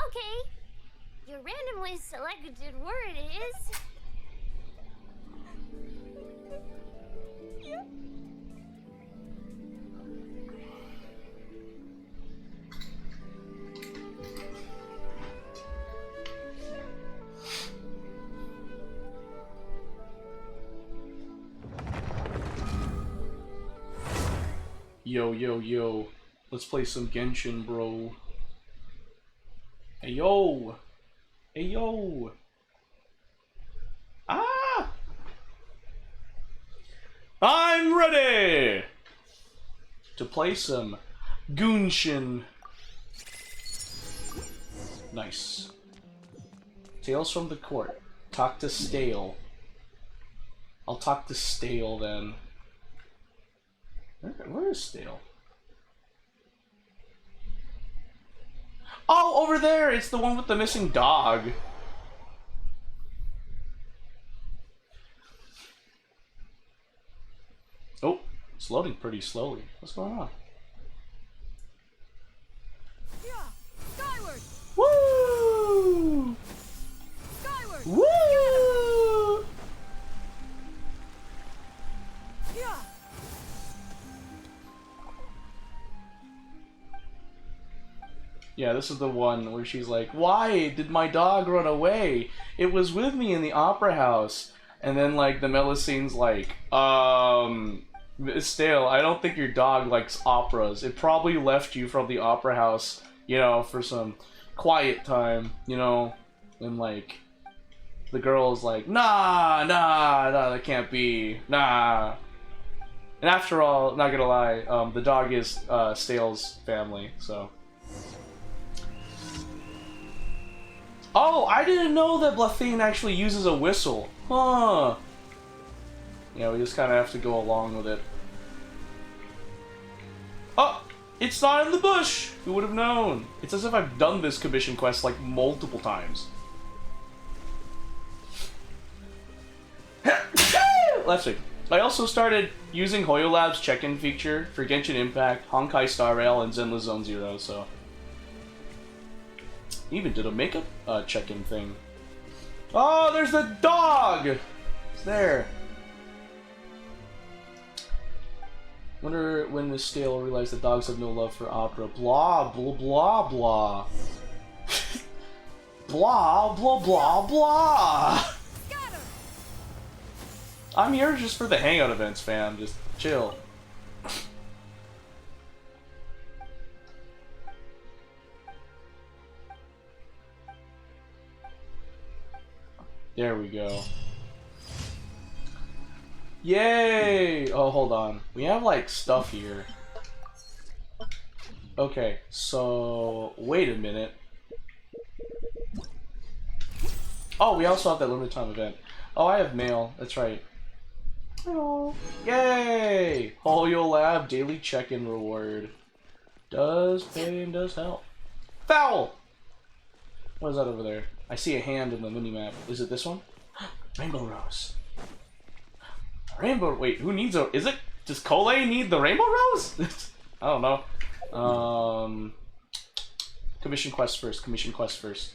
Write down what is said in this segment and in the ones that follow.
Okay. Your randomly selected word is... Yeah. Yo, yo, yo. Let's play some Genshin, bro. Hey, yo! Hey, yo! Ah! I'm ready! To play some Genshin. Nice. Tales from the Court. Talk to Stale. I'll talk to Stale then. Where is Stale? Oh, over there! It's the one with the missing dog. Oh, it's loading pretty slowly. What's going on? Yeah. Skyward. Woo! Skyward. Woo! Yeah. Yeah, this is the one where she's like, "Why did my dog run away? It was with me in the opera house." And then, like, the Melusine's like, Stale, I don't think your dog likes operas. It probably left you from the opera house, you know, for some quiet time, you know? And, like, the girl's like, nah, that can't be, nah. And after all, not gonna lie, the dog is Stale's family, so... Oh, I didn't know that Blathane actually uses a whistle. Huh. Yeah, we just kind of have to go along with it. Oh, it's not in the bush. Who would have known? It's as if I've done this commission quest like multiple times. Let's see. I also started using HoYoLab's check-in feature for Genshin Impact, Honkai Star Rail, and Zenless Zone Zero, so... Even did a makeup check-in thing. Oh, there's the dog! It's there. Wonder when Miss Stale will realize that dogs have no love for opera. Blah, blah, blah, blah. Blah, blah, blah, blah. I'm here just for the hangout events, fam. Just chill. There we go. Yay! Oh, hold on. We have, like, stuff here. Okay, so... Wait a minute. Oh, we also have that limited time event. Oh, I have mail. That's right. Hello. Yay! HoYoLab daily check-in reward. Does pay and does help. Foul! What is that over there? I see a hand in the minimap. Is it this one? Rainbow Rose. Rainbow... Wait, who needs a... Is it... Does Cole need the Rainbow Rose? I don't know. Commission quest first. Commission quest first.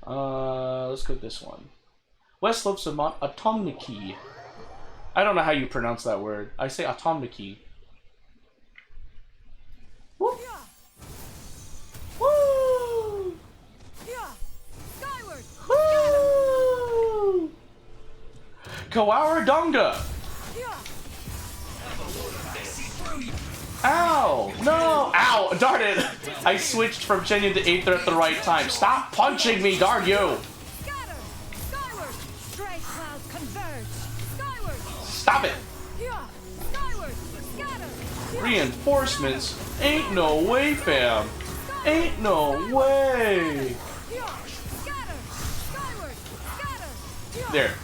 Let's go with this one. West Slopes of Automniki. I don't know how you pronounce that word. I say Automniki. Woo! Woo! Woo! Kawaradonga! Ow! No! Ow! Darn it! I switched from Shenyan to Aether at the right time. Stop punching me, darn you! Stop it! Reinforcements? Ain't no way, fam! Ain't no way! There.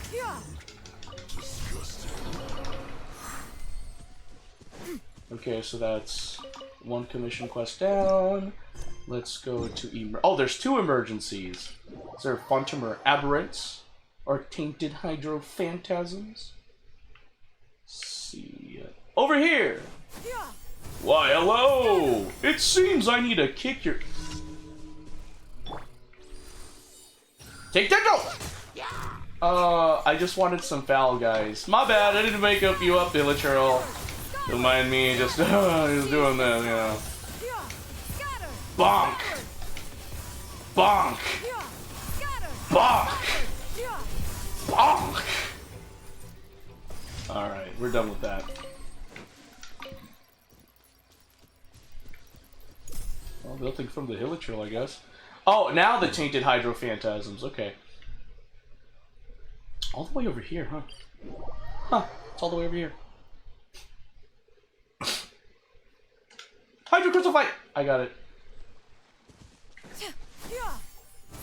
Okay, so that's one commission quest down. Let's go to oh, there's two emergencies. Is there Fontamer Aberrants or Tainted Hydro Phantasms? Let's see. Over here! Why, hello! It seems I need to kick your... Take that go! I just wanted some foul, guys. My bad, I didn't make you up, Illichurl. Don't mind me, just he's doing that, you know. Bonk! Bonk! Bonk! Bonk! Alright, we're done with that. Well, nothing from the Illichurl, I guess. Oh, now the Tainted Hydro Phantasms, okay. All the way over here, huh? Huh, it's all the way over here. Hydro Crystal Fight! I got it.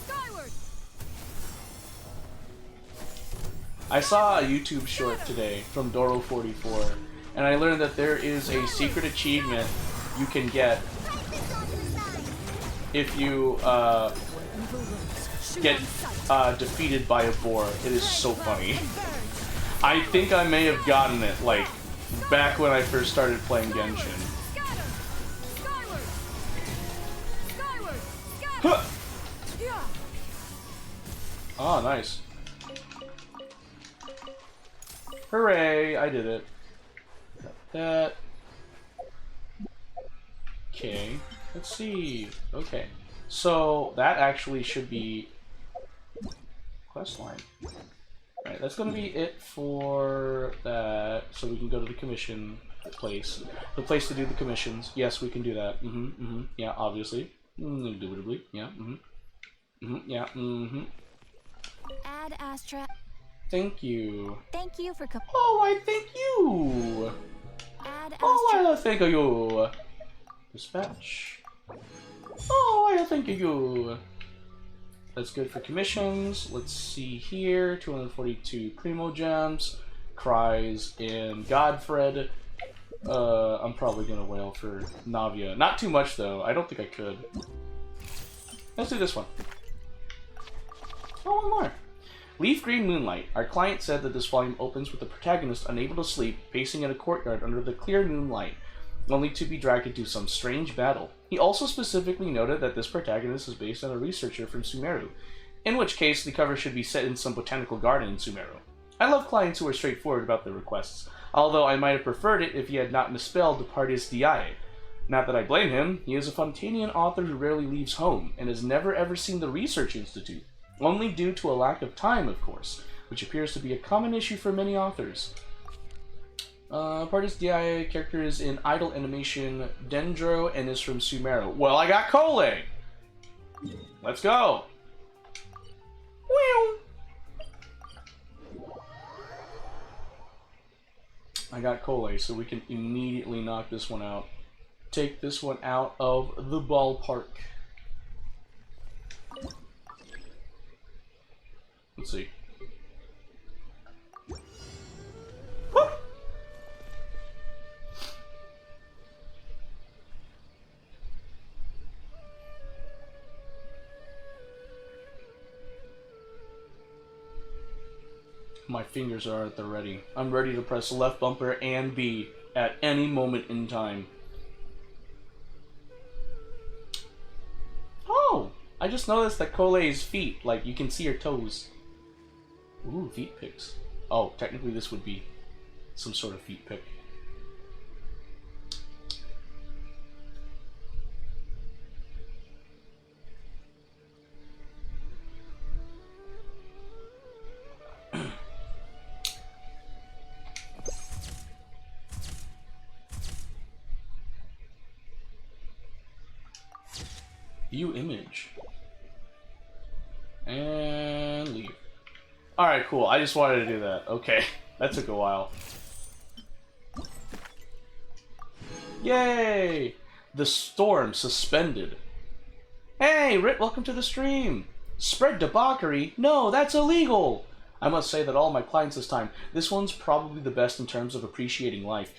Skyward. I saw a YouTube short today from Doro44, and I learned that there is a secret achievement you can get if you get defeated by a boar. It is so funny. I think I may have gotten it, like, back when I first started playing Genshin. Huh. Oh, nice. Hooray, I did it. Got that. Okay, let's see. Okay, so that actually should be questline. Alright, that's gonna be it for that, so we can go to the commission place. The place to do the commissions. Yes, we can do that. Yeah, obviously. Indubitably. Yeah, yeah, Add Astra. Thank you. Thank you for Oh, I thank you. Add Astra. Oh, I thank you. Dispatch. Oh, I thank you. That's good for commissions. Let's see here. 242 Primo Gems. Cries and Godfred. I'm probably gonna wail for Navia. Not too much though. I don't think I could. Let's do this one. Oh, one more. Leaf Green Moonlight. Our client said that this volume opens with the protagonist unable to sleep, pacing in a courtyard under the clear moonlight, only to be dragged into some strange battle. He also specifically noted that this protagonist is based on a researcher from Sumeru, in which case the cover should be set in some botanical garden in Sumeru. I love clients who are straightforward about their requests, although I might have preferred it if he had not misspelled Departis Diae. Not that I blame him, he is a Fontanian author who rarely leaves home, and has never ever seen the Research Institute, only due to a lack of time, of course, which appears to be a common issue for many authors. Departis Diae character is in idle animation Dendro and is from Sumeru. Well, I got Cole! Let's go! Whew. I got Cole, so we can immediately knock this one out. Take this one out of the ballpark. Let's see. Woo! My fingers are at the ready. I'm ready to press left bumper and B at any moment in time. Oh! I just noticed that Cole's feet, like, you can see her toes. Ooh, feet picks. Oh, technically this would be some sort of feet pick. View image. And leave. Alright, cool. I just wanted to do that. Okay. That took a while. Yay! The storm suspended. Hey, Rit, welcome to the stream! Spread debauchery? No, that's illegal! I must say that all my clients this time, this one's probably the best in terms of appreciating life.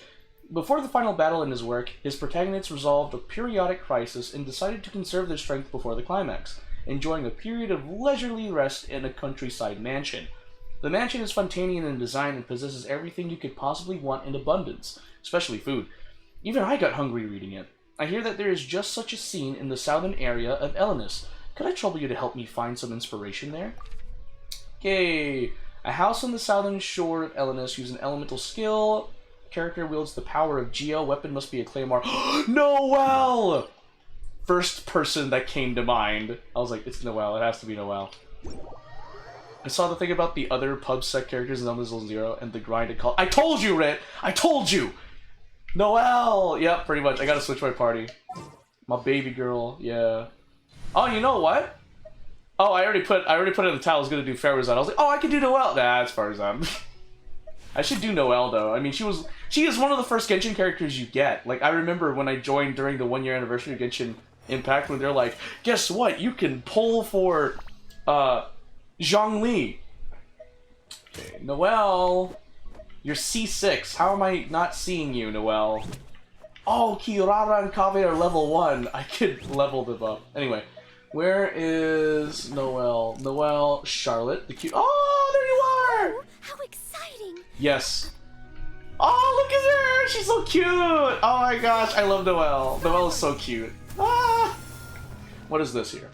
Before the final battle in his work, his protagonists resolved a periodic crisis and decided to conserve their strength before the climax, enjoying a period of leisurely rest in a countryside mansion. The mansion is Fontanian in design and possesses everything you could possibly want in abundance, especially food. Even I got hungry reading it. I hear that there is just such a scene in the southern area of Elenus. Could I trouble you to help me find some inspiration there? Okay. A house on the southern shore of Elenus. Use an elemental skill. Character wields the power of Geo. Weapon must be a claymore. Noelle! First person that came to mind. I was like, it's Noelle. It has to be Noelle. I saw the thing about the other pub-sec characters in Elden Zero and the grind it called. I told you, Rit! I told you! Noelle! Yep, pretty much. I gotta switch my party. My baby girl, yeah. Oh, you know what? Oh, I already put in the title I was gonna do Farazan. I was like, oh, I can do Noelle. Nah, it's Farazan. I should do Noelle though. I mean, she is one of the first Genshin characters you get. Like, I remember when I joined during the 1-year anniversary of Genshin Impact when they're like, guess what? You can pull for Zhongli. Okay, Noelle. You're C6. How am I not seeing you, Noelle? Oh, Kirara and Kave are level 1. I could level them up. Anyway, where is Noelle? Noelle, Charlotte, the cute. Oh, there you are! How exciting! Yes. Oh, look at her! She's so cute! Oh my gosh, I love Noelle. Noelle is so cute. Ah! What is this here?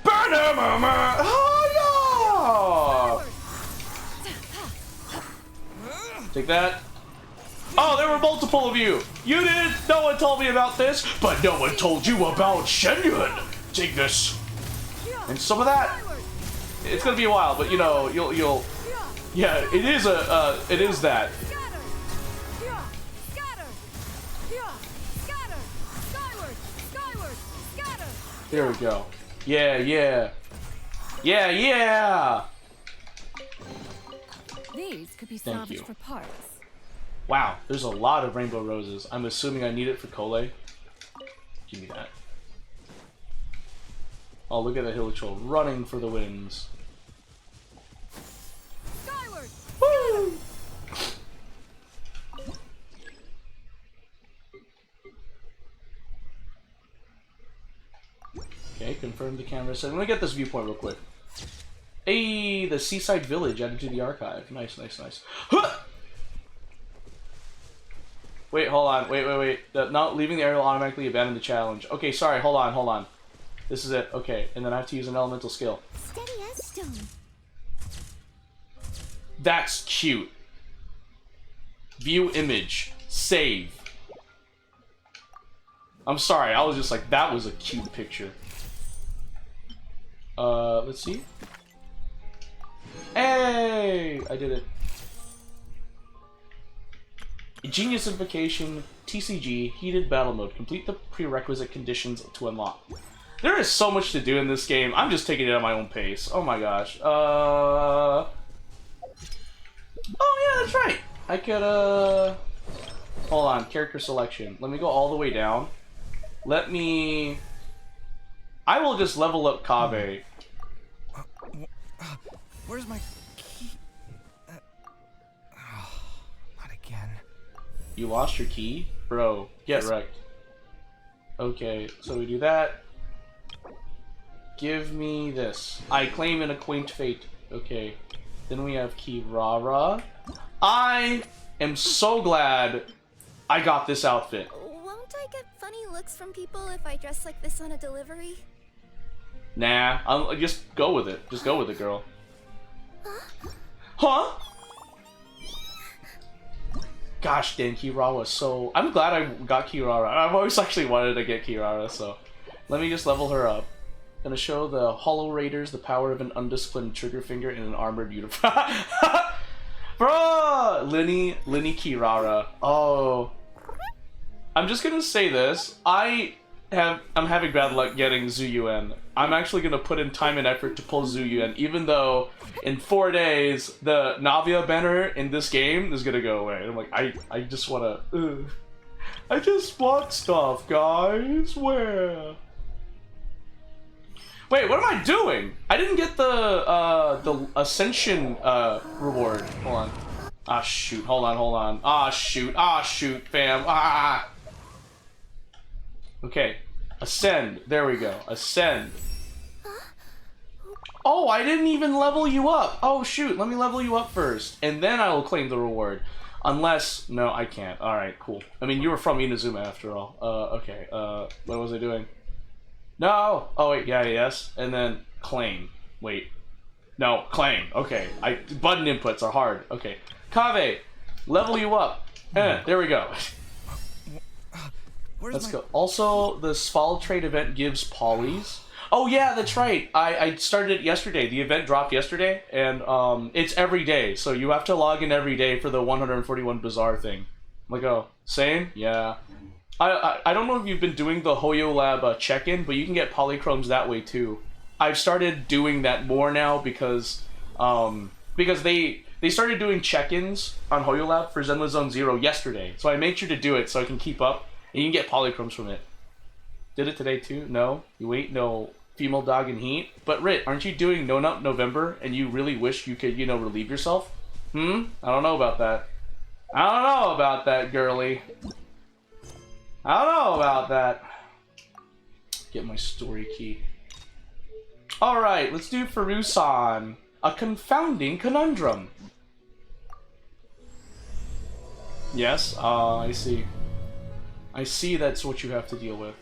Banana! Oh, yeah! Take that. Oh, there were multiple of you. You did. No one told me about this, but no one told you about Shenyun. Take this. And some of that. It's gonna be a while, but you know, you'll. Yeah, it is that. There we go. Yeah, yeah. Yeah, yeah. These could be Thank salvaged you. for parts. Wow, there's a lot of rainbow roses. I'm assuming I need it for Kole. Give me that. Oh, look at the Hilichurl running for the winds. Skyward! Woo! Okay, confirm the camera set. Let me get this viewpoint real quick. Hey, the seaside village added to the archive. Nice, nice, nice. Huh! Wait, hold on. Wait. Not leaving the area will automatically abandon the challenge. Okay, sorry. Hold on. This is it. Okay, and then I have to use an elemental skill. Steady as stone. That's cute. View image. Save. I'm sorry. I was just like, that was a cute picture. Let's see. Hey! I did it. Genius Invocation, TCG, Heated Battle Mode. Complete the prerequisite conditions to unlock. There is so much to do in this game. I'm just taking it at my own pace. Oh my gosh. Oh yeah, that's right. I could, hold on, character selection. Let me go all the way down. I will just level up Kave. Where's my key? Not again. You lost your key? Bro, get wrecked. Okay, so we do that. Give me this. I claim an acquaint fate. Okay. Then we have Kirara. I am so glad I got this outfit. Won't I get funny looks from people if I dress like this on a delivery? Nah, I'll just go with it. Just go with it, girl. Huh? Gosh dang, Kirara was so... I'm glad I got Kirara. I've always actually wanted to get Kirara, so... Let me just level her up. Gonna show the Hollow Raiders the power of an undisciplined trigger finger in an armored uniform. Bro! Linny Kirara. Oh. I'm just gonna say this. I'm having bad luck getting Zuyuan. I'm actually gonna put in time and effort to pull Zuyuan, even though in 4 days the Navia banner in this game is gonna go away. I'm like, I just wanna. I just want stuff, guys. Where? Wait, what am I doing? I didn't get the Ascension reward. Hold on. Ah shoot. Hold on. Ah shoot, fam. Ah. Okay. Ascend. There we go. Ascend. Oh, I didn't even level you up. Oh shoot, let me level you up first, and then I will claim the reward. Unless, no, I can't. Alright, cool. I mean, you were from Inazuma after all. Okay, what was I doing? No! Oh, wait, yeah, yes. And then claim. Wait. No, claim. Okay. Button inputs are hard. Okay. Kave, level you up. There we go. Let's go. Also, the Fall Trade event gives polys. Oh yeah, that's right. I started it yesterday. The event dropped yesterday, and it's every day. So you have to log in every day for the 141 Bazaar thing. I'm like, oh, same? Yeah. I don't know if you've been doing the Hoyo Lab check-in, but you can get polychromes that way too. I've started doing that more now because they started doing check-ins on Hoyo Lab for Zenless Zone Zero yesterday. So I made sure to do it so I can keep up, and you can get polychromes from it. Did it today too? No? You wait? No. Female dog in heat? But Rit, aren't you doing No Nut November and you really wish you could, relieve yourself? I don't know about that. I don't know about that, girly. I don't know about that. Get my story key. Alright, let's do Farusan. A confounding conundrum. Yes, I see. I see that's what you have to deal with.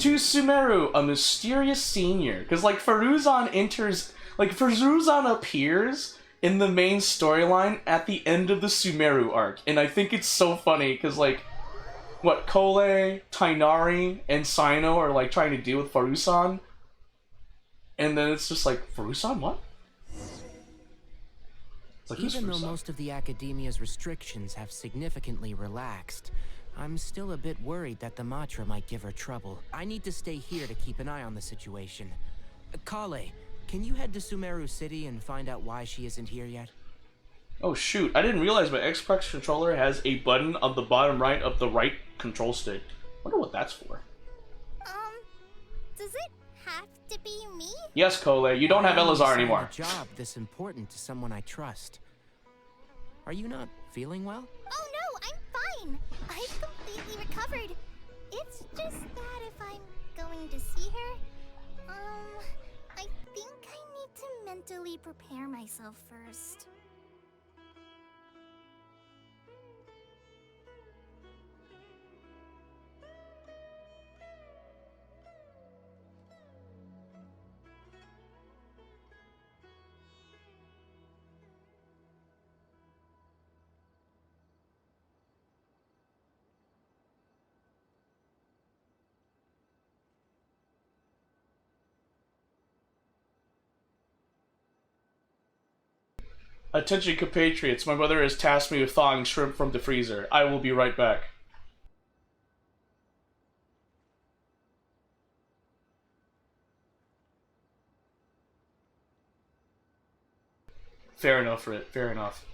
To Sumeru, a mysterious senior. Because, like, Faruzan appears in the main storyline at the end of the Sumeru arc. And I think it's so funny, because, like, what, Kole, Tainari, and Sino are, like, trying to deal with Faruzan. And then it's just like, Faruzan, what? It's like, even though most of the academia's restrictions have significantly relaxed, I'm still a bit worried that the Matra might give her trouble. I need to stay here to keep an eye on the situation. Kale, can you head to Sumeru City and find out why she isn't here yet? Oh shoot, I didn't realize my Xbox controller has a button on the bottom right of the right control stick. Wonder what that's for. Does it have to be me? Yes, Kole, you don't have Elazar anymore. A job this important to someone I trust. Are you not feeling well? Oh no, I'm fine. I've completely recovered. It's just that if I'm going to see her, I think I need to mentally prepare myself first. Attention compatriots, my mother has tasked me with thawing shrimp from the freezer. I will be right back. Fair enough, Rit. Fair enough.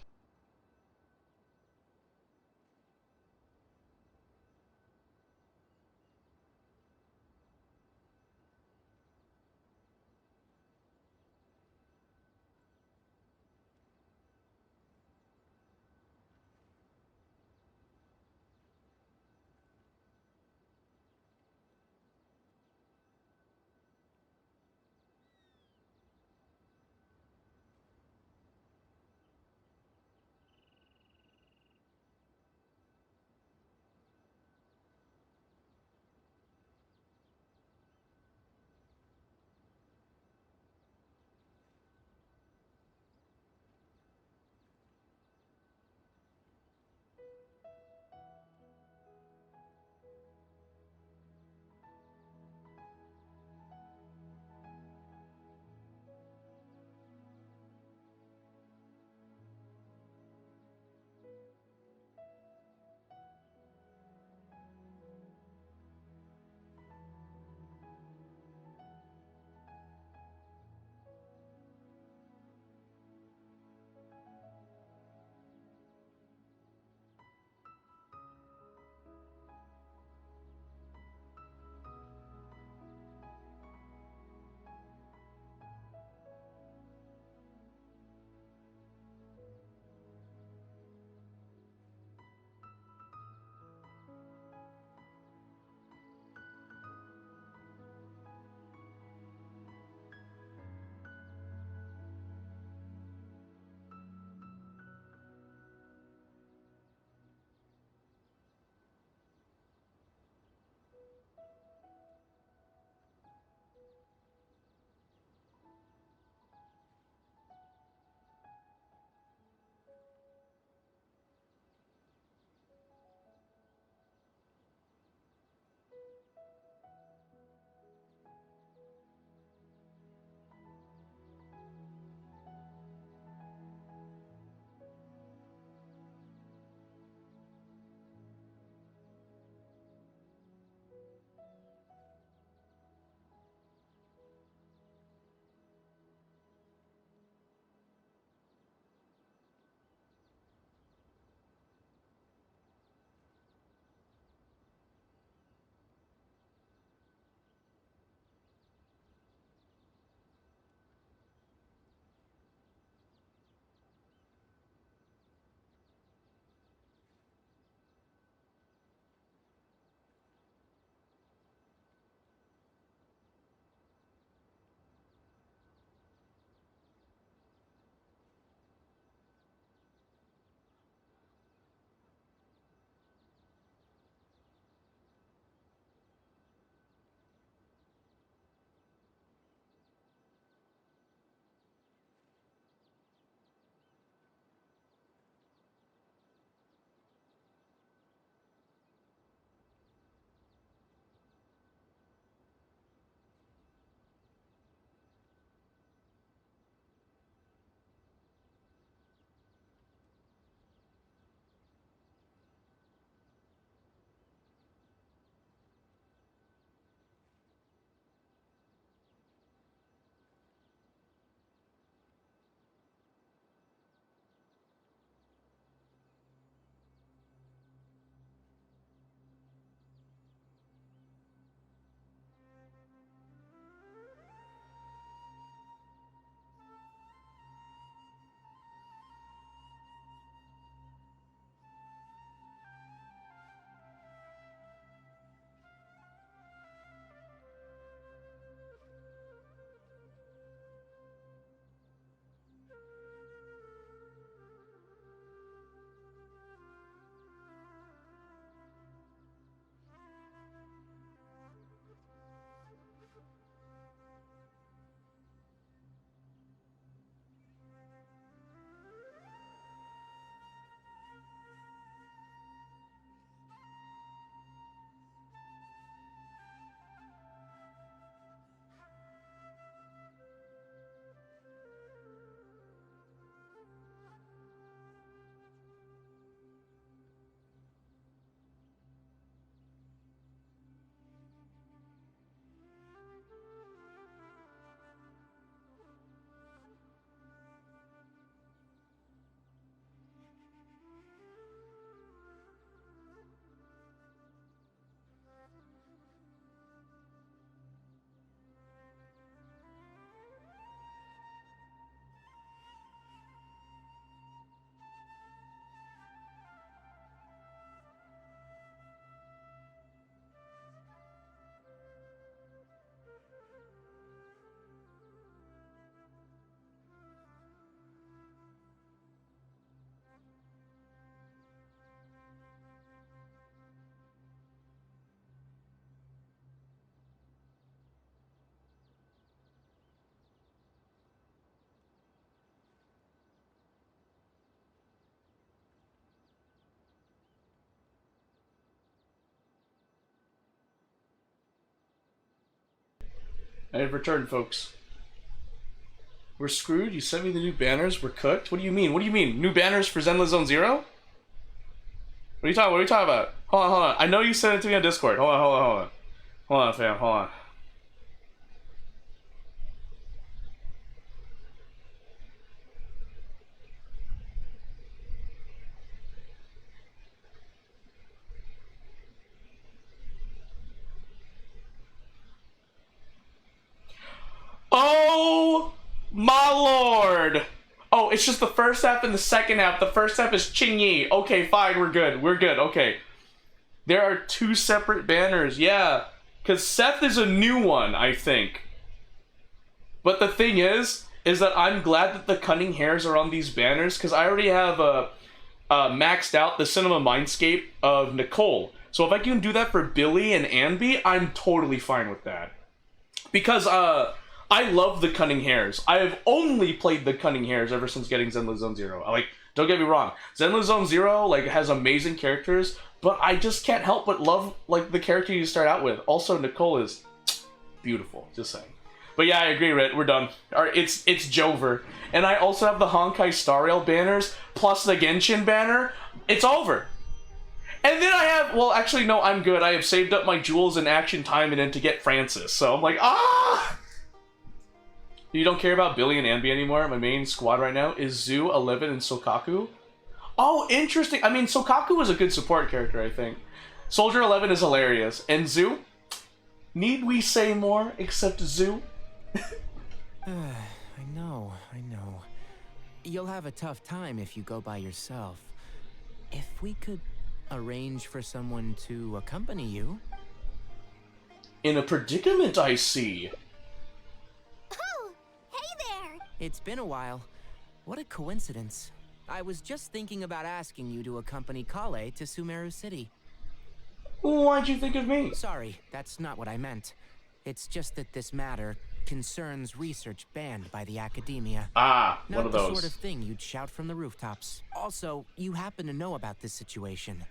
I have returned, folks. We're screwed? You sent me the new banners? We're cooked? What do you mean? What do you mean? New banners for Zenless Zone Zero? What are you talking about? Hold on. I know you sent it to me on Discord. Hold on. Hold on, fam. Hold on. Oh my lord! Oh, it's just the first half and the second half. The first half is Qingyi. Okay, fine, we're good. Okay. There are two separate banners, yeah. Because Seth is a new one, I think. But the thing is that I'm glad that the cunning hairs are on these banners, because I already have maxed out the cinema mindscape of Nicole. So if I can do that for Billy and Anby, I'm totally fine with that. Because, I love the cunning hairs. I have only played the cunning hairs ever since getting Zenless Zone Zero. Like, don't get me wrong, Zenless Zone Zero like has amazing characters, but I just can't help but love like the character you start out with. Also, Nicole is beautiful. Just saying. But yeah, I agree, Rit. We're done. All right, it's Jover, and I also have the Honkai Star Rail banners plus the Genshin banner. It's over. And then I have, well, actually, no, I'm good. I have saved up my jewels and action time and then to get Francis. So I'm like, ah. You don't care about Billy and Anby anymore? My main squad right now is Zu, 11, and Sokaku. Oh, interesting. I mean, Sokaku is a good support character, I think. Soldier 11 is hilarious. And Zu? Need we say more except Zu? I know. You'll have a tough time if you go by yourself. If we could arrange for someone to accompany you. In a predicament, I see. It's been a while. What a coincidence. I was just thinking about asking you to accompany Kale to Sumeru City. Why'd you think of me? Sorry, that's not what I meant. It's just that this matter concerns research banned by the academia. Ah, not one of those. the sort of thing you'd shout from the rooftops. Also, you happen to know about this situation.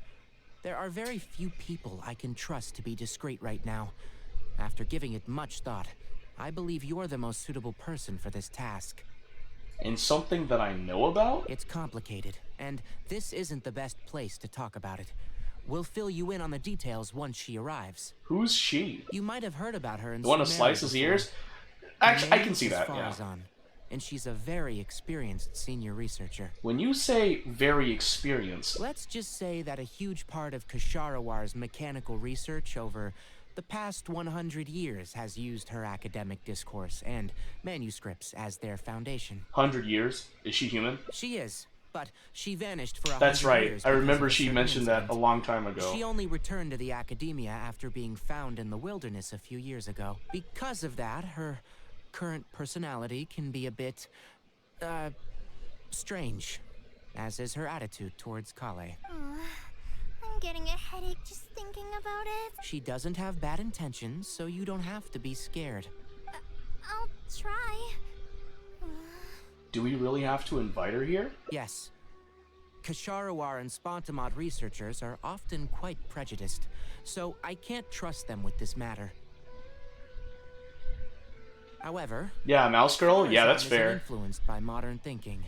There are very few people I can trust to be discreet right now. After giving it much thought, I believe you're the most suitable person for this task. And something that I know about? It's complicated, and this isn't the best place to talk about it. We'll fill you in on the details once she arrives. Who's she? You might have heard about her in The one who Sumeru slices before. ears? Actually, I can see that, yeah. Farazan, and she's a very experienced senior researcher. When you say very experienced... Let's just say that a huge part of Kasharawar's mechanical research over the past 100 years has used her academic discourse and manuscripts as their foundation. 100 years? Is she human? She is, but she vanished for 100 That's right. years. I remember because of a she certain mentioned that a incident. long time ago. She only returned to the academia after being found in the wilderness a few years ago. Because of that, her current personality can be a bit, strange, as is her attitude towards Kale. I'm getting a headache just thinking about it. She doesn't have bad intentions, so you don't have to be scared. I'll try. Do we really have to invite her here? Yes. Kasharawar and Spontamod researchers are often quite prejudiced, so I can't trust them with this matter. However, Yeah, Mouse Girl? Yeah, that's Farazan fair. isn't influenced by modern thinking.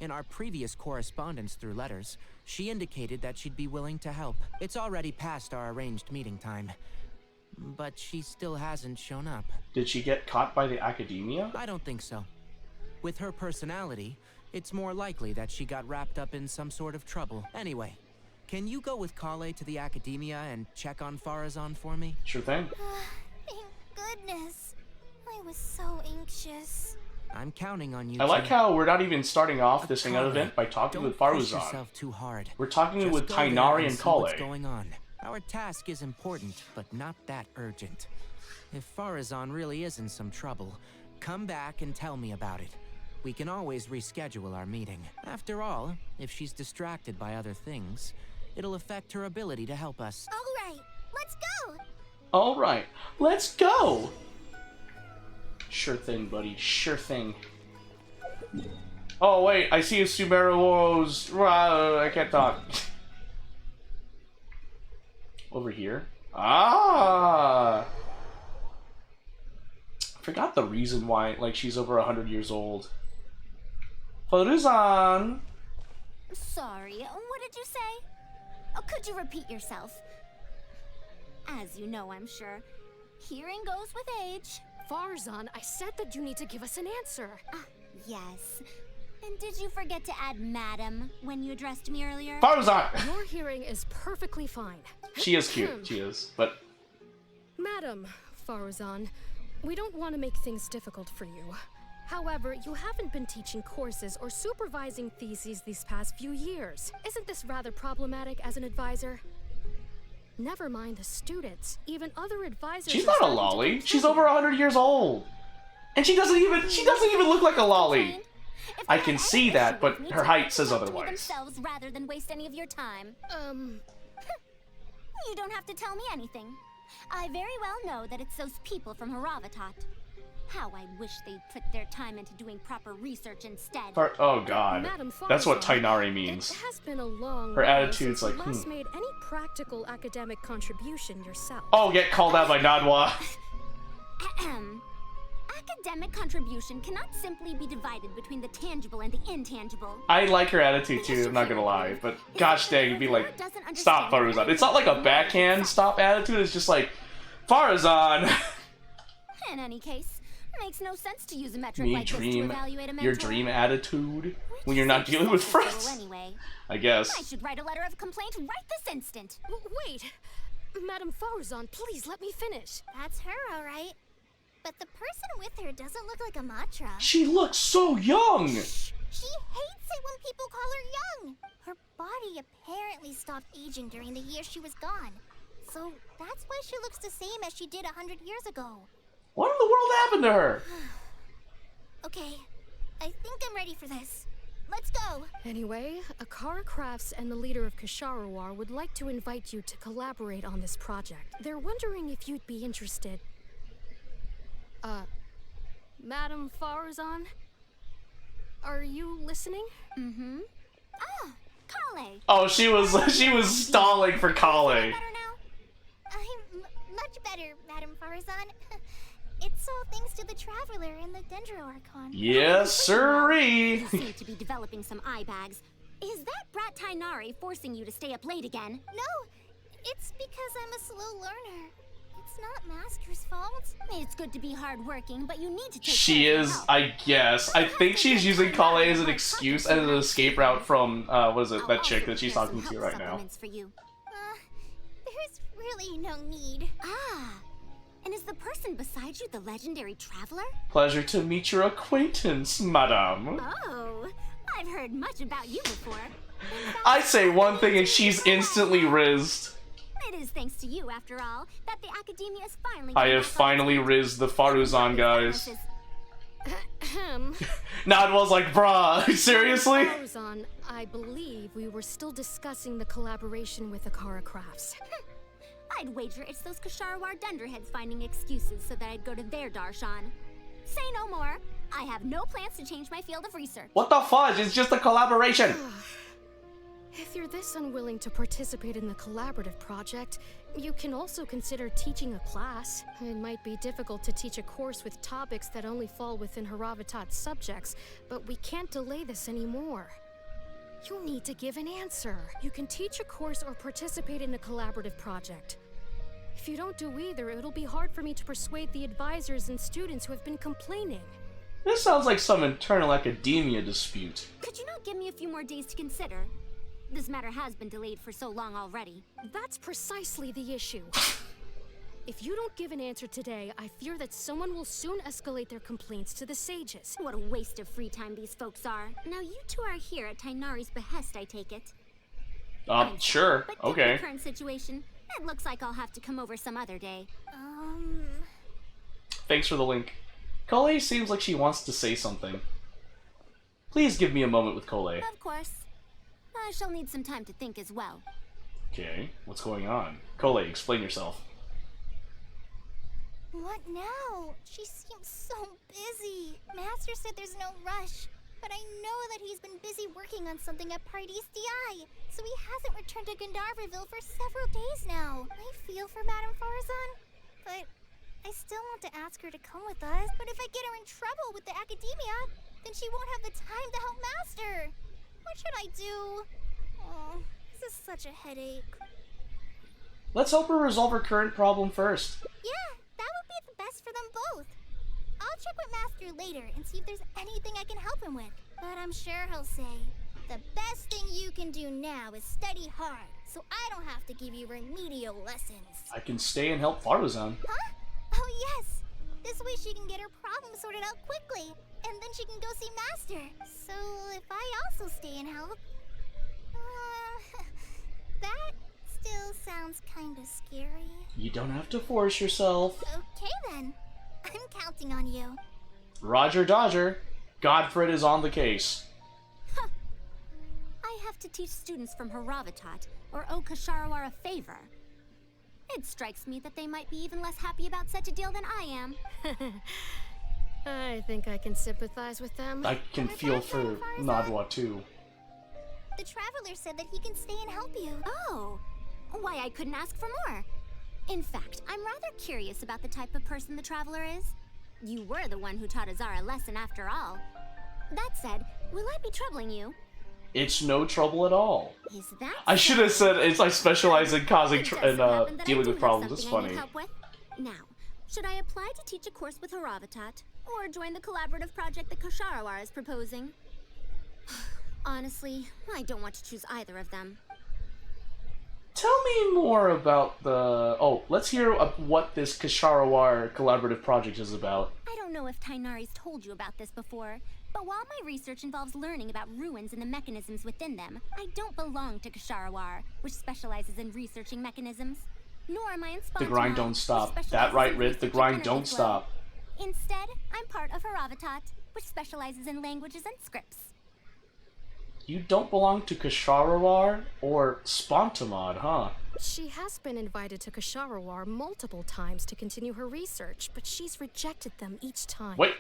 In our previous correspondence through letters, she indicated that she'd be willing to help. It's already past our arranged meeting time, but she still hasn't shown up. Did she get caught by the academia? I don't think so. With her personality, it's more likely that she got wrapped up in some sort of trouble. Anyway, can you go with Kale to the academia and check on Farazan for me? Sure thing. Thank goodness. I was so anxious. I'm counting on you. I like to- how we're not even starting off this hangout Kale, event by talking don't with push Faruzan. yourself too hard. We're talking Just with go there Tainari and see what's Kale. going on. Our task is important, but not that urgent. If Farazan really is in some trouble, come back and tell me about it. We can always reschedule our meeting. After all, if she's distracted by other things, it'll affect her ability to help us. All right, let's go. Alright, let's go! Sure thing, buddy. Sure thing. Oh, wait, I see a Sumeru's... I can't talk. Over here? Ah! forgot the reason why, like, she's over 100 years old. Faruzan! Sorry, what did you say? Oh, could you repeat yourself? As you know, I'm sure, hearing goes with age. Farzan, I said that you need to give us an answer. Ah, yes. And did you forget to add madam when you addressed me earlier? Faruzan! Your hearing is perfectly fine. She is cute, she is, but... Madam Farzan, we don't want to make things difficult for you. However, you haven't been teaching courses or supervising theses these past few years. Isn't this rather problematic as an advisor? Never mind the students, even other advisors. She's not a lolly. She's over 100 years old. And she doesn't even look like a lolly. I can see that, but her height says otherwise. Themselves rather than waste any of your time. You don't have to tell me anything. I very well know that it's those people from Haravatat. How I wish they'd put their time into doing proper research instead. Oh god. That's what Tainari means. It has been a long Her while attitude's since like, you last made any practical academic contribution yourself. Oh, get called out by Nadwa. Academic contribution cannot simply be divided between the tangible and the intangible. I like her attitude too, I'm not gonna lie, but gosh dang, it'd be like, stop Faruzan. It's not like a backhand stop attitude, it's just like, Faruzan! In any case, it makes no sense to use a metric like this to evaluate a mentor. Your dream attitude when you're not dealing with friends. Anyway. I guess. I should write a letter of complaint right this instant. Wait! Madam Farzan, please let me finish. That's her, alright. But the person with her doesn't look like a Matra. She looks so young! She hates it when people call her young. Her body apparently stopped aging during the year she was gone. So that's why she looks the same as she did 100 years ago. What in the world happened to her? Okay, I think I'm ready for this. Let's go. Anyway, Akara Crafts and the leader of Kasharawar would like to invite you to collaborate on this project. They're wondering if you'd be interested. Madam Farzan? Are you listening? Mm-hmm. Ah, Kale. Oh, she was stalling for Kale. Better now? I'm much better, Madam Farzan. It's all thanks to the Traveler and the Dendro Archon. Yes, sirree. You seem to be developing some eye bags. Is that brat Tainari forcing you to stay up late again? No, it's because I'm a slow learner. It's not Master's fault. It's good to be hardworking, but you need to take She care of is, your health. I guess. I think she's using Kale as an excuse, as an escape route from, what is it, that chick that she's talking to right now. For you. There's really no need. Ah, and is the person beside you the legendary Traveler? Pleasure to meet your acquaintance, madame. Oh, I've heard much about you before. I say one thing and she's instantly rizzed. It is thanks to you, after all, that the Academia is finally... I have finally rizzed the Faruzan guys. Nadwa's like, bruh, seriously? Farzan, I believe we were still discussing the collaboration with Akara Crafts. I'd wager it's those Kasharawar dunderheads finding excuses so that I'd go to their Darshan. Say no more. I have no plans to change my field of research. What the fudge? It's just a collaboration. If you're this unwilling to participate in the collaborative project, you can also consider teaching a class. It might be difficult to teach a course with topics that only fall within Haravatat's subjects, but we can't delay this anymore. You need to give an answer. You can teach a course or participate in a collaborative project. If you don't do either, it'll be hard for me to persuade the advisors and students who have been complaining. This sounds like some internal academia dispute. Could you not give me a few more days to consider? This matter has been delayed for so long already. That's precisely the issue. If you don't give an answer today, I fear that someone will soon escalate their complaints to the sages. What a waste of free time these folks are. Now you two are here at Tainari's behest, I take it. Sure. But given Okay. the current situation, it looks like I'll have to come over some other day. Thanks for the link. Kale seems like she wants to say something. Please give me a moment with Kale. Of course. I shall need some time to think as well. Okay, what's going on? Kale, explain yourself. What now? She seems so busy. Master said there's no rush, but I know that he's been busy working on something at Paradis DI, so he hasn't returned to Gandharvaville for several days now. I feel for Madame Farzan, but I still want want to ask her to come with us, but if I get her in trouble with the academia, then she won't have the time to help Master. What should I do? Oh, this is such a headache. Let's help her resolve her current problem first. Yeah, that would be the best for them both. I'll check with Master later and see if there's anything I can help him with. But I'm sure he'll say, the best thing you can do now is study hard, so I don't have to give you remedial lessons. I can stay and help Faruzan. Huh? Oh yes! This way she can get her problem sorted out quickly, and then she can go see Master. So if I also stay and help... that still sounds kinda scary. You don't have to force yourself. Okay then. I'm counting on you. Roger Dodger. Godfred is on the case. I have to teach students from Haravatat, or owe Kasharawar a favor. It strikes me that they might be even less happy about such a deal than I am. I think I can sympathize with them. I can feel for Nadwa too. The Traveler said that he can stay and help you. Oh, why I couldn't ask for more. In fact, I'm rather curious about the type of person the Traveler is. You were the one who taught Azara a lesson after all. That said, will I be troubling you? It's no trouble at all. Is that I should have said I specialize in causing It does so happen that I dealing do with have problems. It's something I funny. need help with. Now, should I apply to teach a course with Haravatat, or join the collaborative project that Kasharawar is proposing? Honestly, I don't want to choose either of them. Tell me more about the... Oh, let's hear what this Kasharawar collaborative project is about. I don't know if Tainari's told you about this before, but while my research involves learning about ruins and the mechanisms within them, I don't belong to Kasharawar, which specializes in researching mechanisms. Nor am I in The grind don't stop. That right, Rit. The grind don't stop. Instead, I'm part of Haravatat, which specializes in languages and scripts. You don't belong to Kasharawar or Spontamod, huh? She has been invited to Kasharawar multiple times to continue her research, but she's rejected them each time. Wait,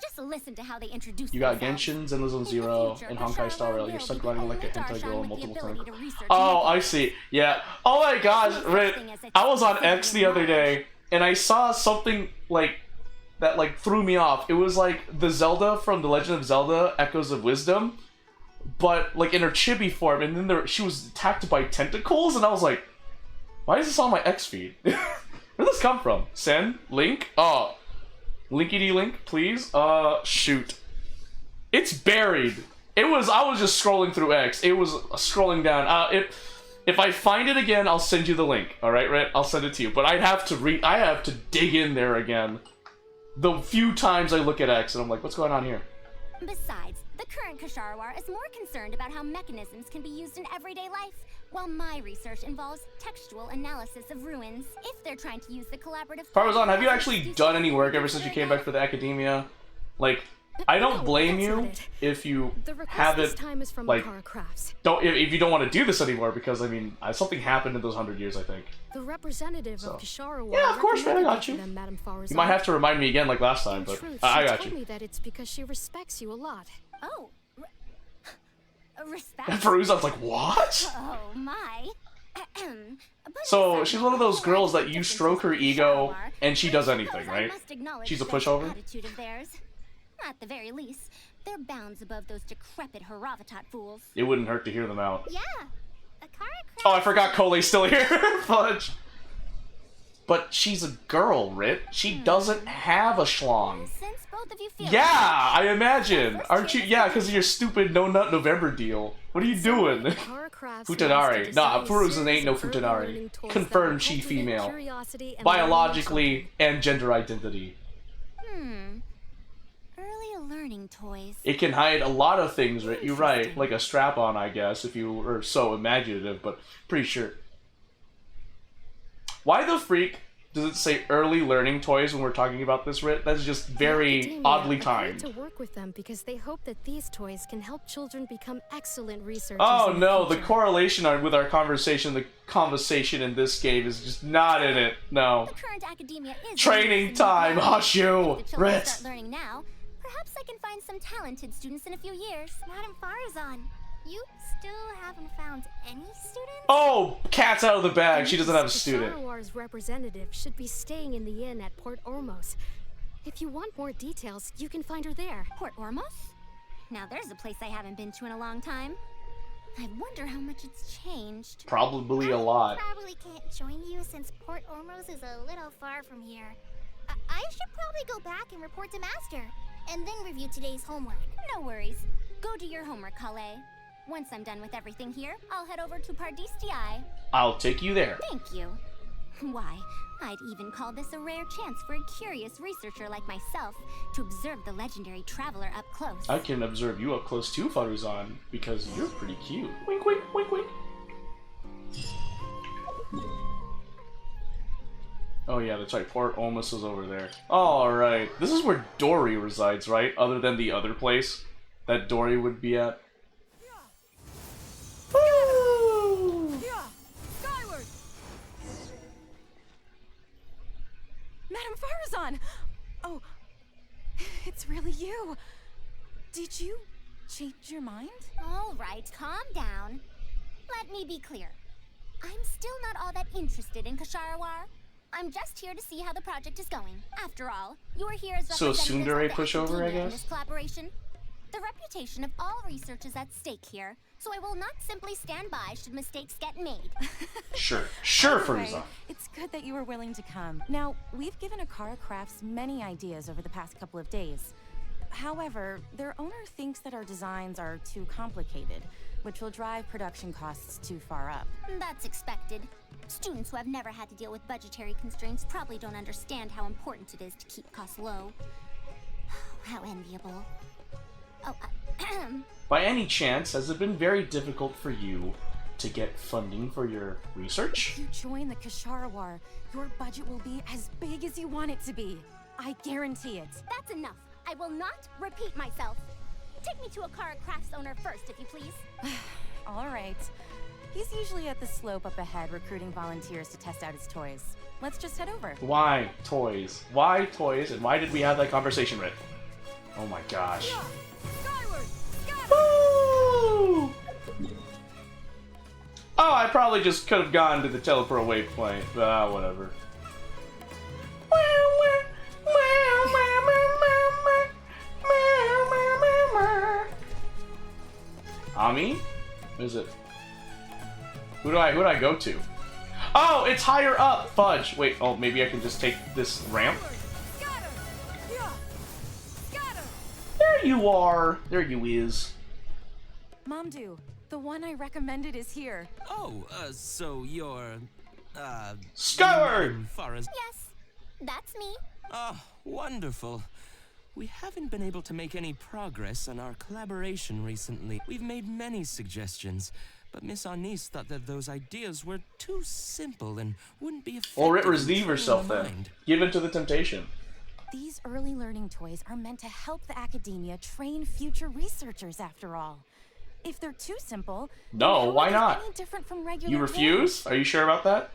Just listen to how they introduce you got themselves. Genshin, Zenless Zero, future, and Honkai Kasharawar Star Rail. will You're stuck be running the like an only integral Darshan with the multiple ability times. to research Oh, I mechanisms. see. Yeah. Oh my gosh, Rit. I was on X the other day, and I saw something that threw me off. It was like the Zelda from The Legend of Zelda: Echoes of Wisdom, but like in her chibi form, and then she was attacked by tentacles, and I was like, why is this on my X feed? Where did this come from? Send? Link? Oh. Linkity link, please? Shoot. It's buried. I was just scrolling through X. It was scrolling down. If I find it again, I'll send you the link. Alright, Rit? I'll send it to you. But I have to dig in there again. The few times I look at X and I'm like, what's going on here? Besides, the current Kasharawar is more concerned about how mechanisms can be used in everyday life, while my research involves textual analysis of ruins. If they're trying to use the collaborative... Parmesan, have you actually done any work ever since you came back for the academia? Like, I don't No, blame that's not you it. if you The request have this it, time is from like, Makara Crafts. if you don't want to do this anymore, because, I mean, something happened in those 100 years, I think. The representative So. of Kasharawar Yeah, of course, man, I got recommended you. to them, Madame Farazan. You might have to remind me again like last time, In but truth, I she got told you. me that it's because she respects you a lot. Oh, respect? And Faruzan's like, what? Oh my. But So, aside she's from one of the those girls that you differences stroke her with ego, Kasharawar, and she I does suppose anything, I right? must acknowledge She's a that pushover? attitude of theirs. At the very least, they're bounds above those decrepit Haravatat fools. It wouldn't hurt to hear them out. Yeah. Akara Oh, I forgot Cole's still here. Fudge. But she's a girl, Rit. She doesn't have a schlong. Since both of you feel Yeah, I imagine. Aren't you? Yeah, because of your stupid No Nut November deal. What are you doing? Makara Crafts Futanari. wants to Nah, design a Faruzan series ain't no of early Futanari. learning tools that Confirmed will she cultivate female. curiosity and Biologically and gender identity. early learning toys. It can hide a lot of things, right? You're right. Like a strap-on, I guess, if you were so imaginative, but pretty sure. Why the freak does it say early learning toys when we're talking about this, Rit? That's just very Academia oddly agreed timed. to work with them because they hope that these toys can help children become excellent researchers. Oh in no, the future. correlation with our conversation, the conversation in this game is just not in it. No. The current academia is Training time, hush you, If the children Rit. start learning now, perhaps I can find some talented students in a few years. Madame Farazan, You still haven't found any students? Oh, cat's out of the bag. She doesn't have a student. Kasharwar's representative should be staying in the inn at Port Ormos. If you want more details, you can find her there. Port Ormos? Now there's a place I haven't been to in a long time. I wonder how much it's changed. Probably a lot. Probably can't join you since Port Ormos is a little far from here. I should probably go back and report to Master, and then review today's homework. No worries. Go do your homework, Kale. Once I'm done with everything here, I'll head over to Pardistii. I'll take you there. Thank you. Why, I'd even call this a rare chance for a curious researcher like myself to observe the legendary traveler up close. I can observe you up close too, Faruzan, because you're pretty cute. Wink, wink, wink, wink. Oh yeah, that's right. Port Ormos is over there. Alright. This is where Dory resides, right? Other than the other place that Dory would be at. Woo! Skyward! Madame Faruzan! Oh, it's really you. Did you change your mind? All right, calm down. Let me be clear. I'm still not all that interested in Kasharawar. I'm just here to see how the project is going. After all, you are here as So representatives tsundere of the pushover, I academia in guess? this collaboration. The reputation of all research is at stake here, so I will not simply stand by should mistakes get made. Sure. Sure, Anyway, Faruzan. it's good that you were willing to come. Now, we've given Akara Crafts many ideas over the past couple of days. However, their owner thinks that our designs are too complicated, which will drive production costs too far up. That's expected. Students who have never had to deal with budgetary constraints probably don't understand how important it is to keep costs low. How enviable. Oh, By any chance, has it been very difficult for you to get funding for your research? If you join the Kasharawar, your budget will be as big as you want it to be. I guarantee it. that's enough. I will not repeat myself. Take me to Akara Crafts owner first, if you please. All right. He's usually at the slope up ahead recruiting volunteers to test out his toys. Let's just head over. Why toys? Why toys? And why did we have that conversation, Rit? Oh my gosh. Skyward! Woo! Oh, I probably just could have gone to the teleport waypoint, but whatever. Ami? What is it? Who do I go to? Oh, it's higher up! Fudge! Wait, oh, maybe I can just take this ramp? There you are! There you is. Momdu, the one I recommended is here. Oh, so you're, Skyward! Faraz. Yes, that's me. Ah, wonderful. We haven't been able to make any progress on our collaboration recently. We've made many suggestions, but Miss Anis thought that those ideas were too simple and wouldn't be effective. Or in relieve training herself the then. mind. Give in to the temptation. These early learning toys are meant to help the academia train future researchers, after all. If they're too simple, No, then how why are they not? any different from regular You refuse? Are you sure about that?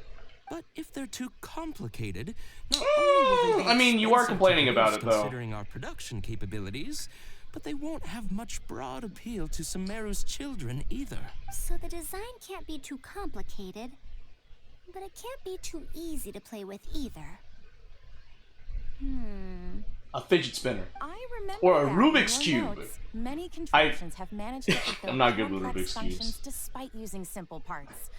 But if they're too complicated, not only will they be I mean, you are expensive to complaining about produce it, though. considering our production capabilities, but they won't have much broad appeal to Sumeru's children either. So the design can't be too complicated, but it can't be too easy to play with either. A fidget spinner. I remember Or a that in Rubik's your Cube. notes. Many contraptions have managed to fulfill I'm not good with complex Rubik's functions Cubes. despite using simple parts.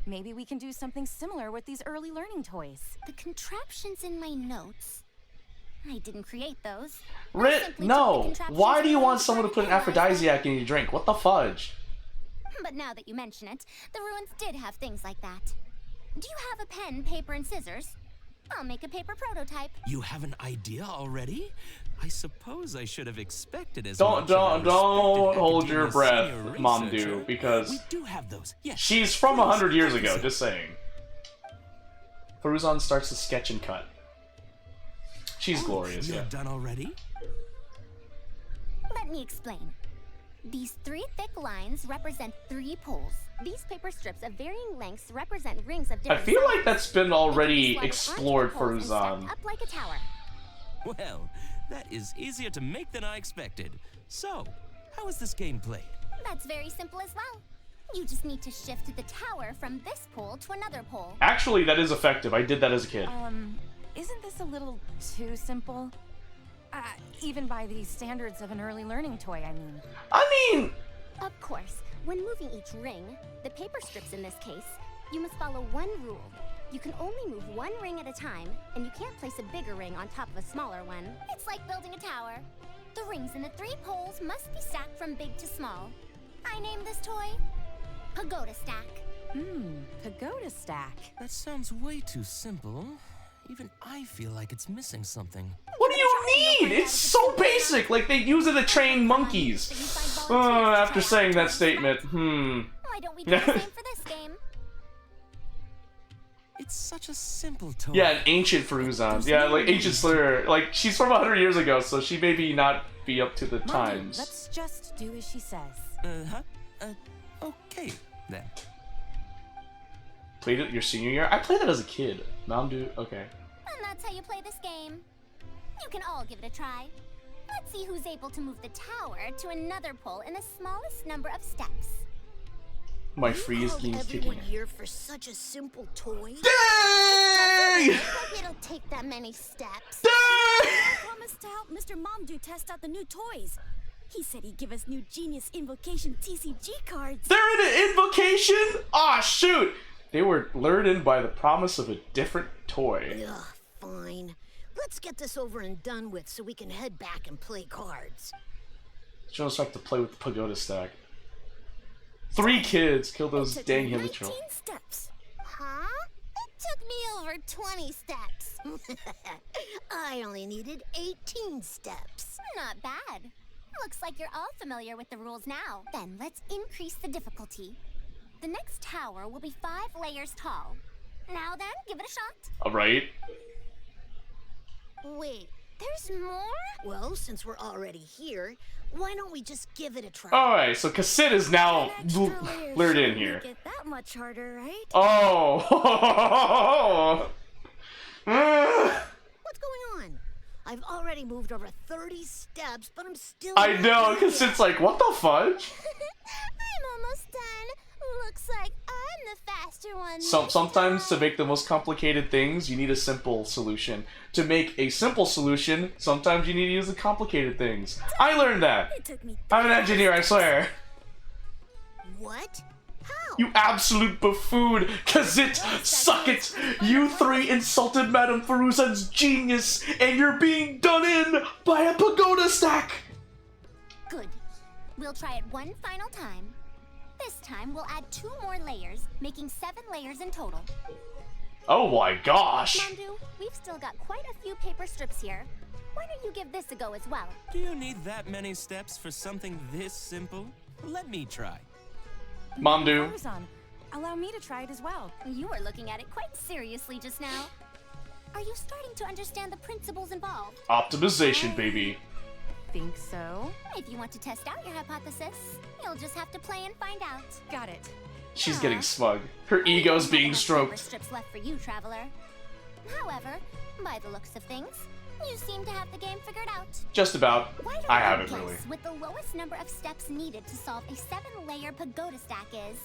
Maybe we can do something similar with these early learning toys. The contraptions in my notes. I didn't create those. I Rit, simply took the no. contraptions Why do you and want someone to put an analyzed them. aphrodisiac in your drink? What the fudge? But now that you mention it, the ruins did have things like that. Do you have a pen, paper, and scissors? I'll make a paper prototype. You have an idea already? I suppose I should have expected as Don't much of a respected hold your academia breath, senior Mom researcher. do, because we do have those. Yes. she's from Please, 100 years please. ago, just saying. Faruzan starts to sketch and cut. She's glorious, You're yeah. done already? Let me explain. These 3 thick lines represent 3 poles. These paper strips of varying lengths represent rings of I different feel sizes. like that's been They can be already slotted explored, onto the poles and stacked Faruzan. up like a tower. Well, that is easier to make than I expected. So, how is this game played? That's very simple as well. You just need to shift the tower from this pole to another pole. Actually, that is effective. I did that as a kid. Isn't this a little too simple? Even by the standards of an early learning toy, I mean. I mean... Of course, when moving each ring, the paper strips in this case, you must follow one rule. You can only move one ring at a time, and you can't place a bigger ring on top of a smaller one. It's like building a tower. The rings in the 3 poles must be stacked from big to small. I named this toy Pagoda Stack. Pagoda stack. That sounds way too simple. Even I feel like it's missing something. What do you need? It's so basic. Like, they use it to train monkeys. After saying that statement, Why don't we do the same for this game? It's such a simple toy. Yeah, an ancient Fruzan. Yeah, like ancient Slur. Like, she's from 100 years ago, so she maybe not be up to the times. Let's just do as she says. Okay, then. Played it your senior year? I played that as a kid. Mamdu, okay. And that's how you play this game. You can all give it a try. Let's see who's able to move the tower to another pole in the smallest number of steps. My freeze game's kicking. Here for such a simple toy. Dang! It'll take that many steps. Dang! I promised to help Mr. Momdu test out the new toys. He said he'd give us new Genius Invocation TCG cards. They're in an invocation? Aw, shoot! They were lured in by the promise of a different toy. Ugh, fine. Let's get this over and done with so we can head back and play cards. Show us like to play with the pagoda stack. 3 kids kill those dang 19 Hilichurl. steps. Huh? It took me over 20 steps. I only needed 18 steps. Not bad. Looks like you're all familiar with the rules now. Then let's increase the difficulty. The next tower will be 5 layers tall. Now then, give it a shot. Alright. Wait, there's more? Well, since we're already here, why don't we just give it a try? Alright, so Kassid is now lured in Shouldn't here. make it that much harder, right? Oh! What's going on? I've already moved over 30 steps, but I'm still... I know, Kassid's like, what the fudge? I'm almost done. Looks like I'm the faster one. Sometimes to make the most complicated things, you need a simple solution. To make a simple solution, sometimes you need to use the complicated things. I learned that. It took me... I'm an engineer, I swear. What? How? You absolute buffoon! Kazit, suck it! You 3 insulted Madame Faruzan's genius, and you're being done in by a pagoda stack! Good. We'll try it one final time. This time, we'll add 2 more layers, making 7 layers in total. Oh my gosh! Mandu, we've still got quite a few paper strips here. Why don't you give this a go as well? Do you need that many steps for something this simple? Let me try. Mamdu. Farzan, allow me to try it as well. You were looking at it quite seriously just now. Are you starting to understand the principles involved? Optimization, baby. Think so? If you want to test out your hypothesis, you'll just have to play and find out. Got it. She's getting smug. Her ego's being Paper stroked. strips left for you, traveler. However, by the looks of things, you seem to have the game figured out. Just about. Why don't I you haven't guess really. what the lowest number of steps needed to solve a 7-layer pagoda stack is?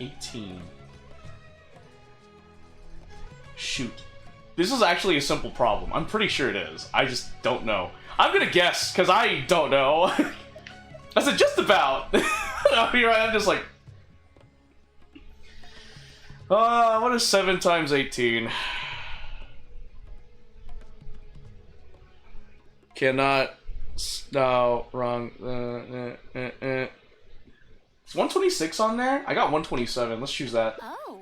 18. Shoot. This is actually a simple problem. I'm pretty sure it is. I just don't know. I'm gonna guess, because I don't know. I said just about. Here I am just like... what is 7 times 18? Cannot... No, wrong. Is 126 on there? I got 127. Let's choose that. Oh,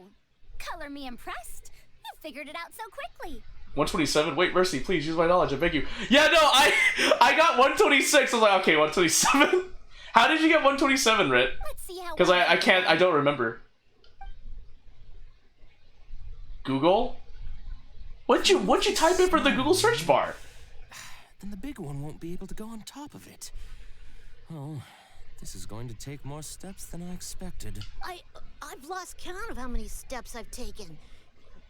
color me impressed. You figured it out so quickly. 127? Wait, Mercy, please use my knowledge, I beg you. Yeah, no, I got 126. I was like, okay, 127? How did you get 127, Rit? Let's see how. Because I don't remember. Google? What'd you type in for the Google search bar? Then the big one won't be able to go on top of it. Oh, this is going to take more steps than I expected. I've lost count of how many steps I've taken.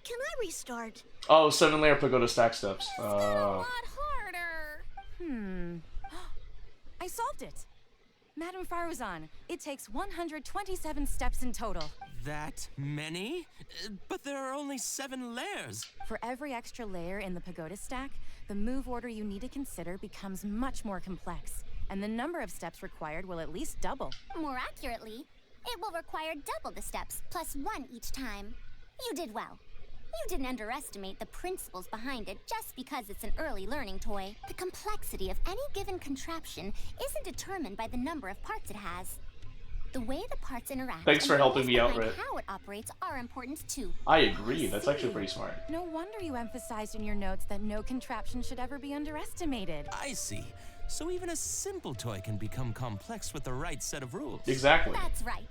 Can I restart? Oh, 7-layer pagoda stack steps. A lot harder. I solved it! Madame Faruzan, it takes 127 steps in total. That many? But there are only 7 layers. For every extra layer in the pagoda stack, the move order you need to consider becomes much more complex, and the number of steps required will at least double. More accurately, it will require double the steps, plus 1 each time. You did well. You didn't underestimate the principles behind it just because it's an early learning toy. The complexity of any given contraption isn't determined by the number of parts it has. The way the parts interact Thanks for and the helping rules me out, behind Rit. how it operates are important too. I agree. That's actually pretty smart. No wonder you emphasized in your notes that no contraption should ever be underestimated. I see. So even a simple toy can become complex with the right set of rules. Exactly. That's right.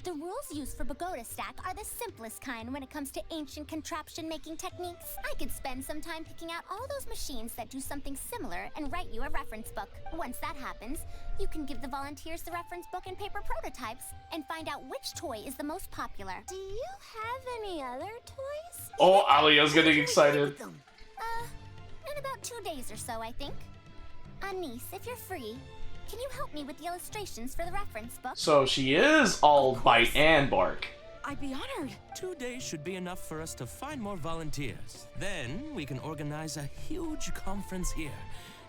The rules used for Pagoda Stack are the simplest kind when it comes to ancient contraption making techniques. I could spend some time picking out all those machines that do something similar and write you a reference book. Once that happens, you can give the volunteers the reference book and paper prototypes and find out which toy is the most popular. Do you have any other toys? Oh, Alia's getting excited. In about 2 days or so, I think. Niece, if you're free, can you help me with the illustrations for the reference book? So she is all bite and bark. I'd be honored. 2 days should be enough for us to find more volunteers. Then we can organize a huge conference here,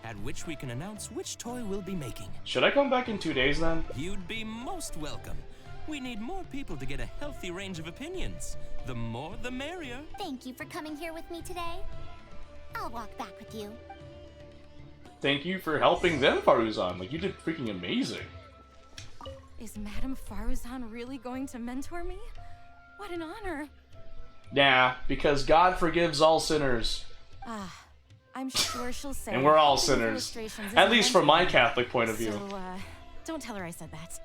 at which we can announce which toy we'll be making. Should I come back in 2 days then? You'd be most welcome. We need more people to get a healthy range of opinions. The more, the merrier. Thank you for coming here with me today. I'll walk back with you. Thank you for helping them, Faruzan. Like, you did freaking amazing. Is Madame Faruzan really going to mentor me? What an honor. Nah, because God forgives all sinners. I'm sure she'll say. And we're all helping with sinners. illustrations At isn't least from meant my to Catholic point of be. view. So, don't tell her I said that.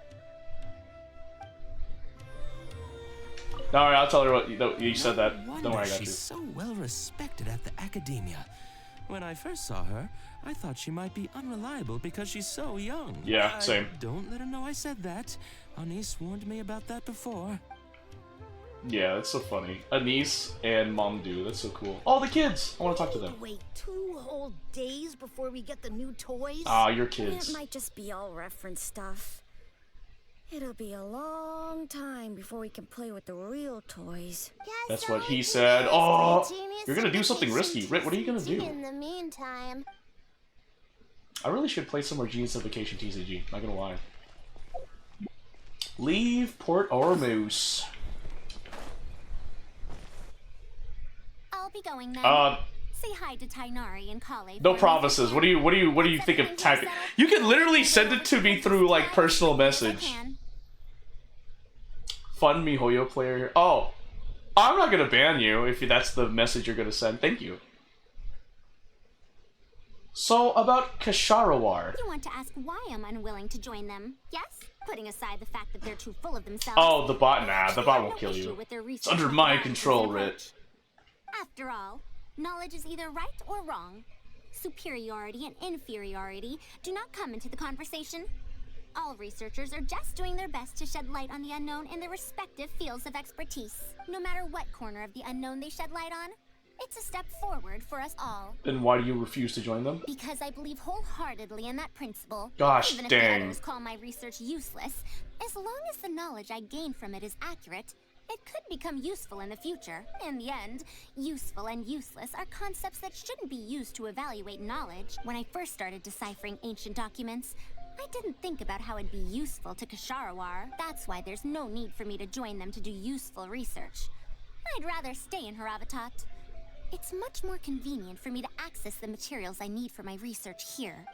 Don't worry, I'll tell her what you said that. No Don't worry, I wonder got she's you. so well respected at the academia. When I first saw her, I thought she might be unreliable because she's so young. Yeah, same. Don't let her know I said that. Anise warned me about that before. Yeah, that's so funny. Anise and Mamdu, that's so cool. Oh, the kids! I want to talk to them. Wait 2 whole days before we get the new toys? Ah, your It kids. might just be all reference stuff. It'll be a long time before we can play with the real toys. That's what he said. Oh, you're gonna do something risky. Rit, what are you gonna do? In the meantime, I really should play some more Genius of Vacation TCG, not gonna lie. Leave Port Ormuz. I'll be going then. Say hi to Tainari and Kale. No for me. promises. What do you think of typing? You can literally send it to me through like personal message. Can. Fun MiHoYo player here. Oh, I'm not gonna ban you if that's the message you're gonna send. Thank you. So about Kasharawar. You want to ask why I'm unwilling to join them? Yes? Putting aside the fact that they're too full of themselves. Oh, the bot. Nah, the I bot have won't no kill issue you. with their It's research under my methodologies control, and Rit. approach. After all, knowledge is either right or wrong. Superiority and inferiority do not come into the conversation. All researchers are just doing their best to shed light on the unknown in their respective fields of expertise. No matter what corner of the unknown they shed light on, it's a step forward for us all. Then why do you refuse to join them? Because I believe wholeheartedly in that principle. Gosh, Even if dang. the others call my research useless, as long as the knowledge I gain from it is accurate, it could become useful in the future. In the end, useful and useless are concepts that shouldn't be used to evaluate knowledge. When I first started deciphering ancient documents, I didn't think about how it'd be useful to Kasharawar. That's why there's no need for me to join them to do useful research. I'd rather stay in Haravatat. It's much more convenient for me to access the materials I need for my research here.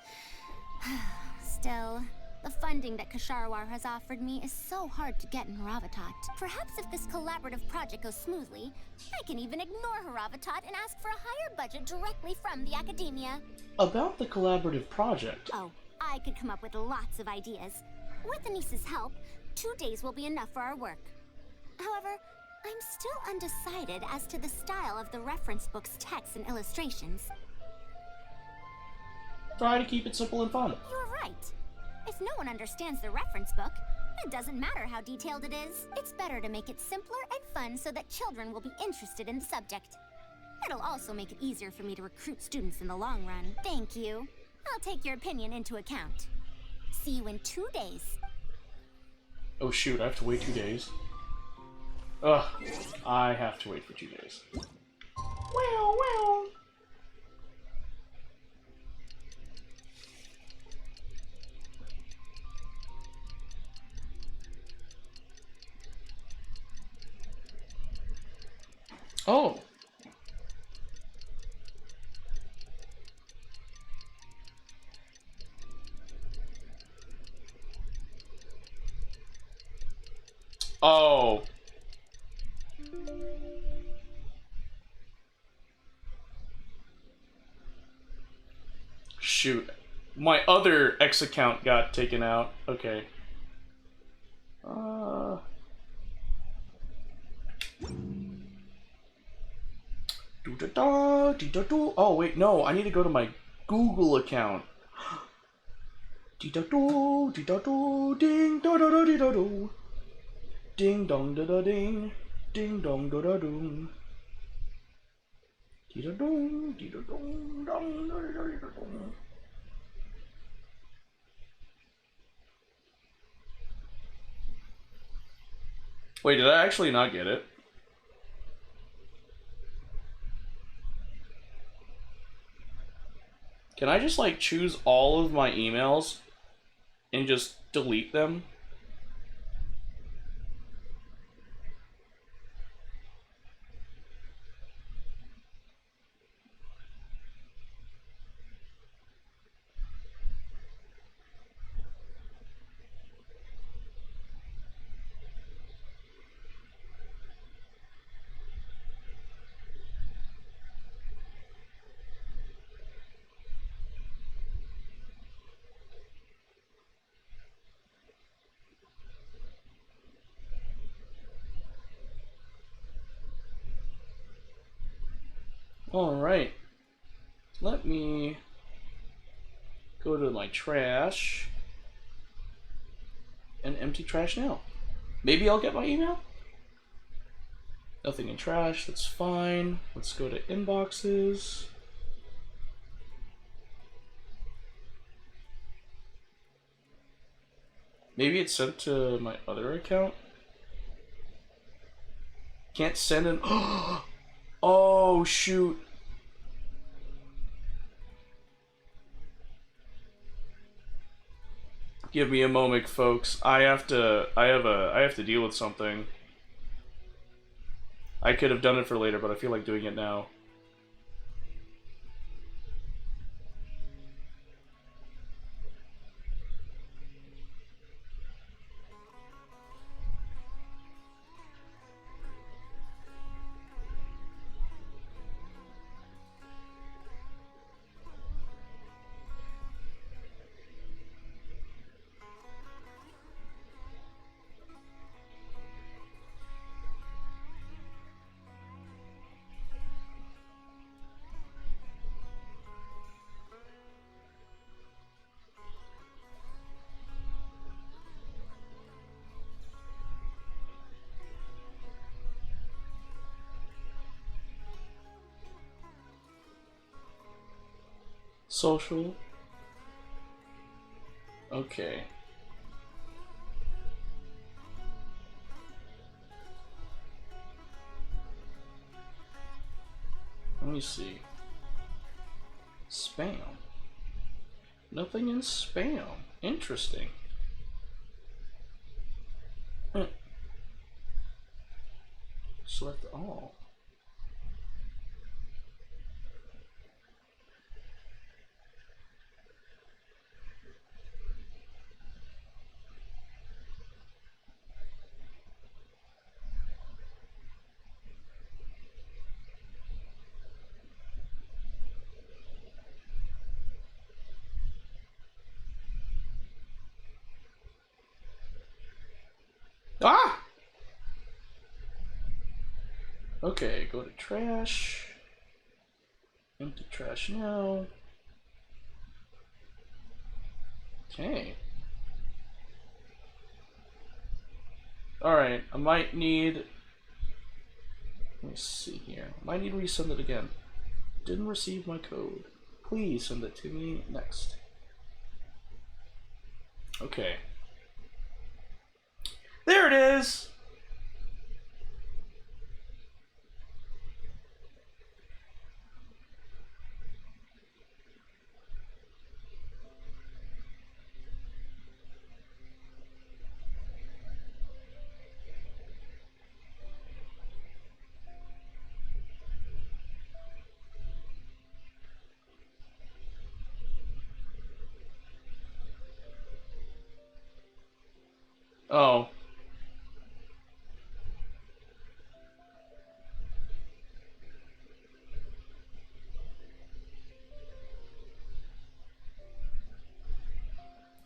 Still, the funding that Kasharawar has offered me is so hard to get in Haravatat. Perhaps if this collaborative project goes smoothly, I can even ignore Haravatat and ask for a higher budget directly from the academia. About the collaborative project. Oh, I could come up with lots of ideas. With Anise's help, 2 days will be enough for our work. However, I'm still undecided as to the style of the reference book's text and illustrations. Try to keep it simple and fun. You're right. If no one understands the reference book, it doesn't matter how detailed it is. It's better to make it simpler and fun so that children will be interested in the subject. It'll also make it easier for me to recruit students in the long run. Thank you. I'll take your opinion into account. See you in 2 days. Oh shoot, I have to wait 2 days. Ugh, I have to wait for 2 days. Wow, wow. Oh. Oh. Shoot. My other X account got taken out. Okay. Oh, wait, no. I need to go to my Google account. Ding da da da da do. Ding dong da da ding. Ding dong da da doom. Dee da dong, dee da dong, dong da da da dong. Wait, did I actually not get it? Can I just like choose all of my emails and just delete them? Alright. Let me go to my trash and empty trash now. Maybe I'll get my email? Nothing in trash, that's fine. Let's go to inboxes. Maybe it's sent to my other account? Can't send an... Oh, shoot. Give me a moment, folks. I have to deal with something. I could have done it for later, but I feel like doing it now. Social. Okay. Let me see. Spam. Nothing in spam. Interesting. Select all. Ah! Okay, go to trash. Empty trash now. Okay. Alright, I might need... Let me see here. I might need to resend it again. Didn't receive my code. Please send it to me next. Okay. There it is! Oh.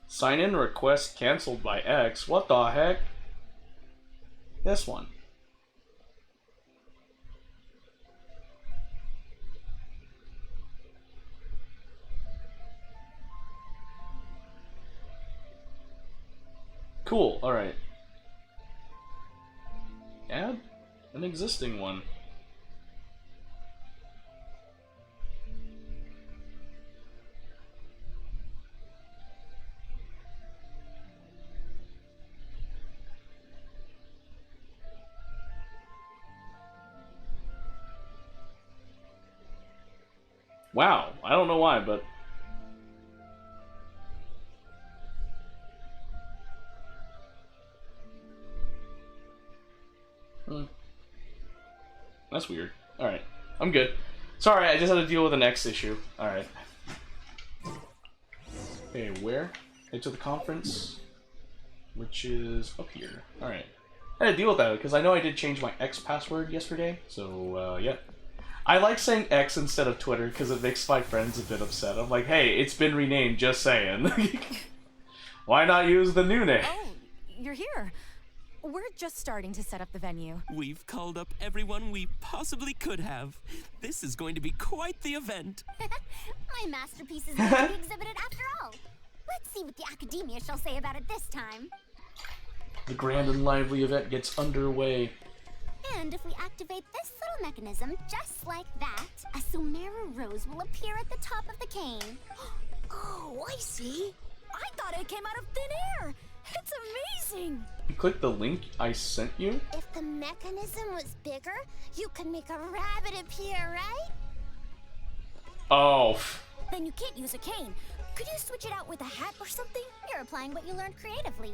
Sign-in request canceled by X. What the heck? This one. Cool, alright. Add an existing one. Wow, I don't know why, but... That's weird. Alright, I'm good. Sorry, I just had to deal with an X issue. Alright. Okay, where? Head to the conference, which is up here. Alright. I had to deal with that, because I know I did change my X password yesterday, so, yeah. I like saying X instead of Twitter, because it makes my friends a bit upset. I'm like, hey, it's been renamed, just saying. Why not use the new name? Oh, you're here. We're just starting to set up the venue. We've called up everyone we possibly could have. This is going to be quite the event. My masterpiece is going to be exhibited after all. Let's see what the academia shall say about it this time. The grand and lively event gets underway. And if we activate this little mechanism just like that, a Sumeru rose will appear at the top of the cane. Oh, I see. I thought it came out of thin air. It's amazing. You click the link I sent you. If the mechanism was bigger, you could make a rabbit appear, right? Oh. Then you can't use a cane. Could you switch it out with a hat or something? You're applying what you learned creatively.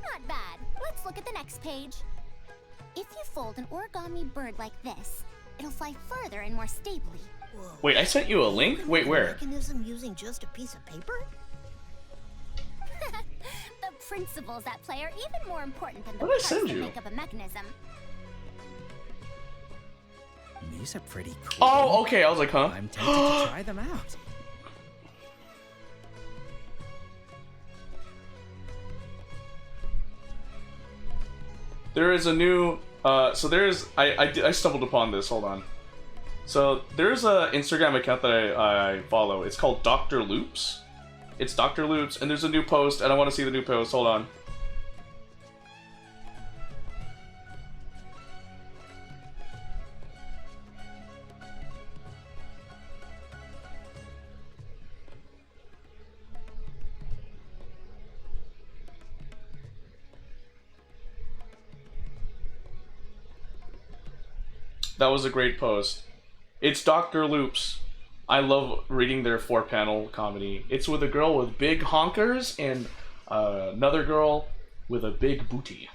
Not bad. Let's look at the next page. If you fold an origami bird like this, it'll fly further and more stably. Whoa. Wait, I sent you a link? Wait, where? Mechanism using just a piece of paper? The principles at play are even more important than the What did I parts send that you? make up a mechanism. These are pretty cool. Oh, okay. I was like, huh? I'm tempted to try them out. There is a new, so there's, I stumbled upon this, hold on. So there's a Instagram account that I follow. It's called Dr. Loops. It's Dr. Loops, and there's a new post, and I want to see the new post, hold on. That was a great post. It's Dr. Loops. I love reading their 4-panel comedy. It's with a girl with big honkers and another girl with a big booty.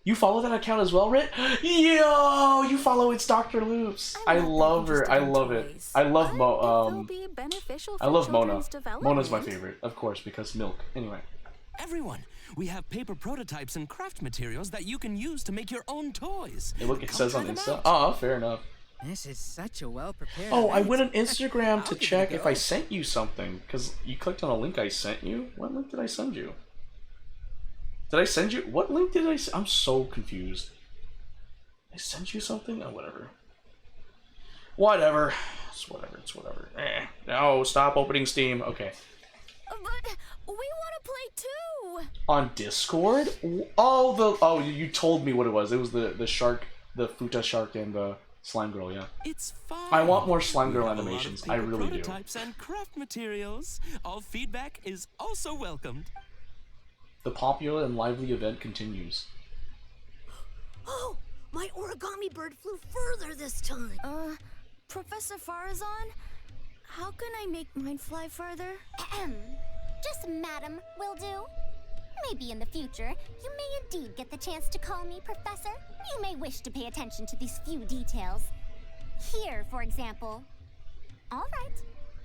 You follow that account as well, Rit? Yo, you follow It's Dr. Loops. I love her. I love it. I love I love Mona. Mona's my favorite, of course, because milk. Anyway. Everyone, we have paper prototypes and craft materials that you can use to make your own toys. Hey, look, it Come says try on them Insta. out. Oh, fair enough. This is such a well-prepared Oh, I event. went on Instagram to I'll give it a check if go. I sent you something, because you clicked on a link I sent you. What link did I send you? Did I send you? What link did I send? I'm so confused. I sent you something? Oh, whatever. Whatever. It's whatever. It's whatever. No, stop opening Steam. Okay. But we want to play too. On Discord? Oh, you told me what it was. It was the shark, the Futa shark, and the Slime Girl, yeah. It's fine. I want more Slime We Girl have a lot of animations. paper I really do. prototypes and craft materials. All feedback is also welcomed. The popular and lively event continues. Oh, my origami bird flew further this time. Professor Farazan, how can I make mine fly further? Just madam will do. Maybe in the future, you may indeed get the chance to call me Professor. You may wish to pay attention to these few details. Here, for example. All right,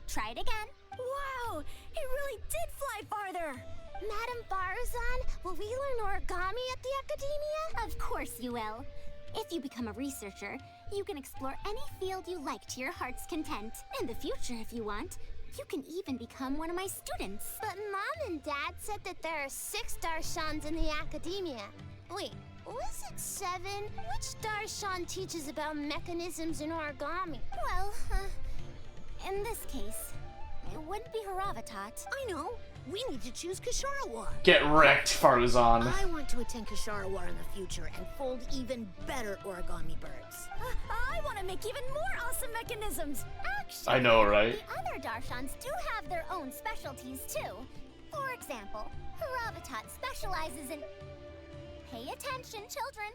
try it again. Wow, it really did fly farther. Madam Farazan, will we learn origami at the Academia? Of course you will. If you become a researcher, you can explore any field you like to your heart's content. In the future, if you want, you can even become one of my students. But Mom and Dad said that there are 6 Darshans in the Academia. Wait, was it 7? Which Darshan teaches about mechanisms in origami? Well, in this case, it wouldn't be Haravatat. I know. We need to choose Kasharawar. Get wrecked, Farazan. I want to attend Kasharawar in the future and fold even better origami birds. I want to make even more awesome mechanisms. Actually, I know, right? the other Darshans do have their own specialties too. For example, Haravatat specializes in... Pay attention, children.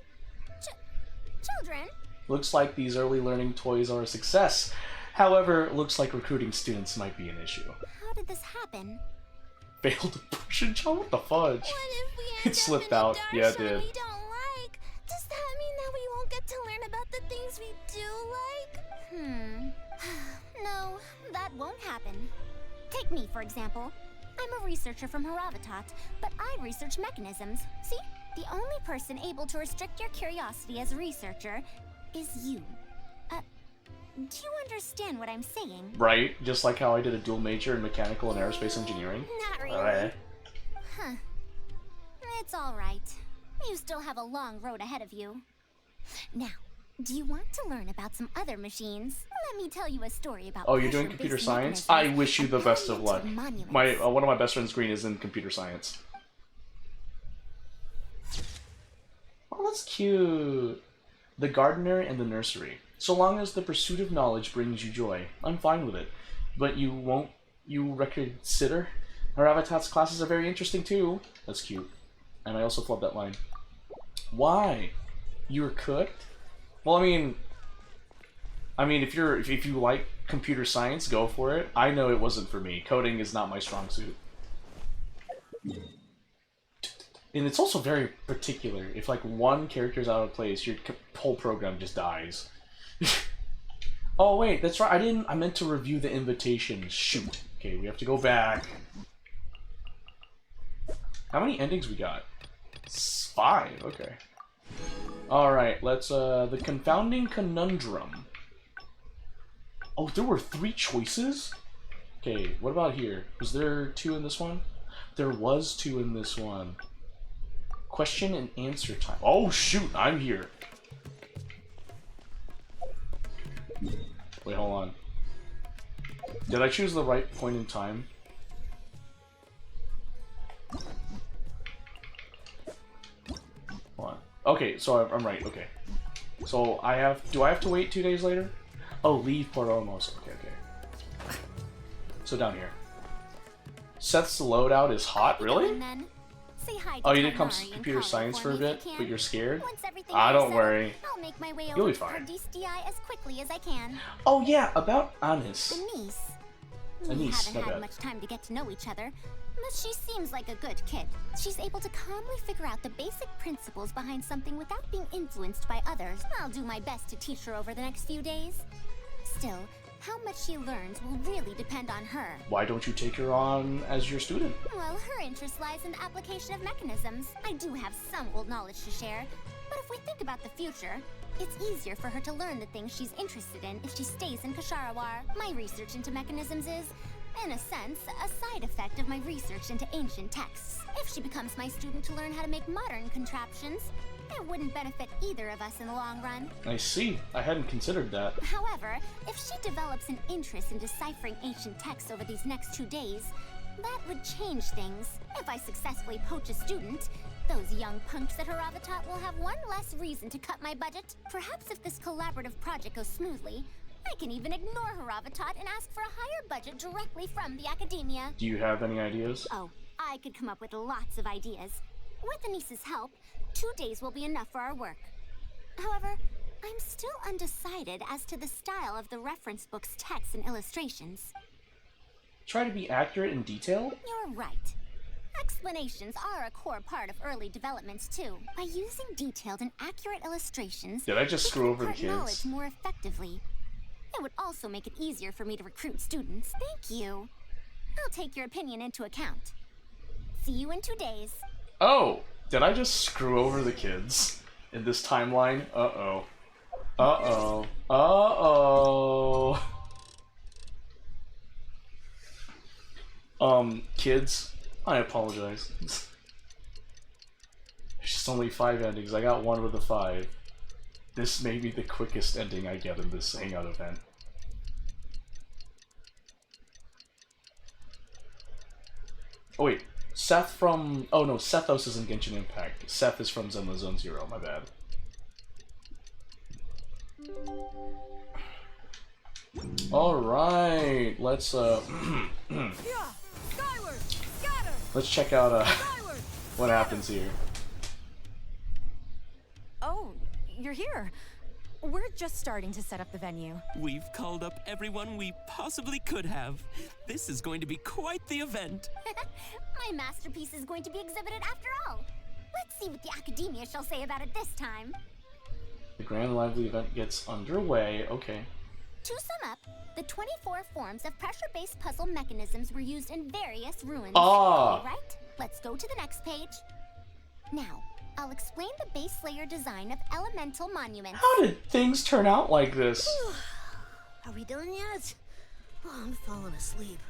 Children. Looks like these early learning toys are a success. However, looks like recruiting students might be an issue. How did this happen? Failed immersion job? What the fudge? What if we end It slipped up out. in a Yeah, it Darshan did. we don't like? Does that mean that we won't get to learn about the things we do like? No, that won't happen. Take me, for example. I'm a researcher from Haravatat, but I research mechanisms. See? The only person able to restrict your curiosity as a researcher is you. Do you understand what I'm saying? Right? Just like how I did a dual major in mechanical and aerospace engineering. Not really. Alright. Huh. It's all right. You still have a long road ahead of you. Now, do you want to learn about some other machines? Let me tell you a story about. Oh, you're doing computer science? I wish you the best of luck. My one of my best friends, Green, is in computer science. Oh, that's cute. The gardener and the nursery. So long as the pursuit of knowledge brings you joy, I'm fine with it. But you reconsider? Haravatat's classes are very interesting too. That's cute. And I also flubbed that line. Why? You were cooked? Well, I mean, if you like computer science, go for it. I know it wasn't for me. Coding is not my strong suit. And it's also very particular. If like one character's out of place, your whole program just dies. Oh wait, that's right. I meant to review the invitations. Shoot. Okay, we have to go back. How many endings we got? 5. Okay. All right. Let's the confounding conundrum. Oh, there were 3 choices. Okay, what about here? Was there 2 in this one? There was 2 in this one. Question and answer time. Oh shoot, I'm here. Wait, hold on. Did I choose the right point in time? Hold on. Okay, so I'm right. Okay. So do I have to wait 2 days later? Oh, leave Port Ormos. Okay, okay. So down here. Seth's loadout is hot. Really? Say hi to Oh, you did come Tamari and computer Kala science for a me if you bit, can. but you're scared? Once everything Ah, is don't settled, worry. I'll make my way You'll over be to fine. Ardistii as quickly as I can. Oh yeah, about Anis. Denise. We Anise, haven't my had bad. much time to get to know each other, but she seems like a good kid. She's able to calmly figure out the basic principles behind something without being influenced by others. I'll do my best to teach her over the next few days. Still, how much she learns will really depend on her. Why don't you take her on as your student? Well, her interest lies in the application of mechanisms. I do have some old knowledge to share, but if we think about the future, it's easier for her to learn the things she's interested in if she stays in Kasharawar. My research into mechanisms is, in a sense, a side effect of my research into ancient texts. If she becomes my student to learn how to make modern contraptions, it wouldn't benefit either of us in the long run. I see. I hadn't considered that. However, if she develops an interest in deciphering ancient texts over these next 2 days, that would change things. If I successfully poach a student, Those young punks at Haravatat will have one less reason to cut my budget. Perhaps if this collaborative project goes smoothly, I can even ignore Haravatat and ask for a higher budget directly from the academia. Do you have any ideas? Oh, I could come up with lots of ideas. With Anis's help, 2 days will be enough for our work. However, I'm still undecided as to the style of the reference book's text and illustrations. Try to be accurate and detailed? You're right. Explanations are a core part of early developments too. By using detailed and accurate illustrations, Did I just we screw can over the impart kids? knowledge more effectively. It would also make it easier for me to recruit students. Thank you. I'll take your opinion into account. See you in 2 days. Oh, did I just screw over the kids in this timeline? Uh-oh. Uh-oh. Uh-oh. Kids, I apologize. There's just only 5 endings. I got one with a 5. This may be the quickest ending I get in this Hangout event. Oh wait, Seth from... Oh no, Sethos is in Genshin Impact. Seth is from Zenless Zone Zero, my bad. Alright, let's let's check out what happens here. Oh, you're here. We're just starting to set up the venue. We've called up everyone we possibly could have. This is going to be quite the event. My masterpiece is going to be exhibited after all. Let's see what the academia shall say about it this time. The grand lively event gets underway. Okay. To sum up, the 24 forms of pressure-based puzzle mechanisms were used in various ruins. Ah! Right? Let's go to the next page. Now, I'll explain the base layer design of elemental monuments. How did things turn out like this? Are we done yet? Oh, I'm falling asleep.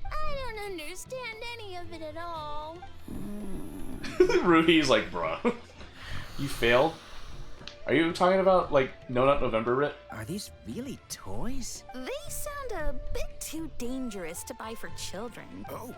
I don't understand any of it at all. Rudy's like, bruh. You failed? Are you talking about, like, No Nut November Writ? Are these really toys? They sound a bit too dangerous to buy for children. Oh.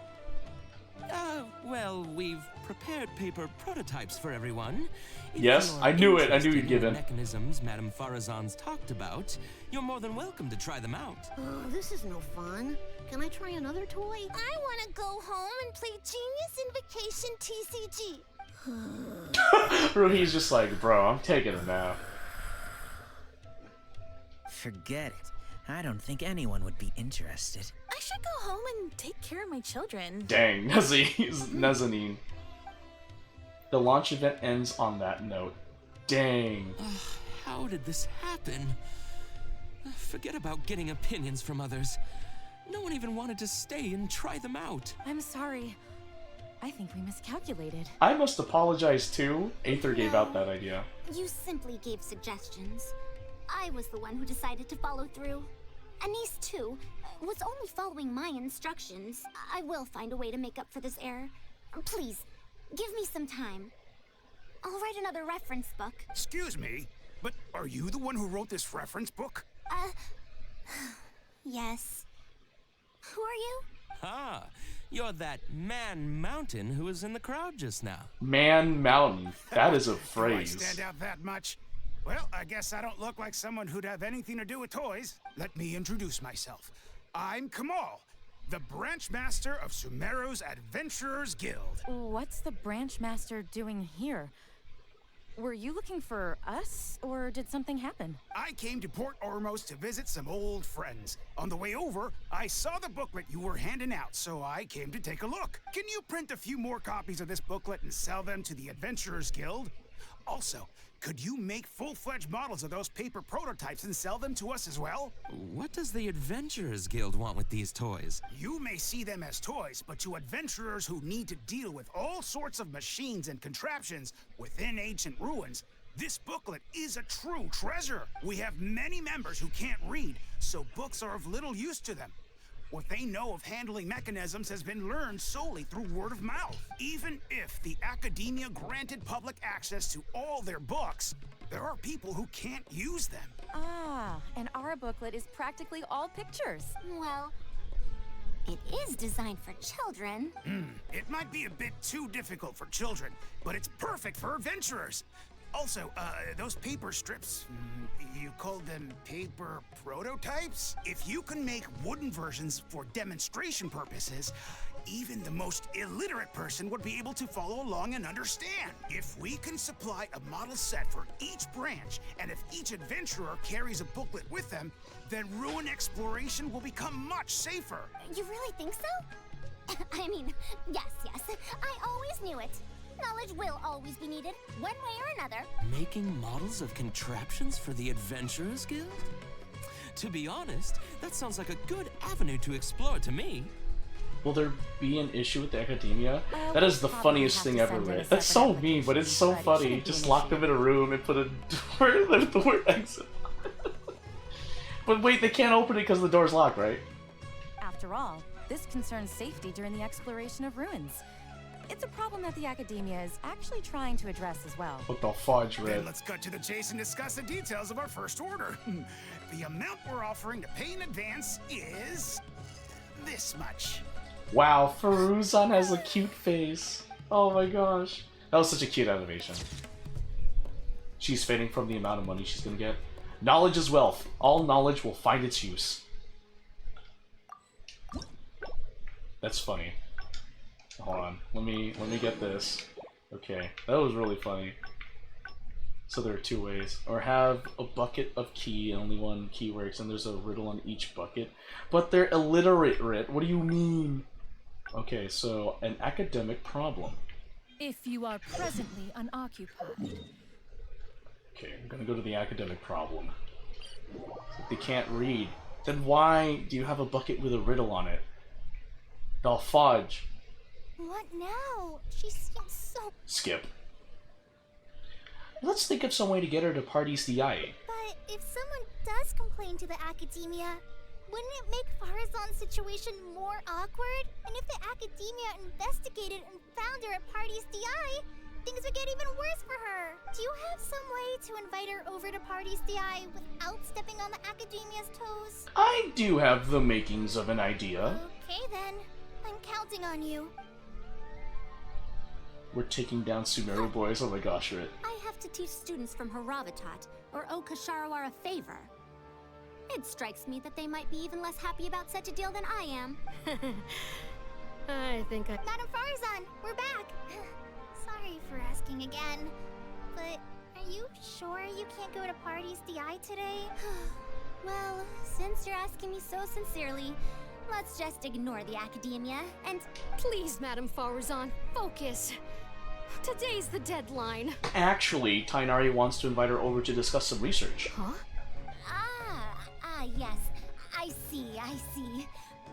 Well, we've prepared paper prototypes for everyone. If Yes, you're I knew it. I knew interested you'd in give the in. mechanisms Madame Farazan's talked about, you're more than welcome to try them out. Oh, this is no fun. Can I try another toy? I want to go home and play Genius Invocation TCG. Rudy's just like, bro, I'm taking a nap. Forget it. I don't think anyone would be interested. I should go home and take care of my children. Dang, Mezzanine. The launch event ends on that note. Dang. How did this happen? Forget about getting opinions from others. No one even wanted to stay and try them out. I'm sorry. I think we miscalculated. I must apologize too. Aether gave out that idea. You simply gave suggestions. I was the one who decided to follow through. Anise, too, was only following my instructions. I will find a way to make up for this error. Please, give me some time. I'll write another reference book. Excuse me, but are you the one who wrote this reference book? Yes. Who are you? Ah, you're that Man Mountain who was in the crowd just now. Man Mountain. That is a Do I phrase. stand out that much? Well, I guess I don't look like someone who'd have anything to do with toys. Let me introduce myself. I'm Kamal, the branch master of Sumeru's Adventurers Guild. What's the branch master doing here? Were you looking for us, or did something happen? I came to Port Ormos to visit some old friends. On the way over, I saw the booklet you were handing out, so I came to take a look. Can you print a few more copies of this booklet and sell them to the Adventurers Guild? Also, could you make full-fledged models of those paper prototypes and sell them to us as well? What does the Adventurers Guild want with these toys? You may see them as toys, but to adventurers who need to deal with all sorts of machines and contraptions within ancient ruins, this booklet is a true treasure. We have many members who can't read, so books are of little use to them. What they know of handling mechanisms has been learned solely through word of mouth. Even if the academia granted public access to all their books, there are people who can't use them. Ah, and our booklet is practically all pictures. Well, it is designed for children. It might be a bit too difficult for children, but it's perfect for adventurers. Also, those paper strips, you called them paper prototypes? If you can make wooden versions for demonstration purposes, even the most illiterate person would be able to follow along and understand. If we can supply a model set for each branch, and if each adventurer carries a booklet with them, then ruin exploration will become much safer. You really think so? I mean, yes. I always knew it. Knowledge will always be needed, one way or another. Making models of contraptions for the Adventurers Guild? To be honest, that sounds like a good avenue to explore to me. Will there be an issue with the academia? That is the probably funniest have thing to ever send in a read. That's so separate mean, but it's so application, but it funny. shouldn't be Just an lock issue. them in a room and put a door, let the door exit. But wait, they can't open it because the door's locked, right? After all, this concerns safety during the exploration of ruins. It's a problem that the academia is actually trying to address as well. What the fudge, Then Red? let's cut to the chase and discuss the details of our first order. The amount we're offering to pay in advance is this much. Wow, Faruzan has a cute face. Oh my gosh. That was such a cute animation. She's fainting from the amount of money she's gonna get. Knowledge is wealth. All knowledge will find its use. That's funny. Hold on. Let me get this. Okay, that was really funny. So there are two ways. Or have a bucket of key, and only one key works, and there's a riddle on each bucket. But they're illiterate, Rit. What do you mean? Okay, so an academic problem. If you are presently unoccupied. Okay, I'm gonna go to the academic problem. If they can't read, then why do you have a bucket with a riddle on it? The fudge. What now? She seems so... Skip. Let's think of some way to get her to Party's DI. But if someone does complain to the academia, wouldn't it make Farazan's situation more awkward? And if the academia investigated and found her at Party's DI, things would get even worse for her. Do you have some way to invite her over to Party's DI without stepping on the academia's toes? I do have the makings of an idea. Okay then. I'm counting on you. We're taking down Sumeru boys. Oh my gosh, Rit. I have to teach students from Haravatat or Okasharawar a favor. It strikes me that they might be even less happy about such a deal than I am. I think Madam Farazan, we're back! Sorry for asking again, but are you sure you can't go to Party's DI today? Well, since you're asking me so sincerely, let's just ignore the academia and... Please, Madam Farazan, focus. Today's the deadline. Actually, Tainari wants to invite her over to discuss some research. Huh? Yes. I see.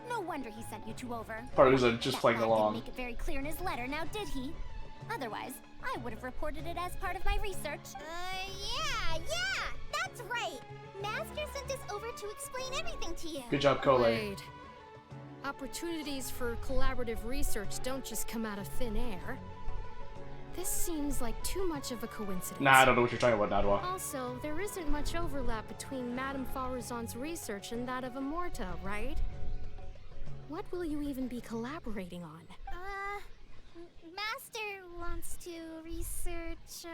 No wonder he sent you two over. Party's just playing That lad along. didn't make it very clear in his letter, now did he? Otherwise, I would have reported it as part of my research. Yeah, that's right. Master sent us over to explain everything to you. Good job, Kole. Wait. Opportunities for collaborative research don't just come out of thin air. This seems like too much of a coincidence. Nah, I don't know what you're talking about, Nadwa. Also, there isn't much overlap between Madame Farazan's research and that of Amorta, right? What will you even be collaborating on? Master wants to research,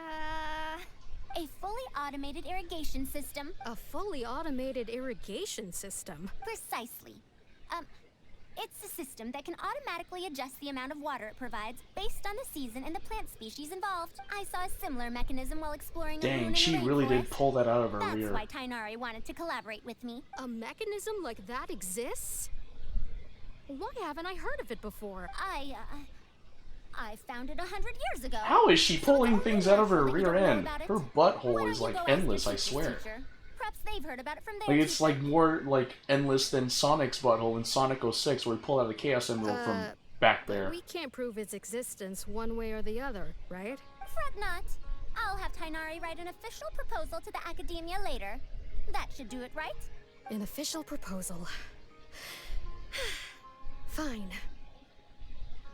A fully automated irrigation system. A fully automated irrigation system? Precisely. It's a system that can automatically adjust the amount of water it provides based on the season and the plant species involved. I saw a similar mechanism while exploring a ruin Dang, in she the really did rainforest. pull that out of her That's rear. why Tainari wanted to collaborate with me. A mechanism like that exists? Why haven't I heard of it before? I found it 100 years ago. How is she pulling things out of her that you rear don't know end? about it. Her Why butthole don't is you like go ask endless, your I teacher's swear. teacher? Perhaps they've heard about it from their Like it's teacher. like more like endless than Sonic's butthole in Sonic 06 where he pulled out the Chaos Emerald from back there. We can't prove its existence one way or the other, right? Fret not. I'll have Tainari write an official proposal to the academia later. That should do it, right? An official proposal. Fine.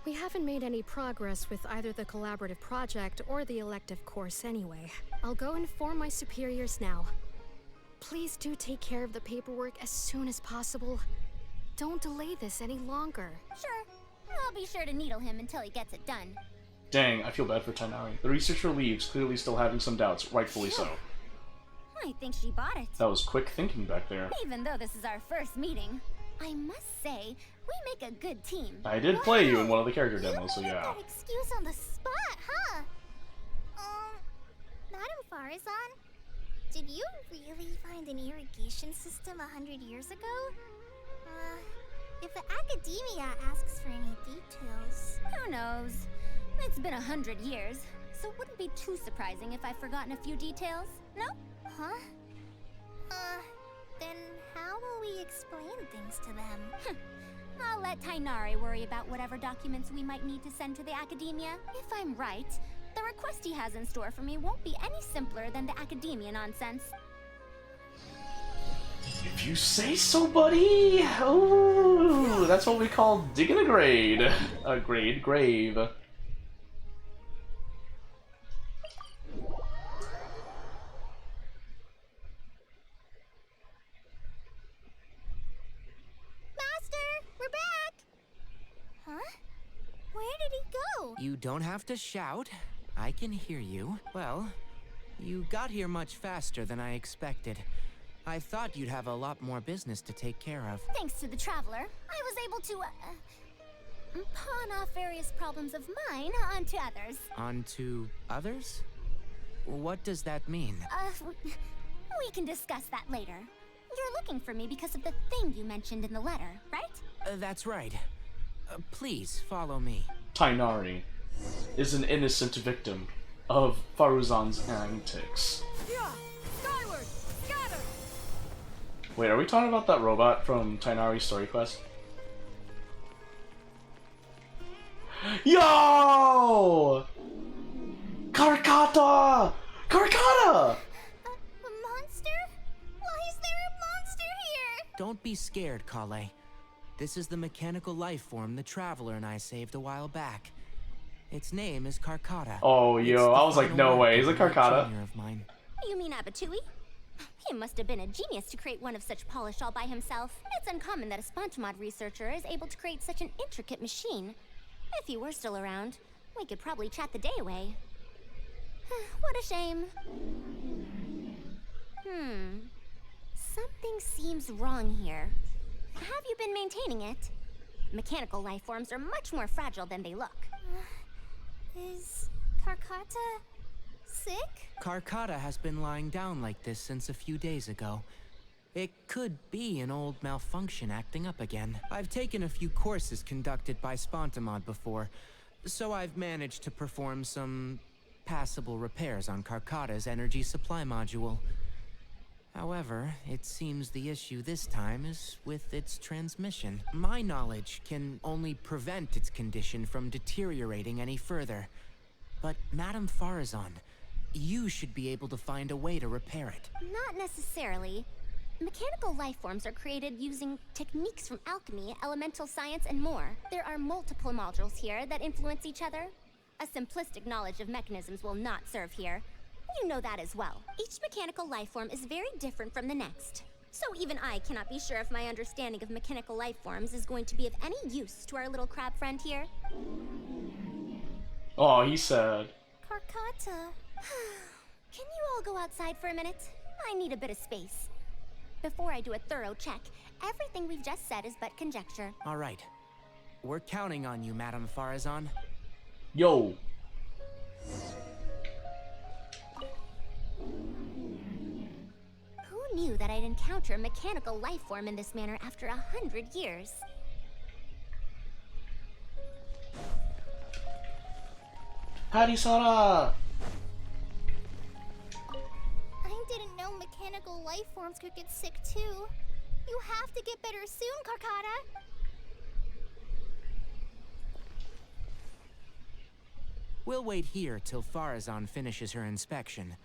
We haven't made any progress with either the collaborative project or the elective course anyway. I'll go inform my superiors now. Please do take care of the paperwork as soon as possible. Don't delay this any longer. Sure. I'll be sure to needle him until he gets it done. Dang, I feel bad for Tainari. The researcher leaves, clearly still having some doubts, rightfully so. I think she bought it. That was quick thinking back there. Even though this is our first meeting, I must say, we make a good team. I did play you in one of the character demos, so yeah. That excuse on the spot, huh? Madam Farazan, did you really find an irrigation system 100 years ago? If the academia asks for any details... Who knows? It's been 100 years, so it wouldn't be too surprising if I've forgotten a few details, no? Huh? Then how will we explain things to them? I'll let Tainari worry about whatever documents we might need to send to the academia. If I'm right, the request he has in store for me won't be any simpler than the academia nonsense. If you say so, buddy! Ooh, that's what we call digging a grade. A grave. Master, we're back! Huh? Where did he go? You don't have to shout. I can hear you. Well, you got here much faster than I expected. I thought you'd have a lot more business to take care of. Thanks to the Traveler, I was able to, pawn off various problems of mine onto others. Onto others? What does that mean? We can discuss that later. You're looking for me because of the thing you mentioned in the letter, right? That's right. Please, follow me. Tainari is an innocent victim of Faruzan's antics. Yeah, skyward, scatter. Wait, are we talking about that robot from Tainari's story quest? Yo! Karkata! Karkata! A monster? Why is there a monster here? Don't be scared, Kale. This is the mechanical life form the Traveler and I saved a while back. Its name is Karkata. Oh, yo, I was like, no way. Is it Karkata? You mean Abatui? He must have been a genius to create one of such polish all by himself. It's uncommon that a Spontamod researcher is able to create such an intricate machine. If he were still around, we could probably chat the day away. What a shame. Something seems wrong here. Have you been maintaining it? Mechanical life forms are much more fragile than they look. Is Karkata sick? Karkata has been lying down like this since a few days ago. It could be an old malfunction acting up again. I've taken a few courses conducted by Spontamod before, so I've managed to perform some passable repairs on Karkata's energy supply module. However, it seems the issue this time is with its transmission. My knowledge can only prevent its condition from deteriorating any further. But Madame Farazan, you should be able to find a way to repair it. Not necessarily. Mechanical life forms are created using techniques from alchemy, elemental science, and more. There are multiple modules here that influence each other. A simplistic knowledge of mechanisms will not serve here. You know that as well. Each mechanical life form is very different from the next. So even I cannot be sure if my understanding of mechanical life forms is going to be of any use to our little crab friend here. Oh, he said. Karkata. Can you all go outside for a minute? I need a bit of space. Before I do a thorough check, everything we've just said is but conjecture. All right. We're counting on you, Madame Farazan. Yo. Who knew that I'd encounter a mechanical life form in this manner after 100 years? Harisara! I didn't know mechanical life forms could get sick too. You have to get better soon, Karkata. We'll wait here till Farazan finishes her inspection.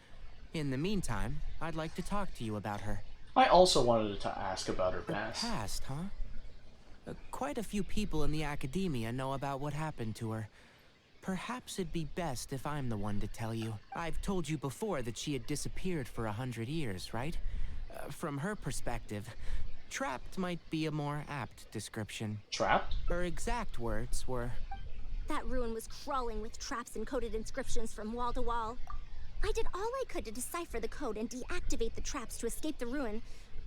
In the meantime, I'd like to talk to you about her. I also wanted to ask about her past. Her past, huh? Quite a few people in the academia know about what happened to her. Perhaps it'd be best if I'm the one to tell you. I've told you before that she had disappeared for 100 years, right? From her perspective, Trapped might be a more apt description. Trapped? Her exact words were, That ruin was crawling with traps and coded inscriptions from wall to wall. I did all I could to decipher the code and deactivate the traps to escape the ruin,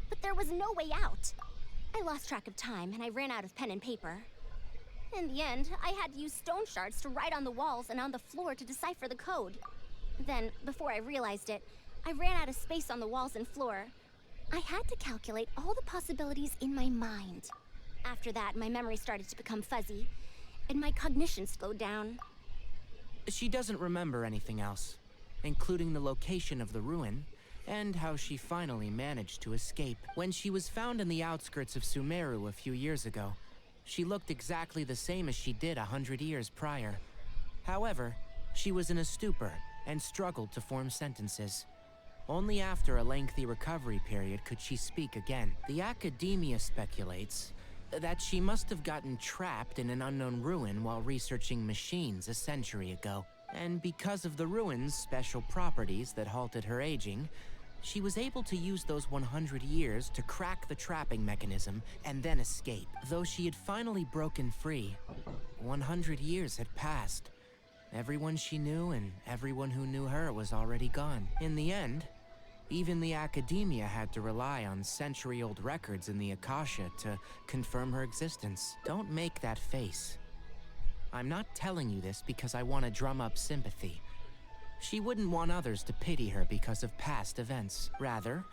but there was no way out. I lost track of time and I ran out of pen and paper. In the end, I had to use stone shards to write on the walls and on the floor to decipher the code. Then, before I realized it, I ran out of space on the walls and floor. I had to calculate all the possibilities in my mind. After that, my memory started to become fuzzy, and my cognition slowed down. she doesn't remember anything else, including the location of the ruin and how she finally managed to escape. When she was found in the outskirts of Sumeru a few years ago, she looked exactly the same as she did 100 years prior. However, she was in a stupor and struggled to form sentences. Only after a lengthy recovery period could she speak again. The academia speculates that she must have gotten trapped in an unknown ruin while researching machines a century ago. And because of the ruin's special properties that halted her aging, she was able to use those 100 years to crack the trapping mechanism and then escape. Though she had finally broken free, 100 years had passed. Everyone she knew and everyone who knew her was already gone. In the end, even the academia had to rely on century-old records in the Akasha to confirm her existence. Don't make that face. I'm not telling you this because I want to drum up sympathy. She wouldn't want others to pity her because of past events. Rather,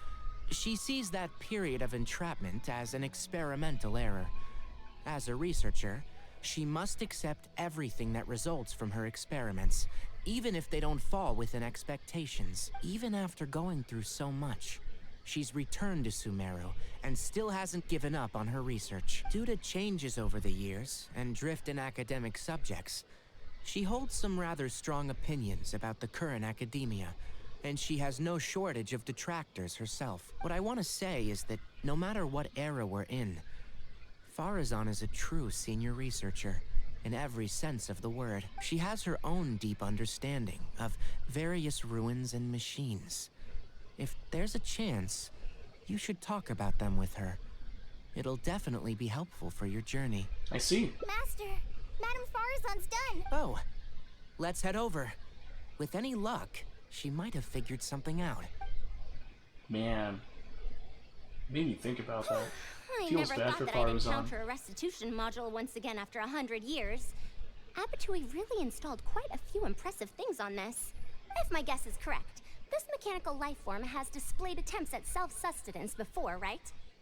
she sees that period of entrapment as an experimental error. As a researcher, she must accept everything that results from her experiments, even if they don't fall within expectations. Even after going through so much, she's returned to Sumeru and still hasn't given up on her research. Due to changes over the years and drift in academic subjects, she holds some rather strong opinions about the current academia, and she has no shortage of detractors herself. What I want to say is that no matter what era we're in, Farazan is a true senior researcher, in every sense of the word. She has her own deep understanding of various ruins and machines. If there's a chance, you should talk about them with her. It'll definitely be helpful for your journey. I see. Master, Madame Farazan's done. Oh, let's head over. With any luck, she might have figured something out. Man, made me think about that. I Feels never bad thought for that I'd Farazan. encounter a restitution module once again after 100 years. Abatui really installed quite a few impressive things on this. If my guess is correct, this mechanical life form has displayed attempts at self-sustenance before, right?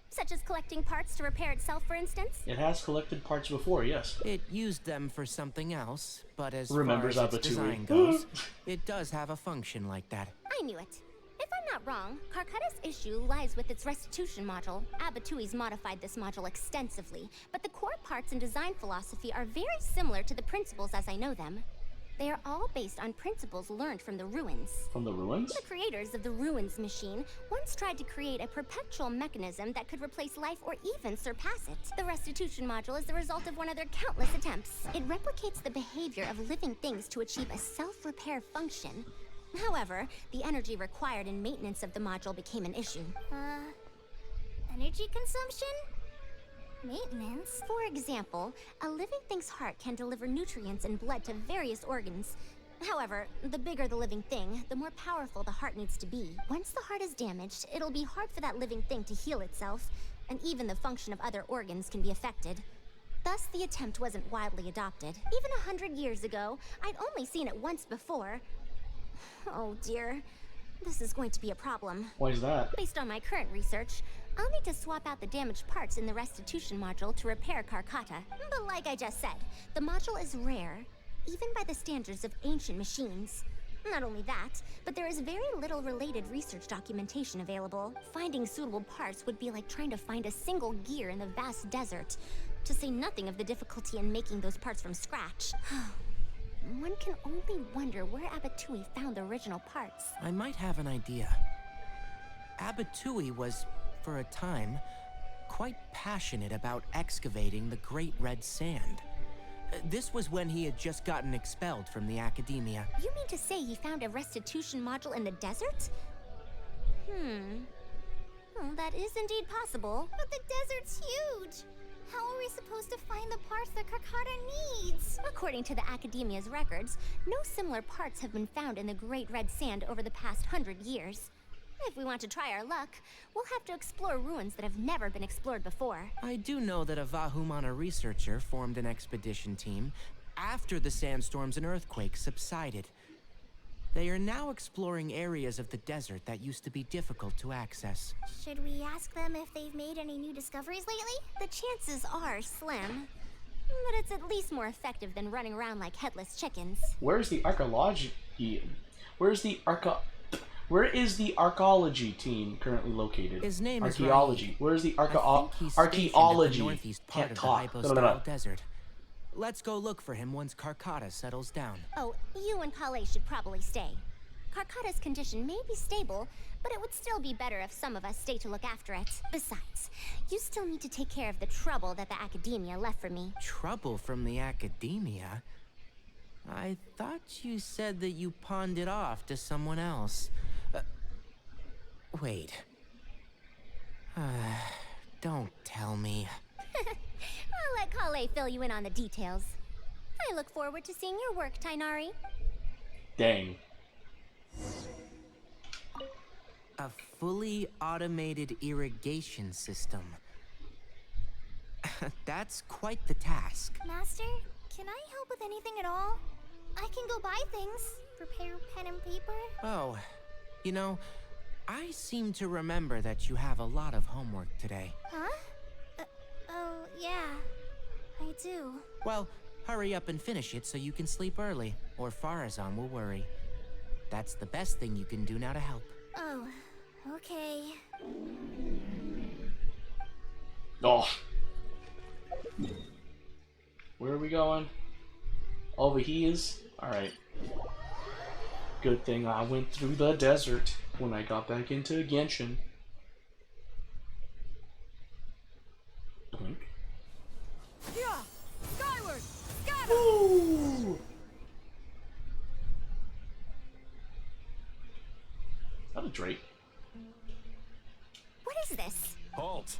Such as collecting parts to repair itself, for instance? It has collected parts before, yes. It used them for something else, but as Remembers far as its Abatui. design goes, it does have a function like that. I knew it. If I'm not wrong, Karkata's issue lies with its restitution module. Abatui's modified this module extensively, but the core parts and design philosophy are very similar to the principles as I know them. They are all based on principles learned from the ruins. From the ruins? The creators of the ruins machine once tried to create a perpetual mechanism that could replace life or even surpass it. The restitution module is the result of one of their countless attempts. It replicates the behavior of living things to achieve a self-repair function. However, the energy required in maintenance of the module became an issue. Energy consumption? Maintenance? For example, a living thing's heart can deliver nutrients and blood to various organs. However, the bigger the living thing, the more powerful the heart needs to be. Once the heart is damaged, it'll be hard for that living thing to heal itself, and even the function of other organs can be affected. Thus, the attempt wasn't widely adopted. Even 100 years ago, I'd only seen it once before. Oh dear, this is going to be a problem. Why is that? Based on my current research, I'll need to swap out the damaged parts in the restitution module to repair Karkata. But like I just said, the module is rare, even by the standards of ancient machines. Not only that, but there is very little related research documentation available. Finding suitable parts would be like trying to find a single gear in the vast desert, to say nothing of the difficulty in making those parts from scratch. One can only wonder where Abatui found the original parts. I might have an idea. Abatui was, for a time, quite passionate about excavating the Great Red Sand. This was when he had just gotten expelled from the academia. You mean to say he found a restitution module in the desert? Oh, that is indeed possible. But the desert's huge. How are we supposed to find the parts that Karkata needs? According to the Academia's records, no similar parts have been found in the Great Red Sand over the past 100 years. If we want to try our luck, we'll have to explore ruins that have never been explored before. I do know that a Vahumana researcher formed an expedition team after the sandstorms and earthquakes subsided. They are now exploring areas of the desert that used to be difficult to access. Should we ask them if they've made any new discoveries lately? The chances are slim, but it's at least more effective than running around like headless chickens. Where is the archaeology? Where is the archaeology team currently located? His name is archaeology. Raid. Where is the Archaeology. archaeology? Can't talk. Hypo-style desert. Let's go look for him once Karkata settles down. Oh, you and Kale should probably stay. Karkata's condition may be stable, but it would still be better if some of us stay to look after it. Besides, you still need to take care of the trouble that the Academia left for me. Trouble from the Academia? I thought you said that you pawned it off to someone else. Wait. Don't tell me. I'll let Kale fill you in on the details. I look forward to seeing your work, Tainari. Dang. A fully automated irrigation system. That's quite the task. Master, can I help with anything at all? I can go buy things, prepare pen and paper. Oh, you know, I seem to remember that you have a lot of homework today. Huh? Oh, yeah, I do. Well, hurry up and finish it so you can sleep early, or Farazan will worry. That's the best thing you can do now to help. Oh, okay. Oh. Where are we going? Over here's? Alright. Good thing I went through the desert when I got back into Genshin. Blink. Yeah! Skyward! Scatter! Woo! Is that a Drake? What is this? Halt!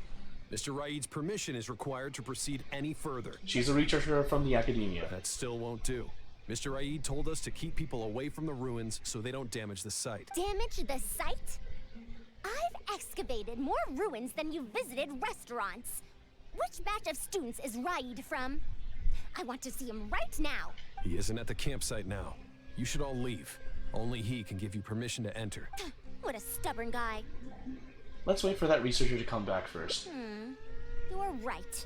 Mr. Raid's permission is required to proceed any further. She's a researcher from the Academia. That still won't do. Mr. Raid told us to keep people away from the ruins so they don't damage the site. Damage the site? I've excavated more ruins than you've visited restaurants. Which batch of students is Raid from? I want to see him right now. He isn't at the campsite now. You should all leave. Only he can give you permission to enter. What a stubborn guy. Let's wait for that researcher to come back first. You're right.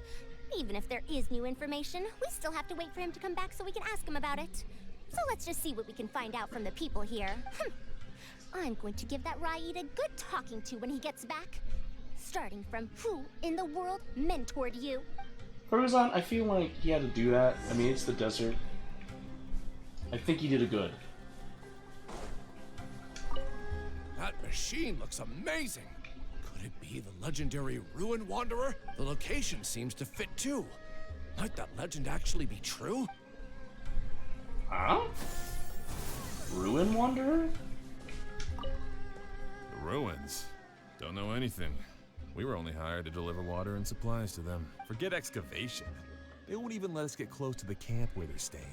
Even if there is new information, we still have to wait for him to come back so we can ask him about it. So let's just see what we can find out from the people here. I'm going to give that Raid a good talking to when he gets back. Starting from who in the world mentored you? Farazan, I feel like he had to do that. I mean, it's the desert. I think he did a good. That machine looks amazing. Could it be the legendary Ruin Wanderer? The location seems to fit too. Might that legend actually be true? Huh? Ruin Wanderer? The ruins? Don't know anything. We were only hired to deliver water and supplies to them. Forget excavation. They won't even let us get close to the camp where they're staying.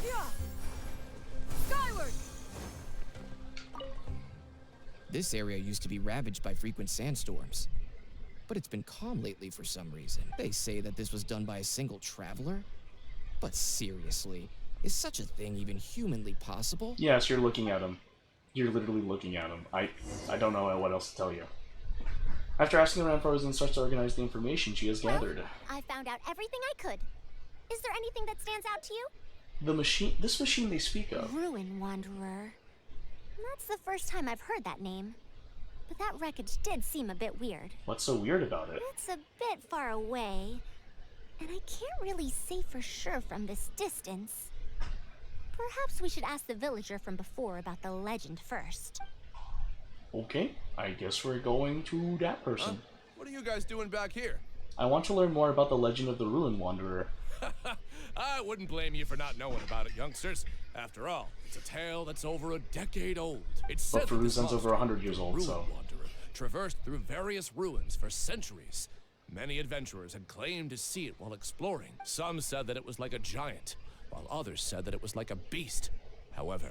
Yeah! Skyward! This area used to be ravaged by frequent sandstorms, but it's been calm lately for some reason. They say that this was done by a single traveler? But seriously, is such a thing even humanly possible? Yes, you're looking at him. You're literally looking at him. I don't know what else to tell you. After asking around, Frozen starts to organize the information she has gathered. I found out everything I could. Is there anything that stands out to you? This machine they speak of. Ruin Wanderer. That's the first time I've heard that name. But that wreckage did seem a bit weird. What's so weird about it? It's a bit far away, and I can't really say for sure from this distance. Perhaps we should ask the villager from before about the legend first. Okay, I guess we're going to that person. What are you guys doing back here? I want to learn more about the legend of the Ruin Wanderer. I wouldn't blame you for not knowing about it, youngsters. After all, it's a tale that's over a decade old. It's said But that this Feruzan's over 100 years old, ruin so... wanderer traversed through various ruins for centuries. Many adventurers had claimed to see it while exploring. Some said that it was like a giant, while others said that it was like a beast. However,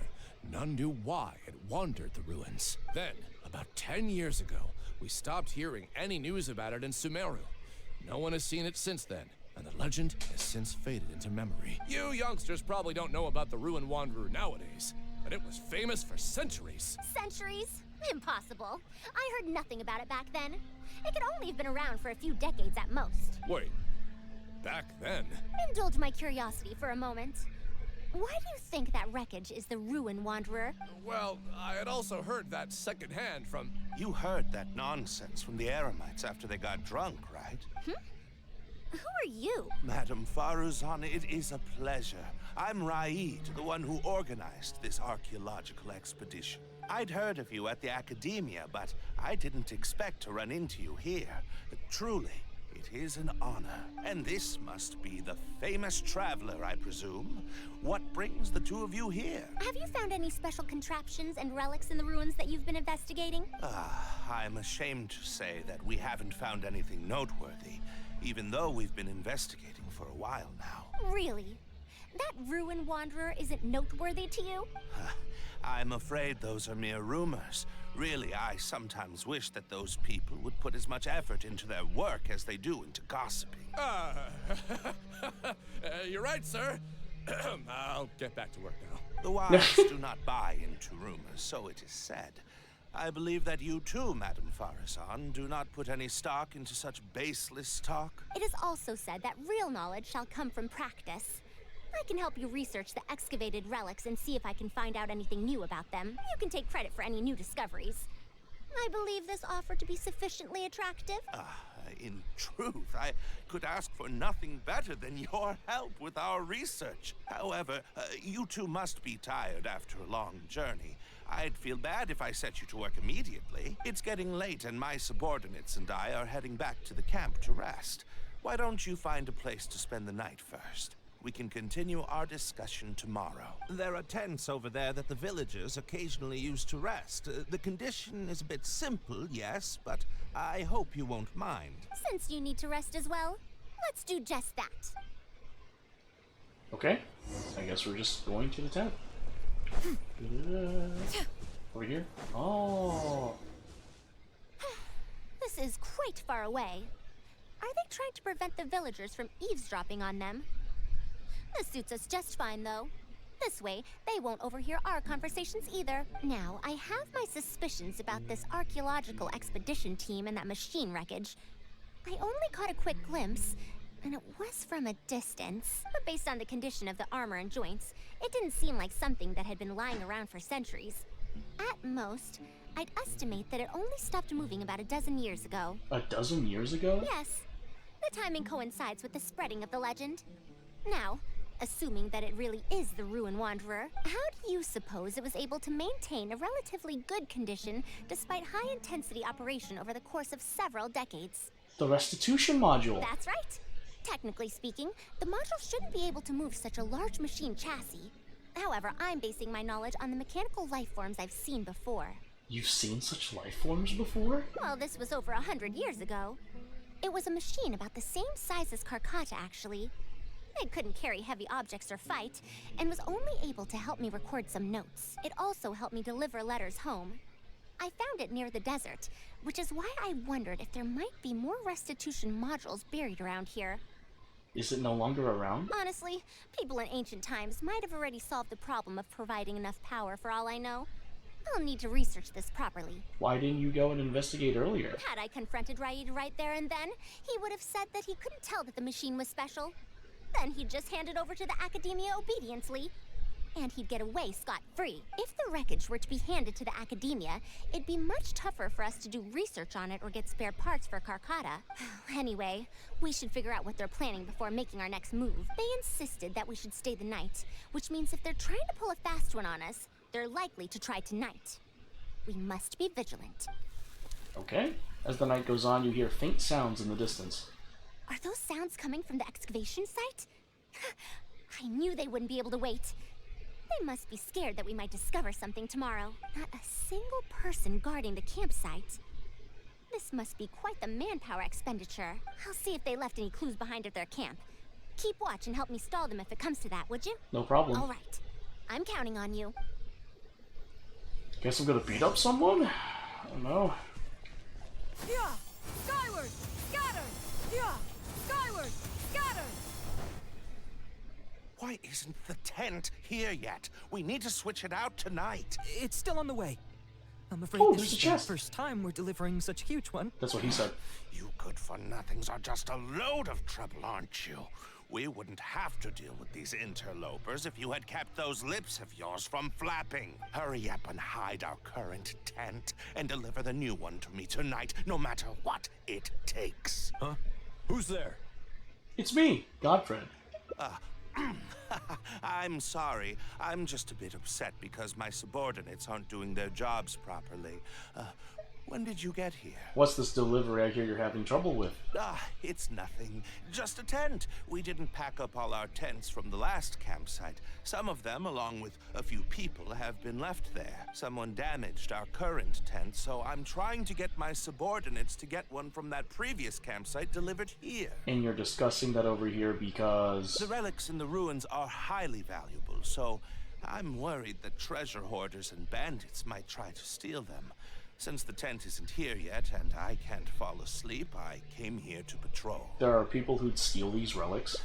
none knew why it wandered the ruins. Then, about 10 years ago, we stopped hearing any news about it in Sumeru. No one has seen it since then, and the legend has since faded into memory. You youngsters probably don't know about the Ruin Wanderer nowadays, but it was famous for centuries. Centuries? Impossible. I heard nothing about it back then. It could only have been around for a few decades at most. Wait, back then? Indulge my curiosity for a moment. Why do you think that wreckage is the Ruin Wanderer? Well, I had also heard that secondhand from... You heard that nonsense from the Eremites after they got drunk, right? Who are you? Madam Faruzan, it is a pleasure. I'm Raid, the one who organized this archaeological expedition. I'd heard of you at the Academia, but I didn't expect to run into you here. Truly, it is an honor. And this must be the famous traveler, I presume. What brings the two of you here? Have you found any special contraptions and relics in the ruins that you've been investigating? I'm ashamed to say that we haven't found anything noteworthy, even though we've been investigating for a while now. Really? That Ruin Wanderer isn't noteworthy to you? I'm afraid those are mere rumors. Really, I sometimes wish that those people would put as much effort into their work as they do into gossiping. You're right, sir. I'll get back to work now. The wise do not buy into rumors, so it is said. I believe that you too, Madam Faruzan, do not put any stock into such baseless talk. It is also said that real knowledge shall come from practice. I can help you research the excavated relics and see if I can find out anything new about them. You can take credit for any new discoveries. I believe this offer to be sufficiently attractive. In truth, I could ask for nothing better than your help with our research. However, you two must be tired after a long journey. I'd feel bad if I set you to work immediately. It's getting late and my subordinates and I are heading back to the camp to rest. Why don't you find a place to spend the night first? We can continue our discussion tomorrow. There are tents over there that the villagers occasionally use to rest. The condition is a bit simple, yes, but I hope you won't mind. Since you need to rest as well, let's do just that. Okay, I guess we're just going to the tent. Over here? Oh. This is quite far away. Are they trying to prevent the villagers from eavesdropping on them? This suits us just fine, though. This way, they won't overhear our conversations either. Now, I have my suspicions about this archaeological expedition team and that machine wreckage. I only caught a quick glimpse, and it was from a distance. But based on the condition of the armor and joints, it didn't seem like something that had been lying around for centuries. At most, I'd estimate that it only stopped moving about a dozen years ago. A dozen years ago? Yes. The timing coincides with the spreading of the legend. Now, assuming that it really is the Ruin Wanderer, how do you suppose it was able to maintain a relatively good condition despite high-intensity operation over the course of several decades? The restitution module. That's right. Technically speaking, the module shouldn't be able to move such a large machine chassis. However, I'm basing my knowledge on the mechanical life forms I've seen before. You've seen such life forms before? Well, this was over 100 years ago. It was a machine about the same size as Karkata, actually. It couldn't carry heavy objects or fight, and was only able to help me record some notes. It also helped me deliver letters home. I found it near the desert, which is why I wondered if there might be more restitution modules buried around here. Is it no longer around? Honestly, people in ancient times might have already solved the problem of providing enough power for all I know. I'll need to research this properly. Why didn't you go and investigate earlier? Had I confronted Raid right there and then, he would have said that he couldn't tell that the machine was special. Then he'd just hand it over to the Academia obediently. And he'd get away scot-free. If the wreckage were to be handed to the Academia, it'd be much tougher for us to do research on it or get spare parts for Karkata. Anyway, we should figure out what they're planning before making our next move. They insisted that we should stay the night, which means if they're trying to pull a fast one on us, they're likely to try tonight. We must be vigilant. Okay. As the night goes on, you hear faint sounds in the distance. Are those sounds coming from the excavation site? I knew they wouldn't be able to wait. They must be scared that we might discover something tomorrow. Not a single person guarding the campsite. This must be quite the manpower expenditure. I'll see if they left any clues behind at their camp. Keep watch and help me stall them if it comes to that, would you? No problem. All right. I'm counting on you. Guess I'm gonna beat up someone? I don't know. Yeah! Skyward! Scatter! Yeah! Skyward! Scatter! Why isn't the tent here yet? We need to switch it out tonight. It's still on the way. I'm afraid this is the first time we're delivering such a huge one. That's what he said. You good-for-nothings are just a load of trouble, aren't you? We wouldn't have to deal with these interlopers if you had kept those lips of yours from flapping. Hurry up and hide our current tent and deliver the new one to me tonight, no matter what it takes. Huh? Who's there? It's me, Godfred. I'm sorry. I'm just a bit upset because my subordinates aren't doing their jobs properly. When did you get here? What's this delivery I hear you're having trouble with? It's nothing. Just a tent. We didn't pack up all our tents from the last campsite. Some of them, along with a few people, have been left there. Someone damaged our current tent, so I'm trying to get my subordinates to get one from that previous campsite delivered here. And you're discussing that over here because... The relics in the ruins are highly valuable, so I'm worried that treasure hoarders and bandits might try to steal them. Since the tent isn't here yet, and I can't fall asleep, I came here to patrol. There are people who'd steal these relics?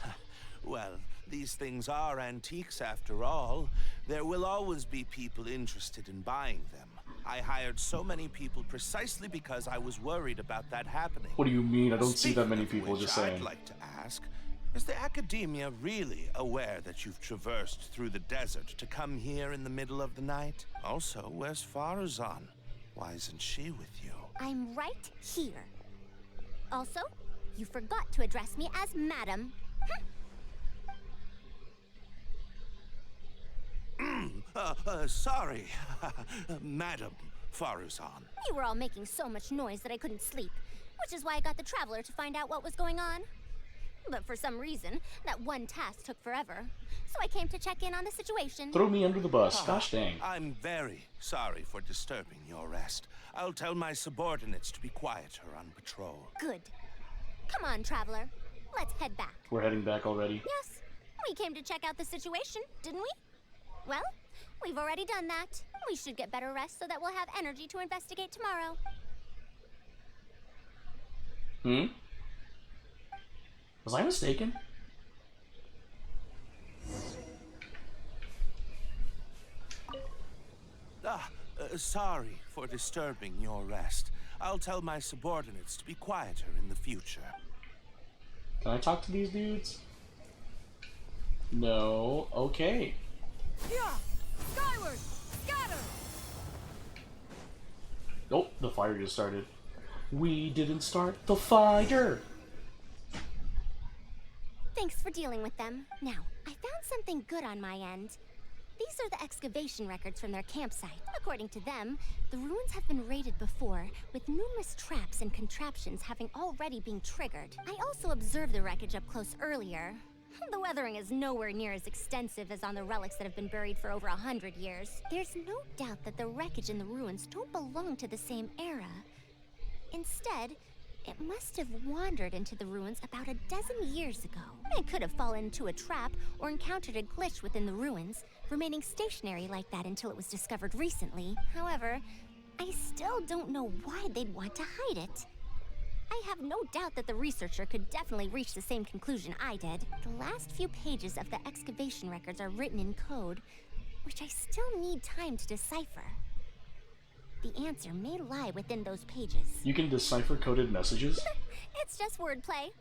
Well, these things are antiques after all. There will always be people interested in buying them. I hired so many people precisely because I was worried about that happening. What do you mean? I don't see that many people, just saying. I'd like to ask, is the Academia really aware that you've traversed through the desert to come here in the middle of the night? Also, where's Farazan? Why isn't she with you? I'm right here. Also, you forgot to address me as Madam. Sorry, Madam Faruzan. You were all making so much noise that I couldn't sleep, which is why I got the Traveler to find out what was going on. But for some reason, that one task took forever, so I came to check in on the situation. Throw me under the bus. Gosh dang. I'm very sorry for disturbing your rest. I'll tell my subordinates to be quieter on patrol. Good. Come on, Traveler. Let's head back. We're heading back already? Yes. We came to check out the situation, didn't we? Well, we've already done that. We should get better rest so that we'll have energy to investigate tomorrow. Was I mistaken? Sorry for disturbing your rest. I'll tell my subordinates to be quieter in the future. Can I talk to these dudes? No. Okay. Yeah! Skyward! Scatter! Oh, the fire just started. We didn't start the fire! Thanks for dealing with them. Now, I found something good on my end. These are the excavation records from their campsite. According to them, the ruins have been raided before, with numerous traps and contraptions having already been triggered. I also observed the wreckage up close earlier. The weathering is nowhere near as extensive as on the relics that have been buried for over 100 years. There's no doubt that the wreckage in the ruins don't belong to the same era. Instead, it must have wandered into the ruins about a dozen years ago. It could have fallen into a trap or encountered a glitch within the ruins, remaining stationary like that until it was discovered recently. However, I still don't know why they'd want to hide it. I have no doubt that the researcher could definitely reach the same conclusion I did. The last few pages of the excavation records are written in code, which I still need time to decipher. The answer may lie within those pages. You can decipher coded messages? It's just wordplay.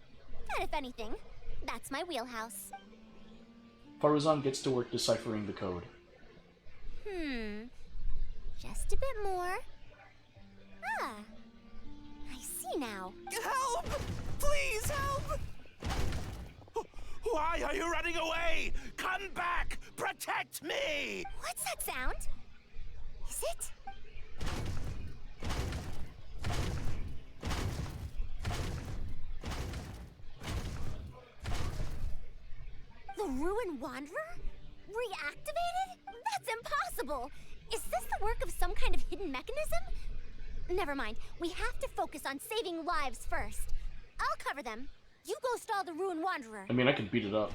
And if anything, that's my wheelhouse. Faruzan gets to work deciphering the code. Just a bit more. I see now. Help! Please help! Why are you running away? Come back! Protect me! What's that sound? Is it? Ruin Wanderer? Reactivated? That's impossible! Is this the work of some kind of hidden mechanism? Never mind. We have to focus on saving lives first. I'll cover them. You go stall the Ruin Wanderer. I mean, I can beat it up.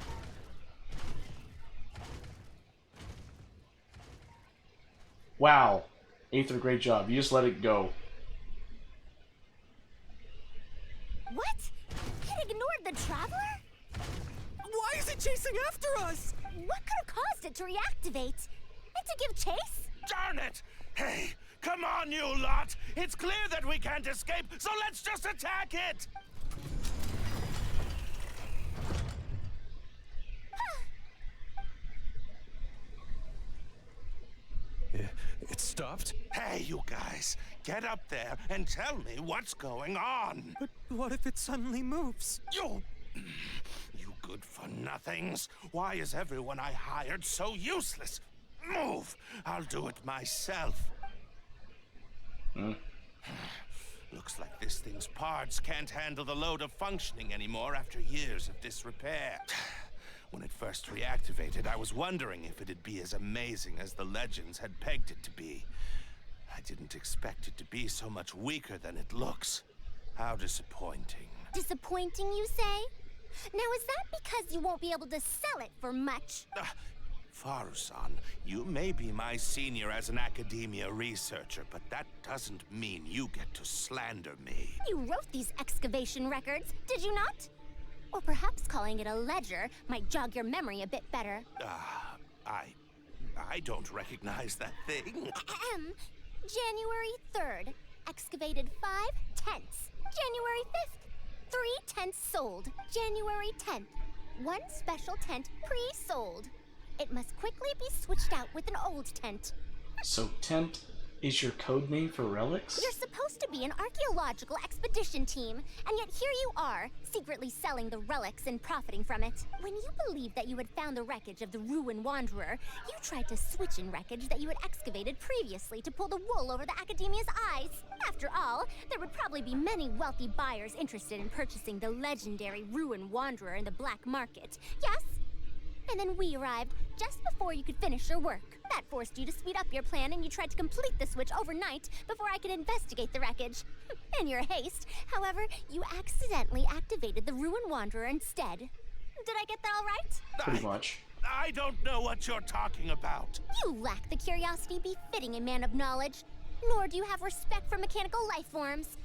Wow. Aether, great job. You just let it go. What? It ignored the Traveler? Why is it chasing after us? What could have caused it to reactivate? And to give chase? Darn it! Hey, come on, you lot! It's clear that we can't escape, so let's just attack it! It stopped? Hey, you guys, get up there and tell me what's going on. But what if it suddenly moves? You good-for-nothings. Why is everyone I hired so useless? Move! I'll do it myself. Looks like this thing's parts can't handle the load of functioning anymore after years of disrepair. When it first reactivated, I was wondering if it'd be as amazing as the legends had pegged it to be. I didn't expect it to be so much weaker than it looks. How disappointing. Disappointing, you say? Now, is that because you won't be able to sell it for much? Faru-san, you may be my senior as an academia researcher, but that doesn't mean you get to slander me. You wrote these excavation records, did you not? Or perhaps calling it a ledger might jog your memory a bit better. I don't recognize that thing. January 3rd, excavated 5 tenths. January 5th, 3 tenths sold. January 10th, 1 special tent pre-sold. It must quickly be switched out with an old tent. So tent is your code name for relics? You're supposed to be an archaeological expedition team, and yet here you are, secretly selling the relics and profiting from it. When you believed that you had found the wreckage of the Ruin Wanderer, you tried to switch in wreckage that you had excavated previously to pull the wool over the Academia's eyes. After all, there would probably be many wealthy buyers interested in purchasing the legendary Ruin Wanderer in the black market. Yes? And then we arrived just before you could finish your work. That forced you to speed up your plan, and you tried to complete the switch overnight before I could investigate the wreckage. In your haste, however, you accidentally activated the Ruin Wanderer instead. Did I get that all right? Pretty much. I don't know what you're talking about. You lack the curiosity befitting a man of knowledge, nor do you have respect for mechanical life forms.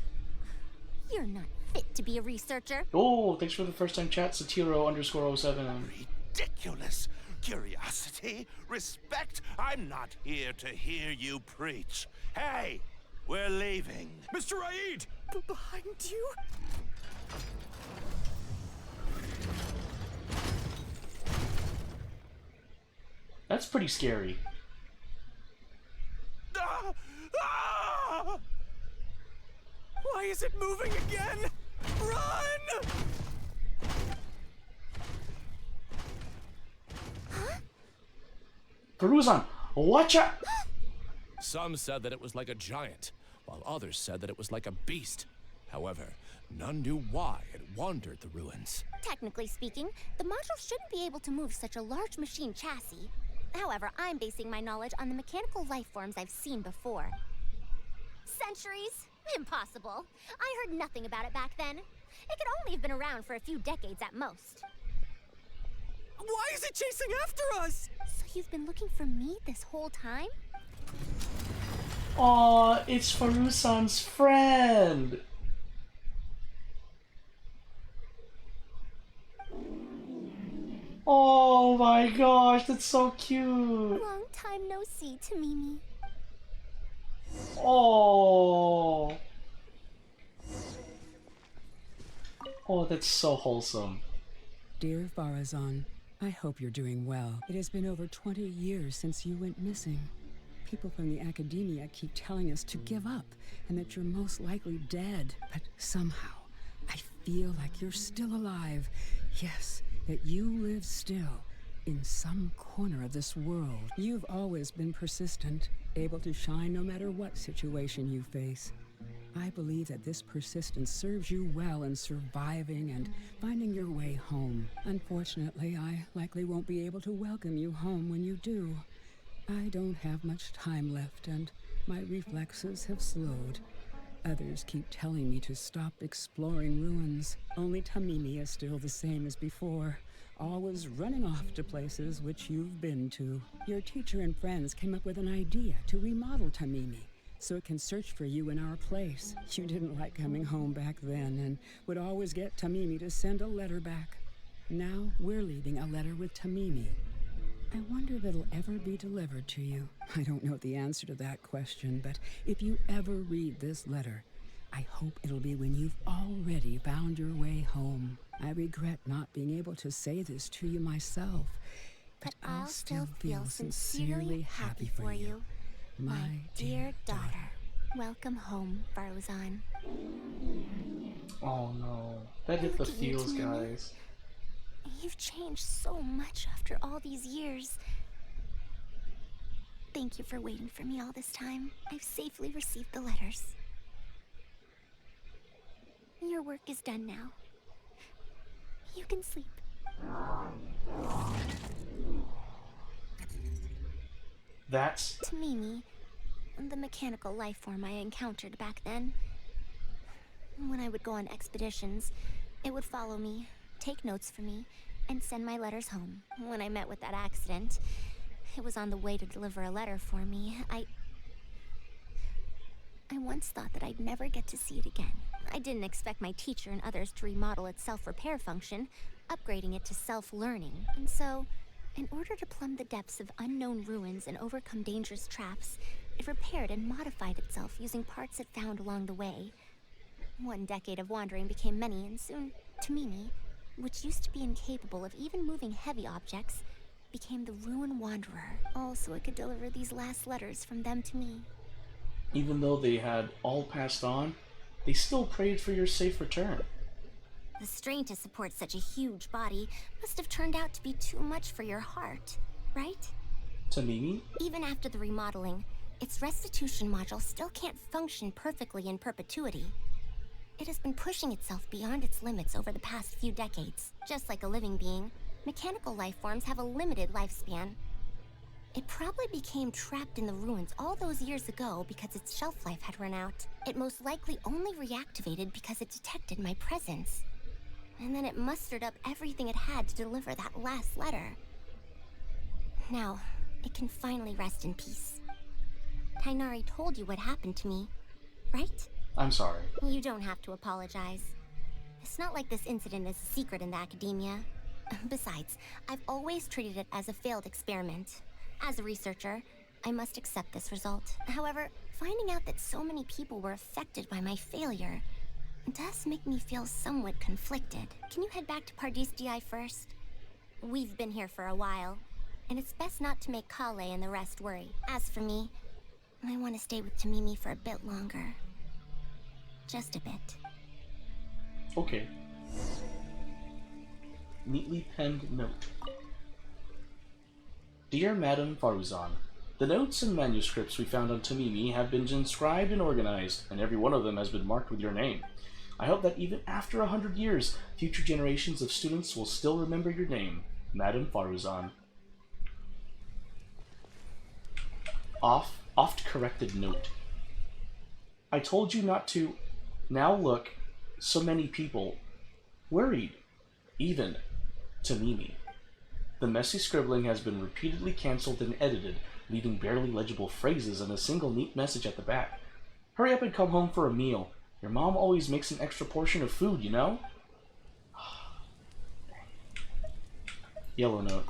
You're not fit to be a researcher. Oh, thanks for the first time chat, Satiro_07. Ridiculous. Curiosity? Respect? I'm not here to hear you preach. Hey, we're leaving. Mr. Aid! Behind you? That's pretty scary. Why is it moving again? Run! Peruzan, watch out! Some said that it was like a giant, while others said that it was like a beast. However, none knew why it wandered the ruins. Technically speaking, the module shouldn't be able to move such a large machine chassis. However, I'm basing my knowledge on the mechanical life forms I've seen before. Centuries? Impossible. I heard nothing about it back then. It could only have been around for a few decades at most. Why is it chasing after us? So you've been looking for me this whole time? Aw, it's Farusan's friend! Oh my gosh, that's so cute! Long time no see, Tamimi. Oh! Oh, that's so wholesome. Dear Farazan, I hope you're doing well. It has been over 20 years since you went missing. People from the academia keep telling us to give up and that you're most likely dead. But somehow, I feel like you're still alive. Yes, that you live still in some corner of this world. You've always been persistent, able to shine no matter what situation you face. I believe that this persistence serves you well in surviving and finding your way home. Unfortunately, I likely won't be able to welcome you home when you do. I don't have much time left, and my reflexes have slowed. Others keep telling me to stop exploring ruins. Only Tamimi is still the same as before, always running off to places which you've been to. Your teacher and friends came up with an idea to remodel Tamimi, so it can search for you in our place. You didn't like coming home back then, and would always get Tamimi to send a letter back. Now we're leaving a letter with Tamimi. I wonder if it'll ever be delivered to you. I don't know the answer to that question, but if you ever read this letter, I hope it'll be when you've already found your way home. I regret not being able to say this to you myself, but I'll still feel sincerely happy for you, my dear daughter. Welcome home, Farzan. Oh no. That hit the feels, guys. You've changed so much after all these years. Thank you for waiting for me all this time. I've safely received the letters. Your work is done now. You can sleep. That's Tamimi, the mechanical life form I encountered back then. When I would go on expeditions, it would follow me, take notes for me, and send my letters home. When I met with that accident, it was on the way to deliver a letter for me. I once thought that I'd never get to see it again. I didn't expect my teacher and others to remodel its self-repair function, upgrading it to self-learning. And so, in order to plumb the depths of unknown ruins and overcome dangerous traps, it repaired and modified itself using parts it found along the way. One decade of wandering became many, and soon, Tamimi, which used to be incapable of even moving heavy objects, became the Ruin Wanderer, all so it could deliver these last letters from them to me. Even though they had all passed on, they still prayed for your safe return. The strain to support such a huge body must have turned out to be too much for your heart, right? Tamimi? Even after the remodeling, its restitution module still can't function perfectly in perpetuity. It has been pushing itself beyond its limits over the past few decades. Just like a living being, mechanical life forms have a limited lifespan. It probably became trapped in the ruins all those years ago because its shelf life had run out. It most likely only reactivated because it detected my presence. And then it mustered up everything it had to deliver that last letter. Now, it can finally rest in peace. Tainari told you what happened to me, right? I'm sorry. You don't have to apologize. It's not like this incident is a secret in the academia. Besides, I've always treated it as a failed experiment. As a researcher, I must accept this result. However, finding out that so many people were affected by my failure does make me feel somewhat conflicted. Can you head back to Pardis DI first? We've been here for a while, and it's best not to make Kale and the rest worry. As for me, I want to stay with Tamimi for a bit longer. Just a bit. Okay. Neatly penned note. Dear Madame Faruzan, the notes and manuscripts we found on Tamimi have been inscribed and organized, and every one of them has been marked with your name. I hope that even after 100 years, future generations of students will still remember your name, Madame Faruzan. Oft-corrected note. I told you not to. Now look, so many people worried, even Tamimi. The messy scribbling has been repeatedly cancelled and edited, leaving barely legible phrases and a single neat message at the back. Hurry up and come home for a meal. Your mom always makes an extra portion of food, you know? Yellow note.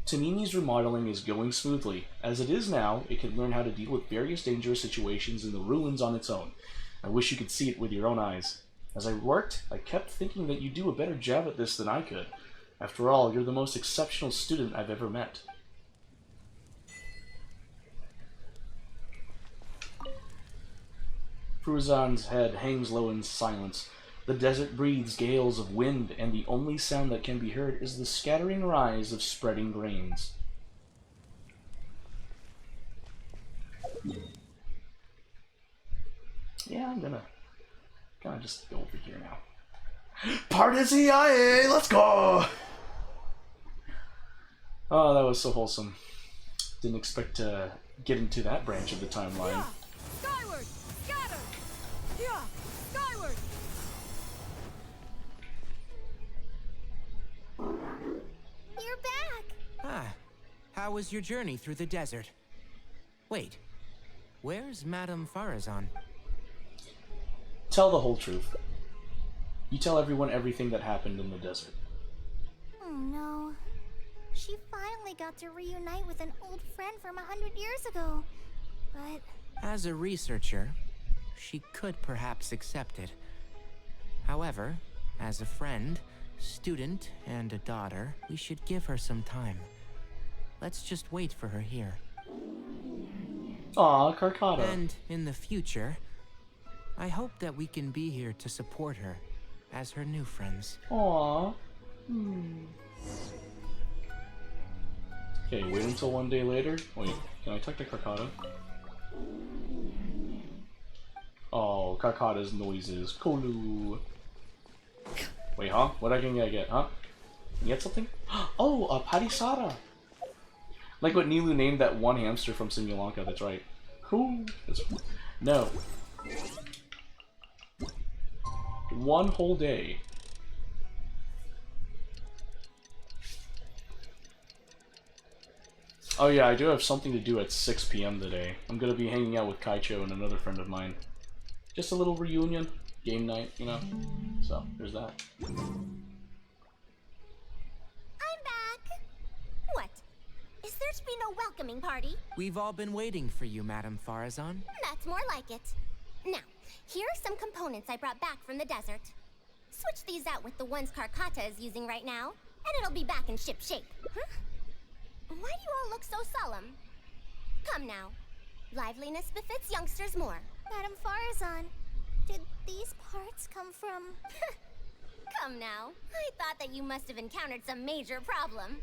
Tamimi's remodeling is going smoothly. As it is now, it can learn how to deal with various dangerous situations in the ruins on its own. I wish you could see it with your own eyes. As I worked, I kept thinking that you'd do a better job at this than I could. After all, you're the most exceptional student I've ever met. Fruzan's head hangs low in silence. The desert breathes gales of wind, and the only sound that can be heard is the scattering rise of spreading grains. Yeah, I'm gonna just go over here now. Part is EIA, let's go! Oh, that was so wholesome. Didn't expect to get into that branch of the timeline. Yeah. Skyward! Scatter! Yeah! Skyward! You're back! Ah, how was your journey through the desert? Wait, where's Madame Farazan? Tell the whole truth. You tell everyone everything that happened in the desert. Oh no. She finally got to reunite with an old friend from 100 years ago. But As a researcher, she could perhaps accept it. However, as a friend, student, and a daughter, we should give her some time. Let's just wait for her here. Aw, Carcata. And in the future, I hope that we can be here to support her as her new friends. Aw. Okay, wait until one day later. Wait, can I talk to Carcata? Oh, Carcata's noises. Kolu. Wait, huh? What can I get, huh? Can you get something? Oh, a Parisara! Like what Nilu named that one hamster from Simulanka, that's right. Who? No. One whole day. Oh yeah, I do have something to do at 6 PM today. I'm gonna be hanging out with Kaicho and another friend of mine. Just a little reunion, game night, you know? So, there's that. I'm back! What? Is there to be no welcoming party? We've all been waiting for you, Madame Farazan. That's more like it. Now, here are some components I brought back from the desert. Switch these out with the ones Carcata is using right now, and it'll be back in ship shape. Huh? Why do you all look so solemn? Come now. Liveliness befits youngsters more. Madame Farazan, did these parts come from... Come now. I thought that you must have encountered some major problem.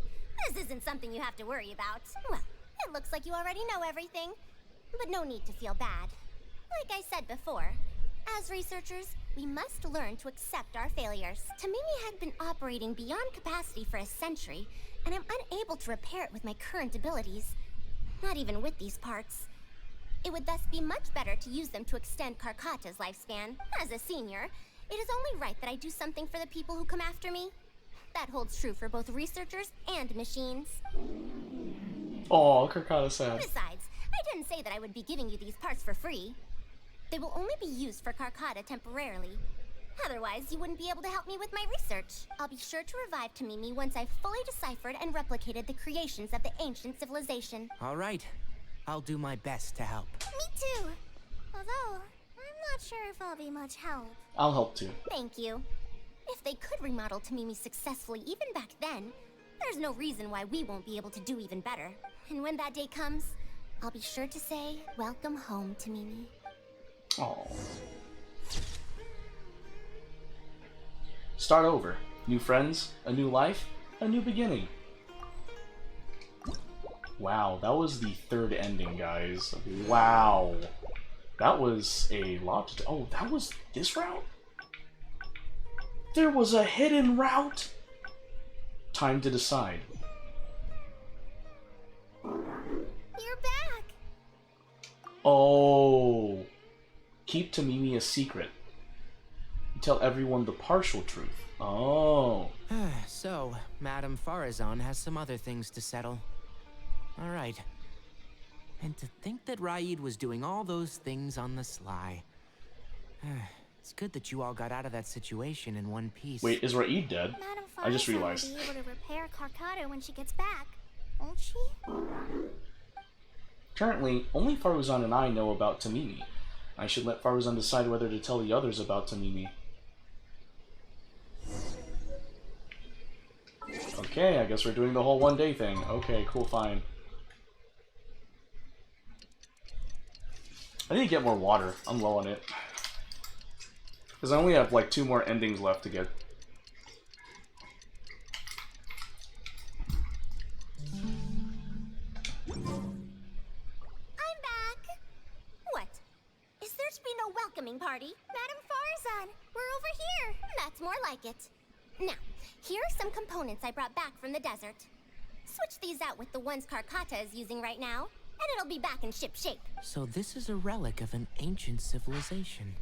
This isn't something you have to worry about. Well, it looks like you already know everything. But no need to feel bad. Like I said before, as researchers, we must learn to accept our failures. Tamimi had been operating beyond capacity for a century, and I'm unable to repair it with my current abilities. Not even with these parts. It would thus be much better to use them to extend Carcata's lifespan. As a senior, it is only right that I do something for the people who come after me. That holds true for both researchers and machines. Oh, Carcata sad. Besides, I didn't say that I would be giving you these parts for free. They will only be used for Carcata temporarily. Otherwise, you wouldn't be able to help me with my research. I'll be sure to revive Tamimi once I've fully deciphered and replicated the creations of the ancient civilization. All right. I'll do my best to help. Me too. Although, I'm not sure if I'll be much help. I'll help too. Thank you. If they could remodel Tamimi successfully even back then, there's no reason why we won't be able to do even better. And when that day comes, I'll be sure to say, welcome home, Tamimi. Oh. Start over. New friends, a new life, a new beginning. Wow, that was the third ending, guys. Wow. That was a lot to do. Oh, that was this route? There was a hidden route? Time to decide. You're back! Oh. Keep Tamimi a secret. Tell everyone the partial truth. Oh. So, Madame Farazan has some other things to settle. All right. And to think that Raid was doing all those things on the sly. It's good that you all got out of that situation in one piece. Wait, is Raid dead? Madame I just Farazan realized. will be able to repair Carcata when she gets back, won't she? Currently, only Faruzan and I know about Tamimi. I should let Faruzan decide whether to tell the others about Tamimi. Okay, I guess we're doing the whole one-day thing. Okay, cool, fine. I need to get more water. I'm low on it. Because I only have like 2 more endings left to get. I'm back! What? Is there to be a welcoming party. Madame Farazan, we're over here. That's more like it. Now, here are some components I brought back from the desert. Switch these out with the ones Karkata is using right now, and it'll be back in ship shape. So this is a relic of an ancient civilization.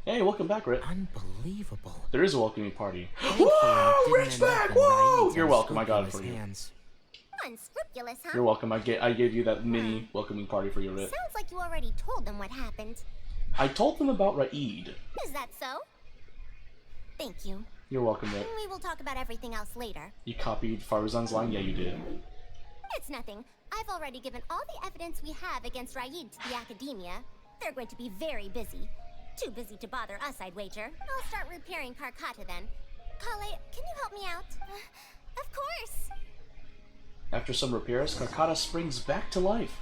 Hey, welcome back, Rit. Unbelievable. There is a welcoming party. Thankfully, Whoa! it Rit's didn't end back! up in Whoa! Raid's You're welcome. I got it for unscrupulous you. hands. Unscrupulous, huh? You're welcome. I gave you that mini welcoming party for your Rit. Sounds like you already told them what happened. I told them about Raid. Is that so? Thank you. You're welcome, Rit. We will talk about everything else later. You copied Farazan's line? Yeah, you did. It's nothing. I've already given all the evidence we have against Raid to the Academia. They're going to be very busy. Too busy to bother us, I'd wager. I'll start repairing Karkata then. Kale, can you help me out? Of course! After some repairs, Karkata springs back to life.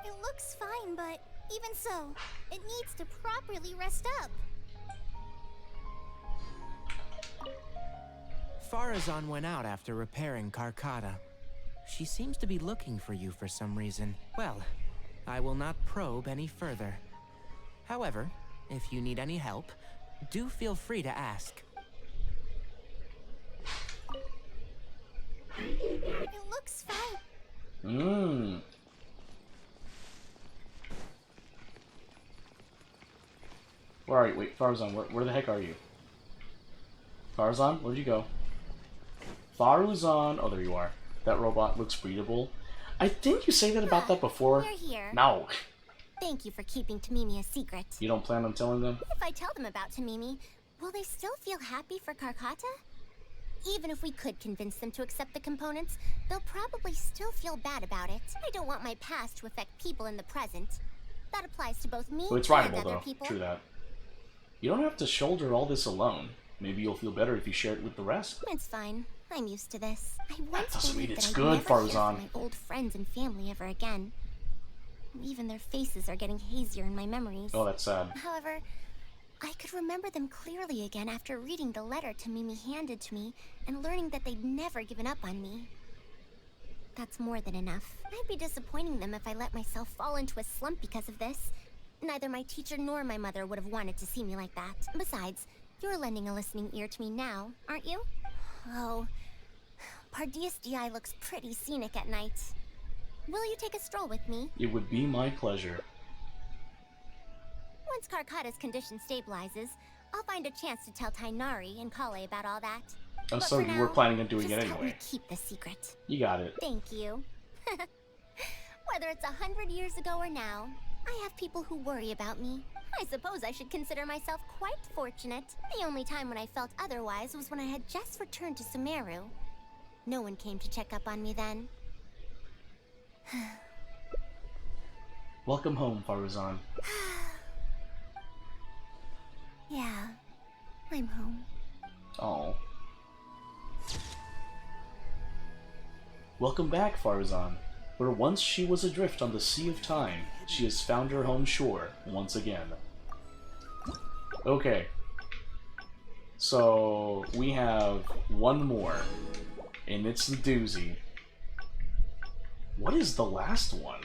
It looks fine, but even so, it needs to properly rest up. Farazan went out after repairing Karkata. She seems to be looking for you for some reason. Well, I will not probe any further. However, if you need any help, do feel free to ask. It looks fine. Where are you? Wait, Farazan, where the heck are you? Farazan, where'd you go? Farazan! Oh, there you are. That robot looks breedable. I think you say that about that before. We're here. No. Thank you for keeping Tamimi a secret. You don't plan on telling them? If I tell them about Tamimi, will they still feel happy for Karkata? Even if we could convince them to accept the components, they'll probably still feel bad about it. I don't want my past to affect people in the present. That applies to both me Well, it's and rideable, other though. people. True that. You don't have to shoulder all this alone. Maybe you'll feel better if you share it with the rest. It's fine. I'm used to this. I once doesn't mean believed it's that I'd good, never hear Farazan. from my old friends and family ever again. Even their faces are getting hazier in my memories. Oh, that's sad. However, I could remember them clearly again after reading the letter Tamimi handed to me and learning that they'd never given up on me. That's more than enough. I'd be disappointing them if I let myself fall into a slump because of this. Neither my teacher nor my mother would have wanted to see me like that. Besides, you're lending a listening ear to me now, aren't you? Oh, Pardeus DI looks pretty scenic at night. Will you take a stroll with me? It would be my pleasure. Once Karkata's condition stabilizes, I'll find a chance to tell Tainari and Kale about all that. Oh, But so for you now, were planning on doing just it help me anyway. keep the secret. You got it. Thank you. Whether it's 100 years ago or now, I have people who worry about me. I suppose I should consider myself quite fortunate. The only time when I felt otherwise was when I had just returned to Sumeru. No one came to check up on me then. Welcome home, Farazan. Yeah, I'm home. Oh. Welcome back, Farazan. Where once she was adrift on the sea of time, she has found her home shore once again. Okay. So, we have one more, and it's the doozy. What is the last one?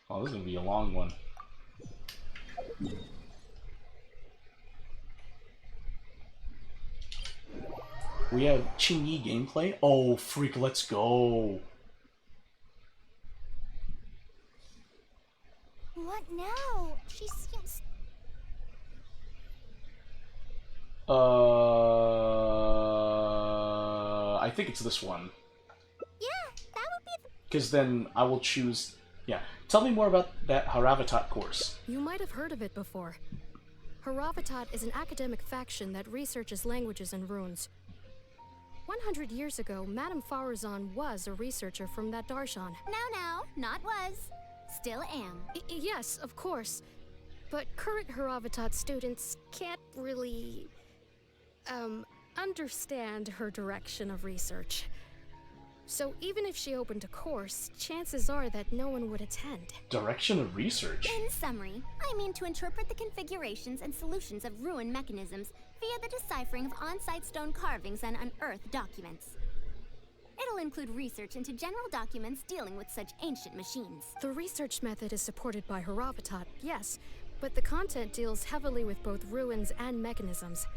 Oh, this is gonna be a long one. We have Qingyi gameplay. Oh, freak, let's go. What now? She seems... I think it's this one. Yeah, that would be... Because then I will choose... Yeah. Tell me more about that Haravatat course. You might have heard of it before. Haravatat is an academic faction that researches languages and runes. 100 years ago, Madame Farazan was a researcher from that darshan. Now, not was. Still am. Yes, of course. But current Haravatat students can't really... understand her direction of research. So even if she opened a course, chances are that no one would attend. Direction of research? In summary, I mean to interpret the configurations and solutions of ruin mechanisms via the deciphering of on-site stone carvings and unearthed documents. It'll include research into general documents dealing with such ancient machines. The research method is supported by Haravatat, yes, but the content deals heavily with both ruins and mechanisms.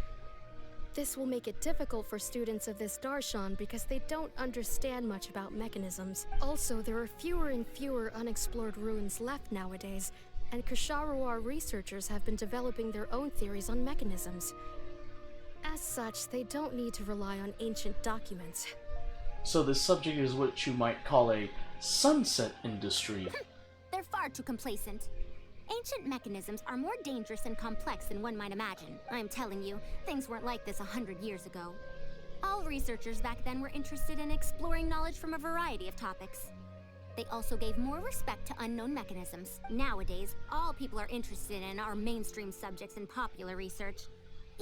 This will make it difficult for students of this darshan because they don't understand much about mechanisms. Also, there are fewer and fewer unexplored ruins left nowadays, and Kshatriya researchers have been developing their own theories on mechanisms. As such, they don't need to rely on ancient documents. So this subject is what you might call a sunset industry. They're far too complacent. Ancient mechanisms are more dangerous and complex than one might imagine. I'm telling you, things weren't like this 100 years ago. All researchers back then were interested in exploring knowledge from a variety of topics. They also gave more respect to unknown mechanisms. Nowadays, all people are interested in are mainstream subjects in popular research.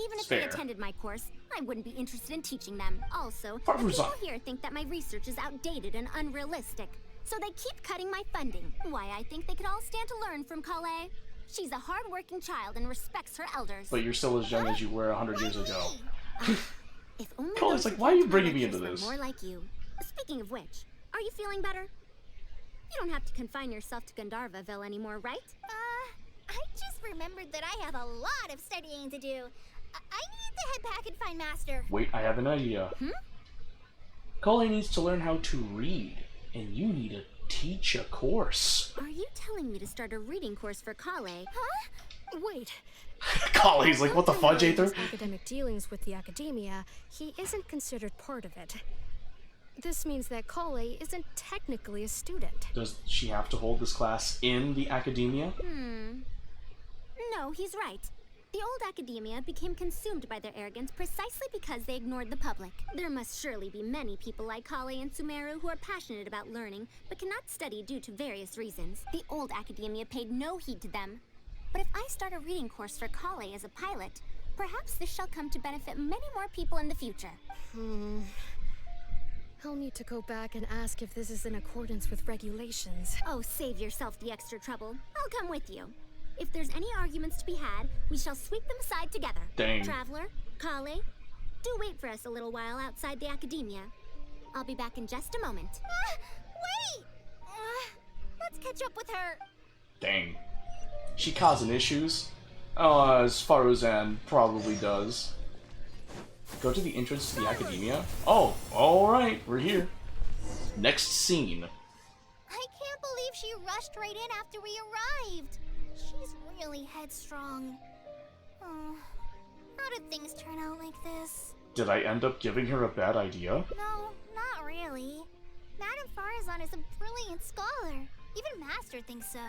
Even if they attended my course, I wouldn't be interested in teaching them. Also, the people here think that my research is outdated and unrealistic. So they keep cutting my funding. Why, I think they could all stand to learn from Kale. She's a hard-working child and respects her elders. But you're still as young as you were 100 years ago. If only Kale's like, why are you bringing me into this? More like you. Speaking of which, are you feeling better? You don't have to confine yourself to Gandharvaville anymore, right? I just remembered that I have a lot of studying to do. I need to head back and find Master. Wait, I have an idea. Kale needs to learn how to read, and you need to teach a course. Are you telling me to start a reading course for Kale? Huh? Wait. Kale's like, what the fudge, Aether? Academic dealings with the academia, he isn't considered part of it. This means that Kale isn't technically a student. Does she have to hold this class in the academia? No, he's right. The old academia became consumed by their arrogance precisely because they ignored the public. There must surely be many people like Kale and Sumeru who are passionate about learning, but cannot study due to various reasons. The old academia paid no heed to them. But if I start a reading course for Kale as a pilot, perhaps this shall come to benefit many more people in the future. I'll need to go back and ask if this is in accordance with regulations. Oh, save yourself the extra trouble. I'll come with you. If there's any arguments to be had, we shall sweep them aside together. Dang. Traveler, Kale, do wait for us a little while outside the academia. I'll be back in just a moment. Wait! Let's catch up with her. Dang. She causing issues? As Faruzan probably does. Go to the entrance to the academia? Oh, alright, we're here. Next scene. I can't believe she rushed right in after we arrived. She's really headstrong. Oh, how did things turn out like this? Did I end up giving her a bad idea? No, not really. Madame Farazan is a brilliant scholar. Even Master thinks so.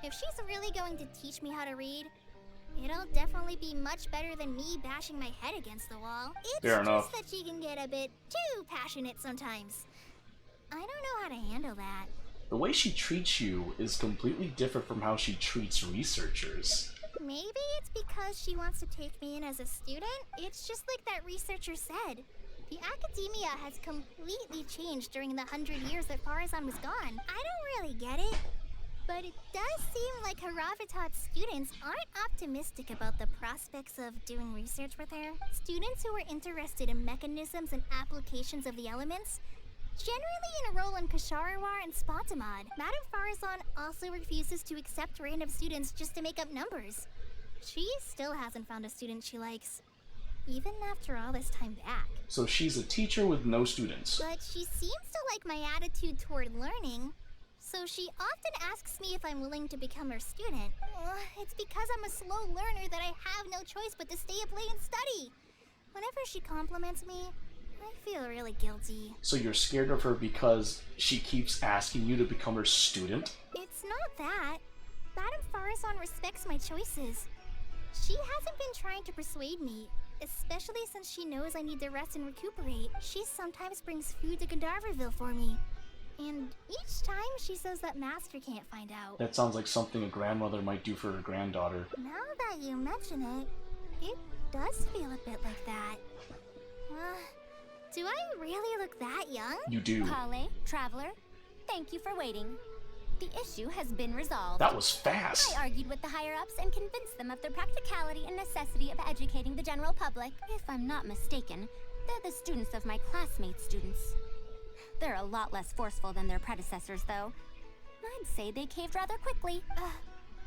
If she's really going to teach me how to read, it'll definitely be much better than me bashing my head against the wall. It's Fair enough. just that she can get a bit too passionate sometimes. I don't know how to handle that. The way she treats you is completely different from how she treats researchers. Maybe it's because she wants to take me in as a student? It's just like that researcher said. The academia has completely changed during the 100 years that Farazan was gone. I don't really get it. But it does seem like Haravatat's students aren't optimistic about the prospects of doing research with her. Students who are interested in mechanisms and applications of the elements generally enroll in Kshatriya and Spontamod. Madame Farazan also refuses to accept random students just to make up numbers. She still hasn't found a student she likes, even after all this time back. So she's a teacher with no students. But she seems to like my attitude toward learning, so she often asks me if I'm willing to become her student. It's because I'm a slow learner that I have no choice but to stay up late and study. Whenever she compliments me, I feel really guilty. So you're scared of her because she keeps asking you to become her student? It's not that. Madame Farazan respects my choices. She hasn't been trying to persuade me, especially since she knows I need to rest and recuperate. She sometimes brings food to Gandharvaville for me. And each time she says that Master can't find out. That sounds like something a grandmother might do for her granddaughter. Now that you mention it, it does feel a bit like that. Do I really look that young? You do. Kale, Traveler, thank you for waiting. The issue has been resolved. That was fast. I argued with the higher-ups and convinced them of the practicality and necessity of educating the general public. If I'm not mistaken, they're the students of my classmates' students. They're a lot less forceful than their predecessors, though. I'd say they caved rather quickly.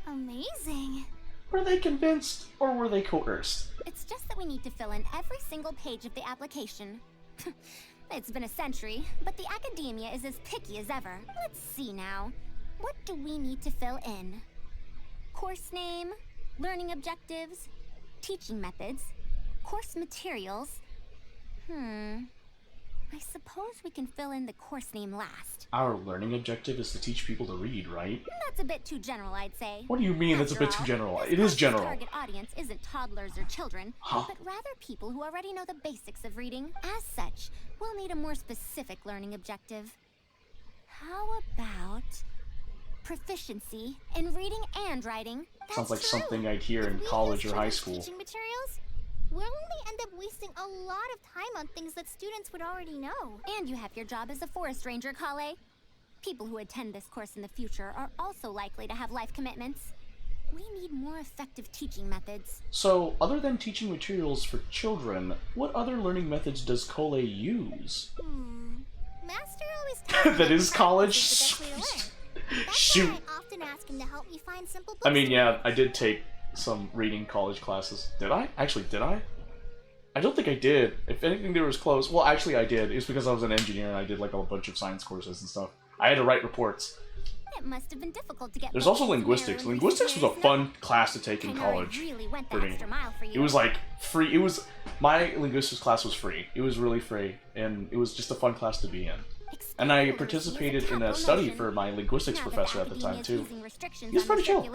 Amazing. Were they convinced, or were they coerced? It's just that we need to fill in every single page of the application. It's been a century, but the academia is as picky as ever. Let's see now. What do we need to fill in? Course name, learning objectives, teaching methods, course materials. I suppose we can fill in the course name last. Our learning objective is to teach people to read, right? That's a bit too general, I'd say. What do you mean that's a bit too general? It is general. Target audience isn't toddlers or children, Huh? but rather people who already know the basics of reading. As such, we'll need a more specific learning objective. How about proficiency in reading and writing? Sounds like something I'd hear in college or high school. Teaching materials? We'll only end up wasting a lot of time on things that students would already know. And you have your job as a forest ranger, Kale. People who attend this course in the future are also likely to have life commitments. We need more effective teaching methods. So, other than teaching materials for children, what other learning methods does Cole use? Master always tells me That is college? is the best way to learn. That's Shoot. why I often ask him to help me find simple books. I mean, yeah, I did take some reading college classes. Did I? Actually, did I? I don't think I did. If anything, there was close. Well, actually, I did. It's because I was an engineer and I did like a bunch of science courses and stuff. I had to write reports. It must have been difficult to get. There's also linguistics. Linguistics was a fun class to take in college. Really went the for me. extra mile for you. It was like free. It was my linguistics class was free. It was really free, and it was just a fun class to be in. And I participated in a study for my linguistics professor at the time too. He was pretty chill.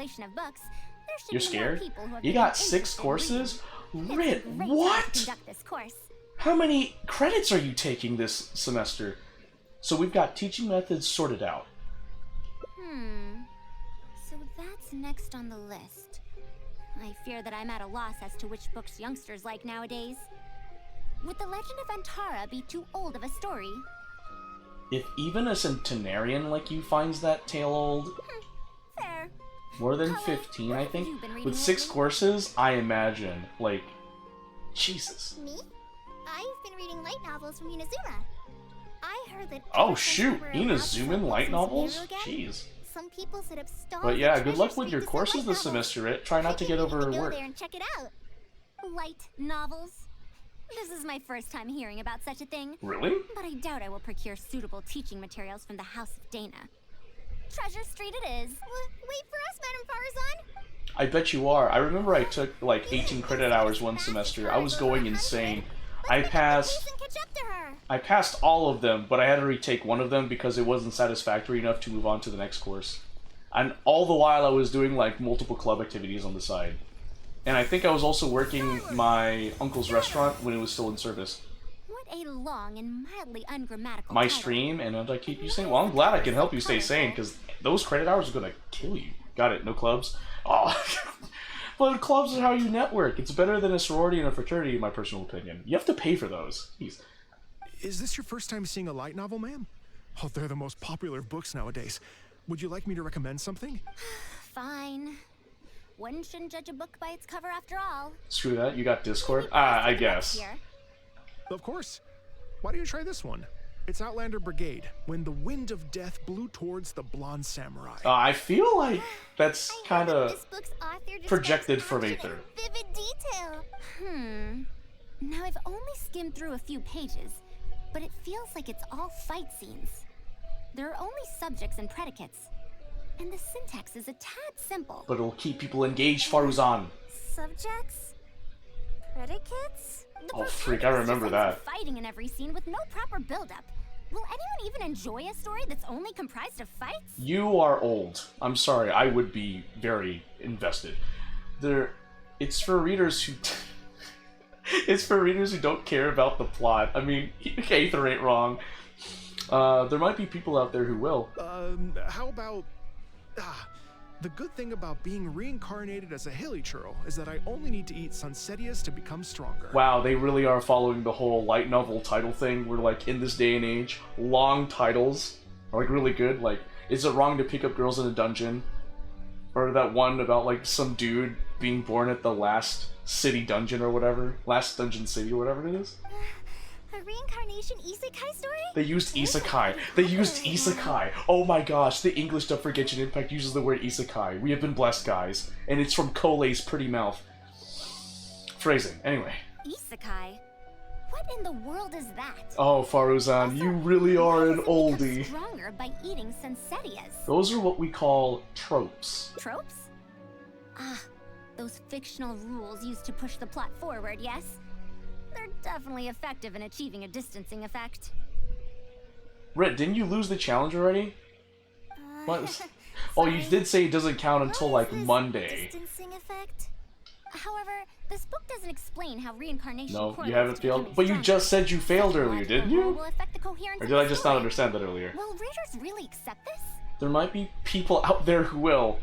You're scared? You got 6 courses? Rit, what? How many credits are you taking this semester? So we've got teaching methods sorted out. So that's next on the list. I fear that I'm at a loss as to which books youngsters like nowadays. Would The Legend of Antara be too old of a story? If even a centenarian like you finds that tale old... Fair. More than 15, I think. With 6 courses, I imagine. Like, Jesus. Me? I've been reading light novels from Inazuma. I heard that. Oh shoot, Inazuman light novels? Jeez. Some people set up stalls. But yeah, good luck with your courses this semester, Rit. Try not to get Go overworked. there and check it out. Light novels? This is my first time hearing about such a thing. Really? But I doubt I will procure suitable teaching materials from the House of Dana. Treasure Street it is. Wait for us, Madame Farazan. I bet you are. I remember I took like 18 credit hours one semester. I was going insane. I passed all of them, but I had to retake one of them because it wasn't satisfactory enough to move on to the next course. And all the while I was doing like multiple club activities on the side. And I think I was also working my uncle's restaurant when it was still in service. What a long and mildly ungrammatical My title. stream, and I keep you sane. Well, I'm glad I can help you stay sane, because those credit hours are going to kill you. Got it, no clubs? Oh, but clubs are how you network. It's better than a sorority and a fraternity, in my personal opinion. You have to pay for those. Jeez. Is this your first time seeing a light novel, ma'am? Oh, they're the most popular books nowadays. Would you like me to recommend something? Fine. One shouldn't judge a book by its cover after all. Screw that, you got Discord? I guess. Here. Of course. Why don't you try this one? It's Outlander Brigade, When the Wind of Death Blew Towards the Blonde Samurai. I feel like that's kind of projected from Aether. Vivid detail. Now I've only skimmed through a few pages, but it feels like it's all fight scenes. There are only subjects and predicates, and the syntax is a tad simple. But it'll keep people engaged, Faruzan. Subjects? Predicates? Oh, freak, I remember that. Fighting in every scene with no proper build-up. Will anyone even enjoy a story that's only comprised of fights? You are old. I'm sorry, I would be very invested. It's for readers who... it's for readers who don't care about the plot. I mean, Aether ain't wrong. There might be people out there who will. How about... the good thing about being reincarnated as a hilly churl is that I only need to eat Sunsetias to become stronger. Wow, they really are following the whole light novel title thing, where like in this day and age, long titles are like really good. Like, is it wrong to pick up girls in a dungeon? Or that one about like some dude being born at the last city dungeon or whatever? Last dungeon city or whatever it is? I A reincarnation isekai story? They used isekai. They used isekai. Oh my gosh, the English dub for Genshin Impact uses the word isekai. We have been blessed, guys. And it's from Kolei's pretty mouth. Phrasing. Anyway. Isekai? What in the world is that? Oh, Faruzan, you really are an oldie. Stronger by eating Sensetias. Those are what we call tropes. Tropes? Ah, those fictional rules used to push the plot forward, yes? They're definitely effective in achieving a distancing effect. Rit, didn't you lose the challenge already? What? Oh, you did say it doesn't count until, like, Monday. Distancing effect? However, this book doesn't explain how reincarnation No, you haven't failed. But you just said you failed earlier, didn't you? Or did I just not understand that earlier? Will readers really accept this? There might be people out there who will.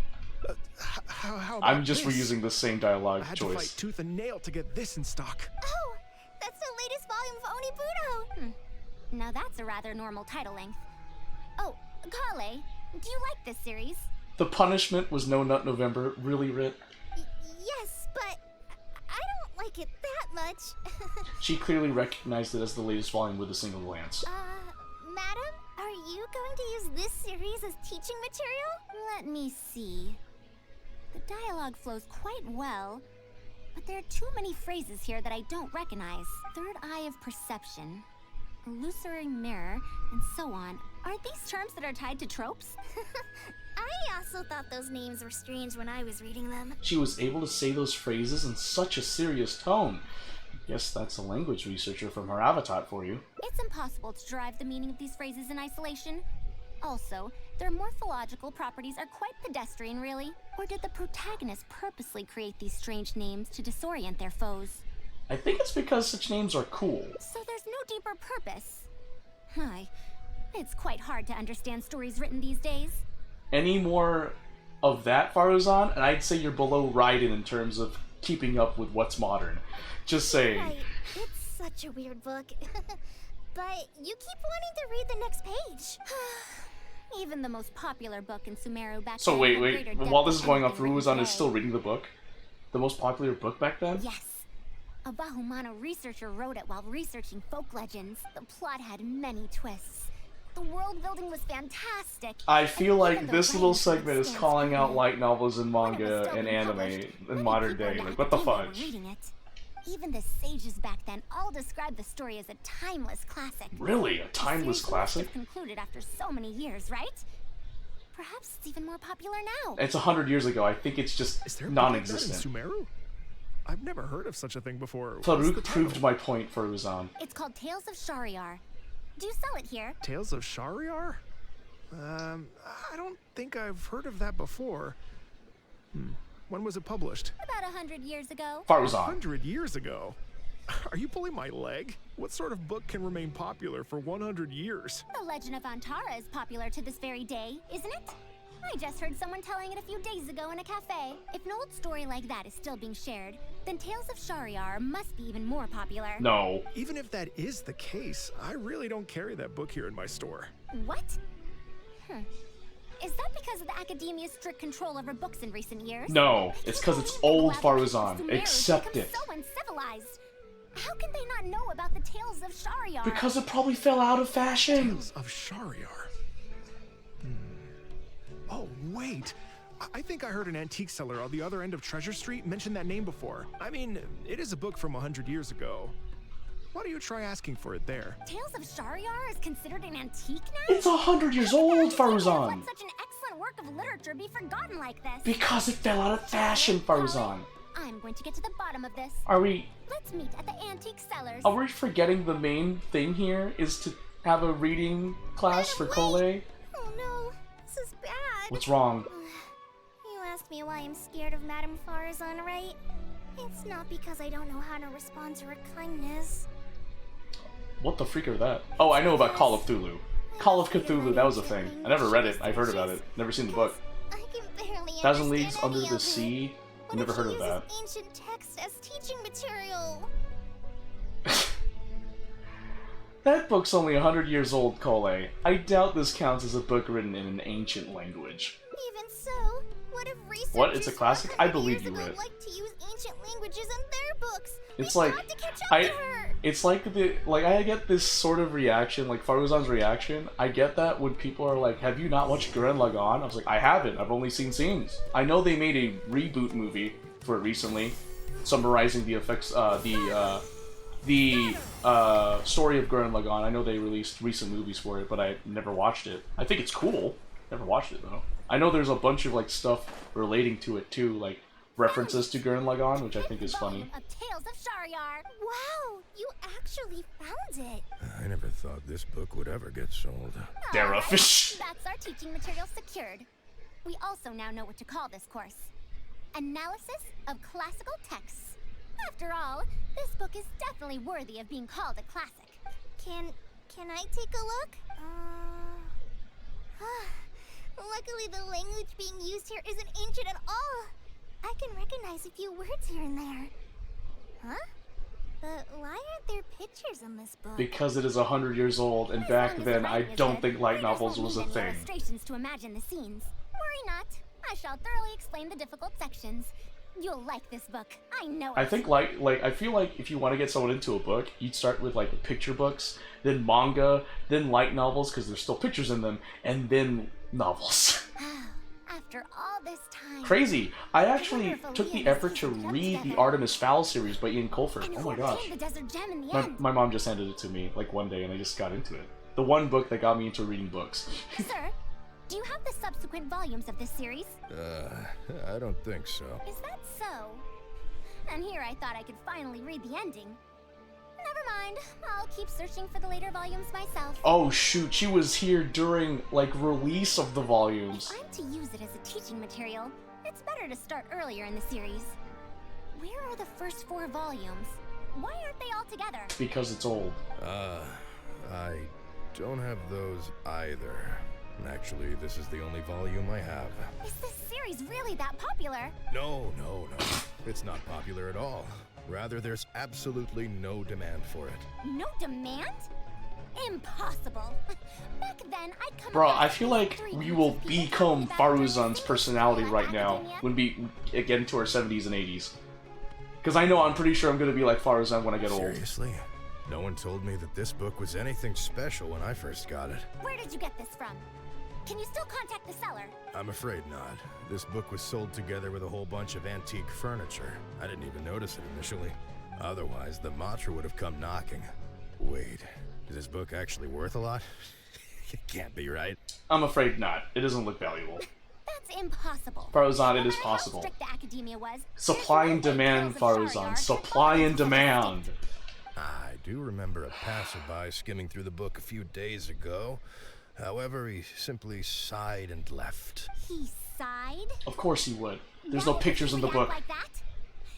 How I'm just this? reusing the same dialogue I had choice. to fight tooth and nail to get this in stock. Oh, that's the latest volume of Onibudo. Now that's a rather normal title length. Oh, Kale, do you like this series? The punishment was No Nut November. Really, Rit? Yes, but I don't like it that much. She clearly recognized it as the latest volume with a single glance. Madam, are you going to use this series as teaching material? Let me see. The dialogue flows quite well, but there are too many phrases here that I don't recognize. Third eye of perception, illusory mirror, and so on. Aren't these terms that are tied to tropes? I also thought those names were strange when I was reading them. She was able to say those phrases in such a serious tone. Guess that's a language researcher from her avatar for you. It's impossible to derive the meaning of these phrases in isolation. Also, their morphological properties are quite pedestrian, really. Or did the protagonist purposely create these strange names to disorient their foes? I think it's because such names are cool. So there's no deeper purpose. Hi. It's quite hard to understand stories written these days. Any more of that, Faruzan, and I'd say you're below Raiden in terms of keeping up with what's modern. Just saying. Right. It's such a weird book. But you keep wanting to read the next page. Even the most popular book in Sumeru back So then wait, had wait. greater depth While this is than going on, anything written Faruzan is today. still reading the book? The most popular book back then? Yes. A Bahumano researcher wrote it while researching folk legends. The plot had many twists. The world building was fantastic. I feel like this little segment is calling out light novels and manga and anime in modern day. Like, what the fudge? Reading it. Even the sages back then all described the story as a timeless classic. Really? A timeless classic? Concluded after so many years, right? Perhaps it's even more popular now. It's 100 years ago. I think it's just non-existent. Sumeru? I've never heard of such a thing before. Farouk proved my point, Faruzan. It's called Tales of Shariar. Do you sell it here? Tales of Shariar? I don't think I've heard of that before. When was it published? About 100 years ago. Faruzan. 100 years ago? Are you pulling my leg? What sort of book can remain popular for 100 years? The Legend of Antara is popular to this very day, isn't it? I just heard someone telling it a few days ago in a cafe. If an old story like that is still being shared, then Tales of Shariar must be even more popular. No. Even if that is the case, I really don't carry that book here in my store. What? Is that because of the academia's strict control over books in recent years? No, it's because it's old, Faruzan. Accept it. So uncivilized. How can they not know about the Tales of Shariar? Because it probably fell out of fashion. Tales of Shariar. Oh, wait. I think I heard an antique seller on the other end of Treasure Street mention that name before. I mean, it is a book from 100 years ago. Why don't you try asking for it there? Tales of Shariar is considered an antique now? It's 100 years old, Faruzan. Let such an excellent work of literature be forgotten like this? Because it fell out of fashion, Faruzan. I'm going to get to the bottom of this. Are we... Let's meet at the antique sellers. Are we forgetting the main thing here is to have a reading class for Kole? Oh no, this is bad. What's wrong? You asked me why I'm scared of Madame Farazan, right? It's not because I don't know how to respond to her kindness. What the freak are that? Oh, I know about Call of Cthulhu. Call of Cthulhu, that was a thing. I never read it. I've heard about it. Never seen the book. I can barely 1,000 Leagues understand Under any the of it. Sea. What Never if heard she of that. uses ancient text as teaching material? That book's only 100 years old, Kole. I doubt this counts as a book written in an ancient language. Even so, what if researchers What? It's a classic? I believe you, years ago Rit. like to use ancient languages in their books? It's We've like got to catch up to her. It's like I get this sort of reaction, like Faruzan's reaction. I get that when people are like, "Have you not watched Gurren Lagann?" I was like, "I haven't. I've only seen scenes." I know they made a reboot movie for it recently, summarizing the effects, the story of Gurren Lagann. I know they released recent movies for it, but I never watched it. I think it's cool. Never watched it though. I know there's a bunch of like stuff relating to it too, like references to Gurren Lagann, which I think is funny. Of Tales of Shariar. Wow, you actually found it. I never thought this book would ever get sold. Fish. That's our teaching material secured. We also now know what to call this course. Analysis of classical texts. After all, this book is definitely worthy of being called a classic. Can I take a look? Luckily the language being used here isn't ancient at all. I can recognize a few words here and there. Huh? But why aren't there pictures in this book? Because it is 100 years old, and back then I don't think light novels was a thing. Illustrations to imagine the scenes. Worry not. I shall thoroughly explain the difficult sections. You'll like this book. I know it. I think I feel like if you want to get someone into a book, you'd start with like the picture books, then manga, then light novels because there's still pictures in them, and then novels. After all this time. Crazy. I actually took the effort to read the Artemis Fowl series by Ian Colfer. Oh my gosh. My mom just handed it to me like one day and I just got into it. The one book that got me into reading books. Sir, do you have the subsequent volumes of this series? I don't think so. Is that so? And here I thought I could finally read the ending. Never mind. I'll keep searching for the later volumes myself. Oh shoot, she was here during like release of the volumes. If I'm to use it as a teaching material, it's better to start earlier in the series. Where are the first 4 volumes? Why aren't they all together? Because it's old. I don't have those either. Actually, this is the only volume I have. Is this series really that popular? No. It's not popular at all. Rather, there's absolutely no demand for it. No demand? Impossible. Back then, I'd come. Bro, I feel like we will become Faruzan's personality right now when we get into our 70s and 80s. Because I'm pretty sure I'm going to be like Faruzan when I get old. Seriously? No one told me that this book was anything special when I first got it. Where did you get this from? Can you still contact the seller? I'm afraid not. This book was sold together with a whole bunch of antique furniture. I didn't even notice it initially. Otherwise, the Matra would have come knocking. Wait, is this book actually worth a lot? It can't be, right? I'm afraid not. It doesn't look valuable. That's impossible. Faruzan, it is possible. The academia was, supply and demand, Faruzan. Supply and demand. I do remember a passerby skimming through the book a few days ago. However, he simply sighed and left. He sighed? Of course he would. There's no pictures in the book. Like that?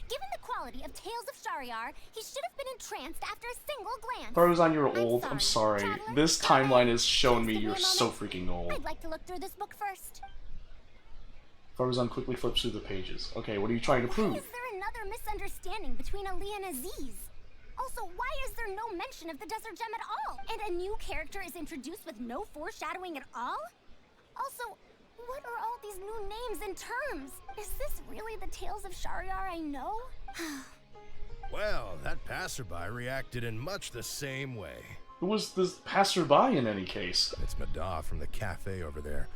Given the quality of Tales of Shariar, he should have been entranced after a single glance. Faruzan, you're old. I'm sorry. This timeline has shown me you're so freaking old. I'd like to look through this book first. Farzan quickly flips through the pages. Okay, what are you trying to prove? Why is there another misunderstanding between Ali and Aziz? Also, why is there no mention of the Desert Gem at all? And a new character is introduced with no foreshadowing at all? Also, what are all these new names and terms? Is this really the Tales of Shariar I know? Well, that passerby reacted in much the same way. Who was this passerby in any case? It's Mada from the cafe over there.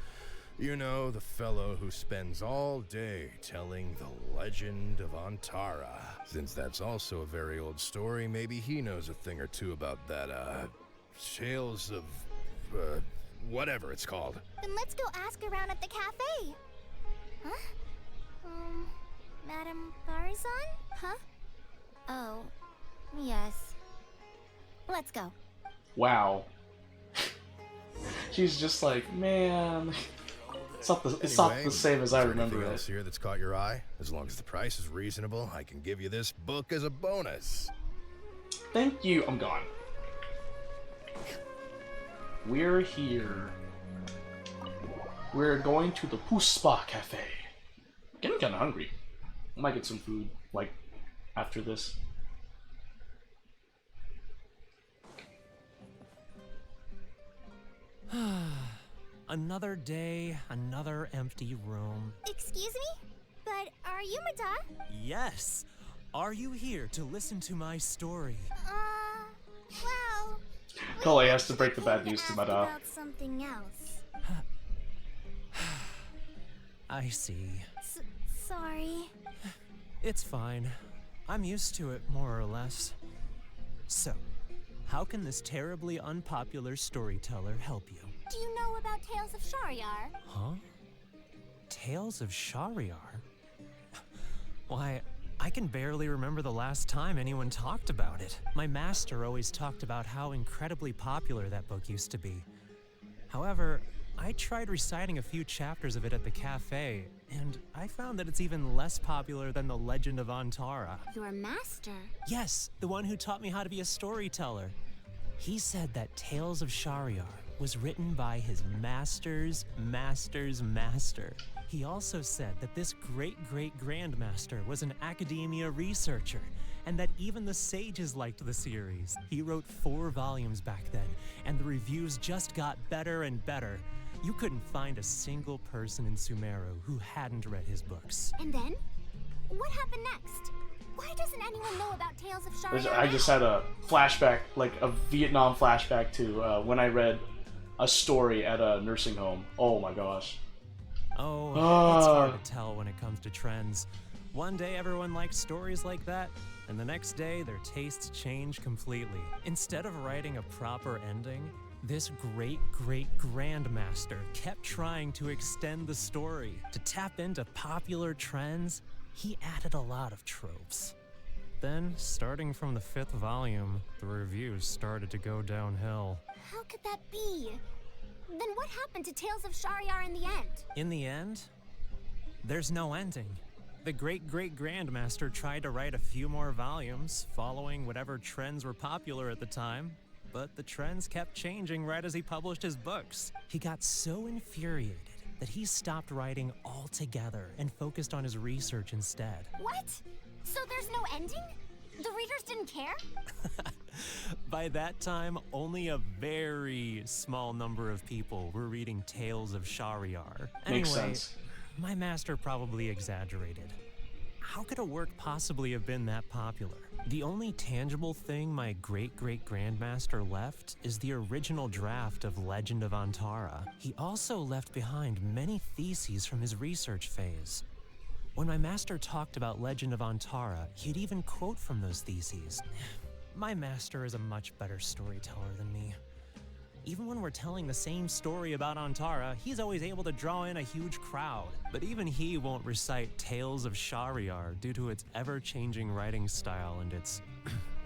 You know, the fellow who spends all day telling the legend of Antara. Since that's also a very old story, maybe he knows a thing or two about that, Tales of, whatever it's called. Then let's go ask around at the cafe. Huh? Madame Farazan? Huh? Oh, yes. Let's go. Wow. She's just like, man... It's not the same as I remember it. Anything else here that's caught your eye? As long as the price is reasonable, I can give you this book as a bonus. Thank you. I'm gone. We're here. We're going to the Puspa Cafe. Getting kind of hungry. I might get some food, like, after this. Another day, another empty room. Excuse me? But are you Mada? Yes. Are you here to listen to my story? Well, Cole has to break the bad news to Mada. about something else. I see. Sorry. It's fine. I'm used to it, more or less. So, how can this terribly unpopular storyteller help you? Do you know about Tales of Shariar? Huh? Tales of Shariar? Why, I can barely remember the last time anyone talked about it. My master always talked about how incredibly popular that book used to be. However, I tried reciting a few chapters of it at the cafe, and I found that it's even less popular than the Legend of Antara. Your master? Yes, the one who taught me how to be a storyteller. He said that Tales of Shariar was written by his master's master's master. He also said that this great-great-grandmaster was an academia researcher, and that even the sages liked the series. He wrote 4 volumes back then, and the reviews just got better and better. You couldn't find a single person in Sumeru who hadn't read his books. And then? What happened next? Why doesn't anyone know about Tales of Shariar? I just had a flashback, like a Vietnam flashback to when I read a story at a nursing home. Oh my gosh. Oh, it's hard to tell when it comes to trends. One day everyone likes stories like that, and the next day their tastes change completely. Instead of writing a proper ending, this great-great-grandmaster kept trying to extend the story. To tap into popular trends, he added a lot of tropes. Then, starting from the 5th volume, the reviews started to go downhill. How could that be? Then what happened to Tales of Shariar in the end? In the end, there's no ending. The great-great-grandmaster tried to write a few more volumes, following whatever trends were popular at the time, but the trends kept changing right as he published his books. He got so infuriated that he stopped writing altogether and focused on his research instead. What? So there's no ending? The readers didn't care? By that time, only a very small number of people were reading Tales of Shariar. Makes Anyway, sense. my master probably exaggerated. How could a work possibly have been that popular? The only tangible thing my great-great-grandmaster left is the original draft of Legend of Antara. He also left behind many theses from his research phase. When my master talked about Legend of Antara, he'd even quote from those theses. My master is a much better storyteller than me. Even when we're telling the same story about Antara, he's always able to draw in a huge crowd. But even he won't recite Tales of Shariar due to its ever-changing writing style and its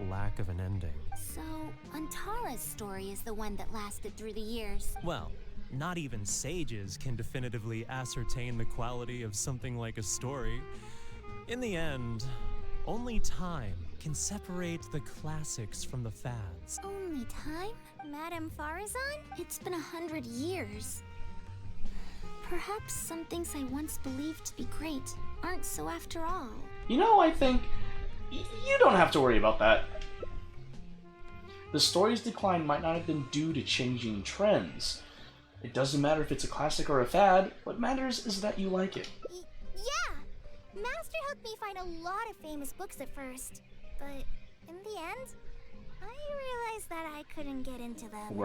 lack of an ending. So, Antara's story is the one that lasted through the years. Well, not even sages can definitively ascertain the quality of something like a story. In the end, only time can separate the classics from the fads. Only time? Madame Farazan? It's been 100 years. Perhaps some things I once believed to be great aren't so after all. You know, I think you don't have to worry about that. The story's decline might not have been due to changing trends. It doesn't matter if it's a classic or a fad. What matters is that you like it. Yeah! Master helped me find a lot of famous books at first, but in the end, I realized that I couldn't get into them.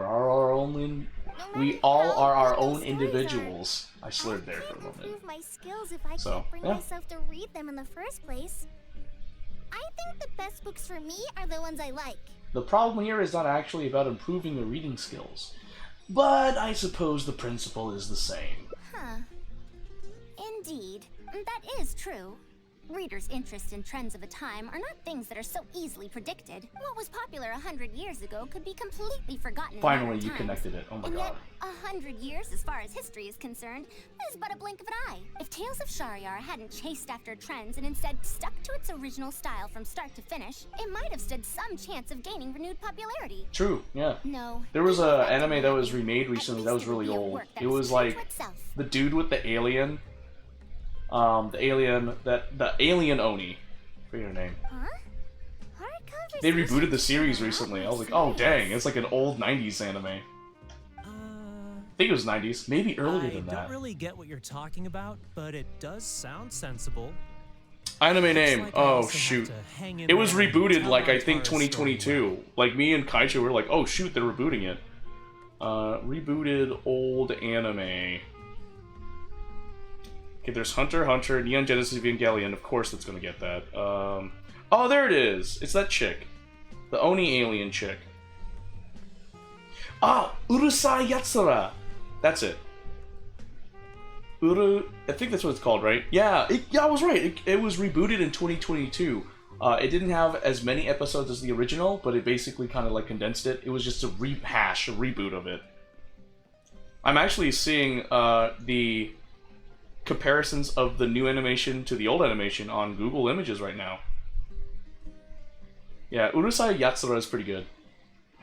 We all are our own individuals. I slurred there for a moment. Improve my skills if I So, can't bring yeah. myself to read them in the first place. I think the best books for me are the ones I like. The problem here is not actually about improving your reading skills, but I suppose the principle is the same. Huh. Indeed. That is true. Readers' interest in trends of a time are not things that are so easily predicted. What was popular 100 years ago could be completely forgotten in Finally, modern you times. connected it. Oh my And god. yet, 100 years, as far as history is concerned, is but a blink of an eye. If Tales of Shariar hadn't chased after trends and instead stuck to its original style from start to finish, it might have stood some chance of gaining renewed popularity. True, yeah. No. There was a anime that was remade recently that was really old. It was like the dude with the alien. The alien Oni. I forget her name. Huh? They rebooted the series recently. I was like, oh dang, it's like an old 90s anime. I think it was 90s, maybe earlier than I that. don't really get what you're talking about, but it does sound sensible. Anime name. like I Oh also have shoot. to hang in It was there and rebooted tell like I think Antara's story 2022. Like me and Kaiju were like, oh shoot, they're rebooting it. Rebooted old anime. Okay, there's Hunter x Hunter, Neon Genesis Evangelion. Of course, that's gonna get that. Oh, there it is. It's that chick, the Oni alien chick. Ah, Urusai Yatsura. That's it. I think that's what it's called, right? Yeah, I was right. It was rebooted in 2022. It didn't have as many episodes as the original, but it basically kind of like condensed it. It was just a rehash, a reboot of it. I'm actually seeing the comparisons of the new animation to the old animation on Google Images right now. Yeah, Urusai Yatsura is pretty good.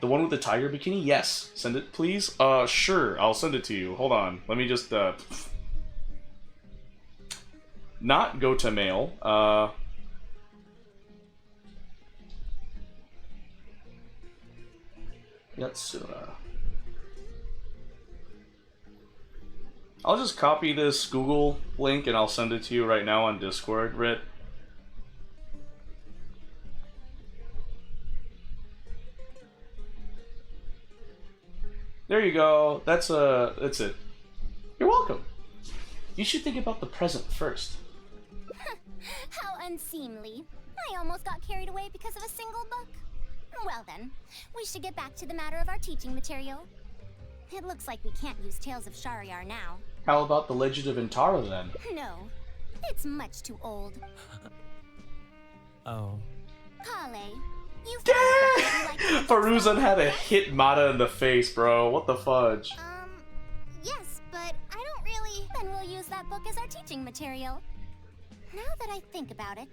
The one with the tiger bikini? Yes. Send it, please? Sure. I'll send it to you. Hold on. Let me just, not go to mail. Yatsura. I'll just copy this Google link and I'll send it to you right now on Discord, Rit. There you go. That's it. You're welcome. You should think about the present first. How unseemly. I almost got carried away because of a single book. Well then, we should get back to the matter of our teaching material. It looks like we can't use Tales of Shariar now. How about the Legend of Antara then? No, it's much too old. Oh. Kale, you Faruzan had a hit Mata in the face, bro. What the fudge? Yes, but I don't really... Then we'll use that book as our teaching material. Now that I think about it,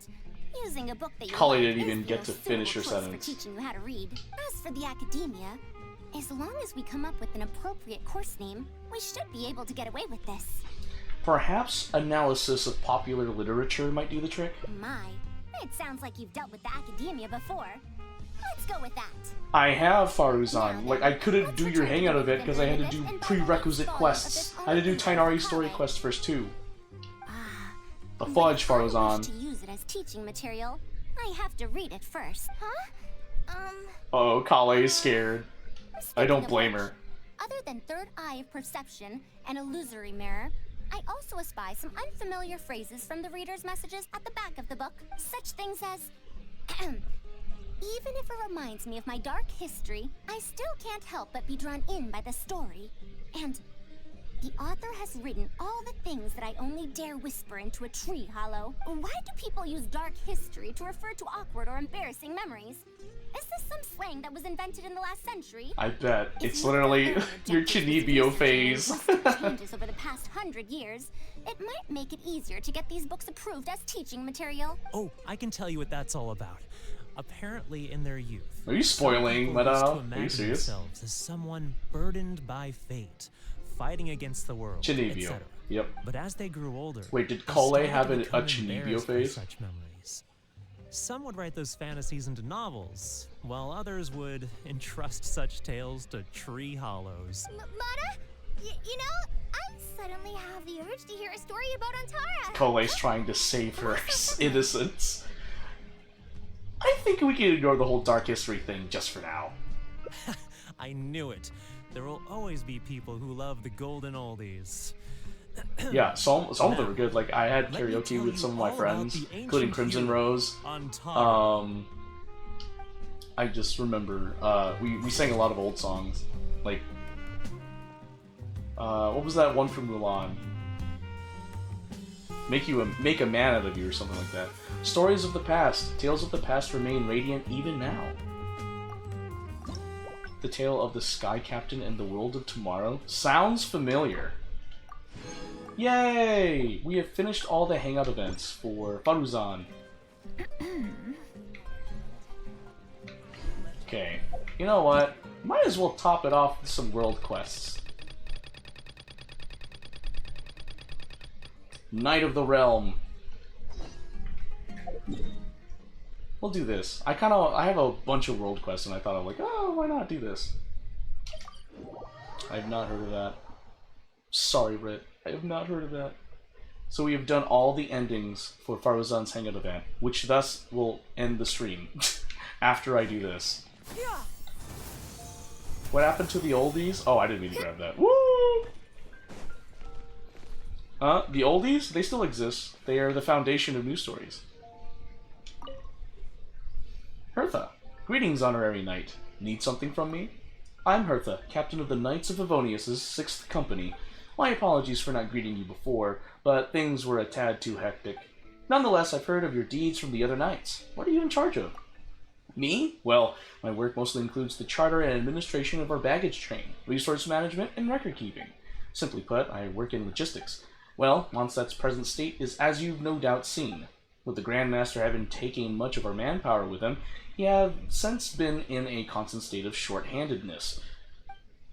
using a book that you Kale like didn't is even the get to most finish her suitable choice sentence. for teaching you how to read. As for the academia, as long as we come up with an appropriate course name, we should be able to get away with this. Perhaps analysis of popular literature might do the trick? My, it sounds like you've dealt with the academia before. Let's go with that. I have, Faruzan. Like, I couldn't do your hangout event because I had to do prerequisite quests. I had to do Tainari story quest first, too. The fudge, Faruzan. To use it as teaching material, I have to read it first. Huh? Oh, Kale is scared. I don't blame her. Other than third eye of perception and illusory mirror, I also espy some unfamiliar phrases from the reader's messages at the back of the book. Such things as, even if it reminds me of my dark history, I still can't help but be drawn in by the story. And the author has written all the things that I only dare whisper into a tree hollow. Why do people use dark history to refer to awkward or embarrassing memories? Is this some slang that was invented in the last century? I bet. It's literally your Chinibio phase. Changes over the past 100 years, it might make it easier to get these books approved as teaching material. Oh, I can tell you what that's all about. Apparently, in their youth, Are you spoiling, some people used to Meta? Are you imagine serious? themselves as someone burdened by fate, fighting against the world, Chinibio. etc. Yep. But as they grew older, Wait, did they Kale started have to a become Chinibio embarrassed by phase? such memories. Some would write those fantasies into novels, while others would entrust such tales to tree hollows. Mata, you know, I suddenly have the urge to hear a story about Antara. Kale's trying to save her innocence. I think we can ignore the whole dark history thing just for now. I knew it. There will always be people who love the golden oldies. Yeah, some of them were good. Like, I had karaoke with some of my friends, including Crimson Rose. I just remember, we sang a lot of old songs. Like, what was that one from Mulan? Make a man out of you or something like that. Stories of the past. Tales of the past remain radiant even now. The tale of the Sky Captain and the world of tomorrow. Sounds familiar. Yay! We have finished all the hangout events for Faruzan. Okay. You know what? Might as well top it off with some world quests. Knight of the Realm. We'll do this. I have a bunch of world quests and I thought I'm like, oh, why not do this? I have not heard of that. Sorry, Rit. I have not heard of that. So we have done all the endings for Faruzan's Hangout event, which thus will end the stream after I do this. What happened to the oldies? Oh, I didn't mean to grab that. Woo! The oldies? They still exist. They are the foundation of news stories. Hertha. Greetings, Honorary Knight. Need something from me? I'm Hertha, captain of the Knights of Favonius' 6th Company. My apologies for not greeting you before, but things were a tad too hectic. Nonetheless, I've heard of your deeds from the other knights. What are you in charge of? Me? Well, my work mostly includes the charter and administration of our baggage train, resource management, and record keeping. Simply put, I work in logistics. Well, Mondstadt's present state is as you've no doubt seen. With the Grandmaster having taken much of our manpower with him, he has since been in a constant state of short-handedness.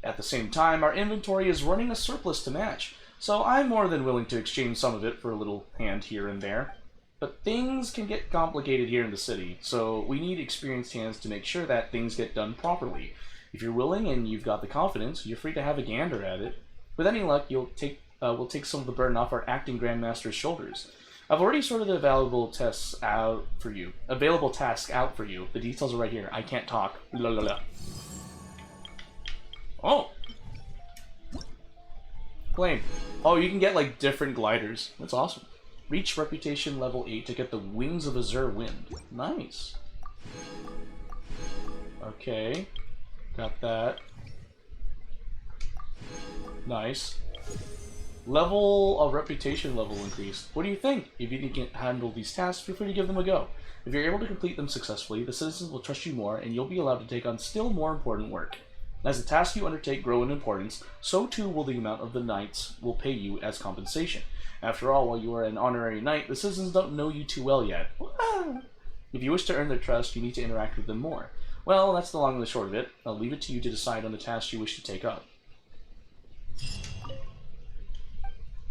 At the same time, our inventory is running a surplus to match, so I'm more than willing to exchange some of it for a little hand here and there. But things can get complicated here in the city, so we need experienced hands to make sure that things get done properly. If you're willing and you've got the confidence, you're free to have a gander at it. With any luck, we'll take some of the burden off our acting Grandmaster's shoulders. I've already sorted the available tasks out for you. The details are right here. I can't talk. La la la. Oh! Claim. Oh, you can get, like, different gliders. That's awesome. Reach reputation level 8 to get the Wings of Azure Wind. Nice. Okay. Got that. Nice. Level of reputation level increased. What do you think? If you can handle these tasks, feel free to give them a go. If you're able to complete them successfully, the citizens will trust you more, and you'll be allowed to take on still more important work. As the tasks you undertake grow in importance, so too will the amount of the knights will pay you as compensation. After all, while you are an honorary knight, the citizens don't know you too well yet. If you wish to earn their trust, you need to interact with them more. Well, that's the long and the short of it. I'll leave it to you to decide on the tasks you wish to take up.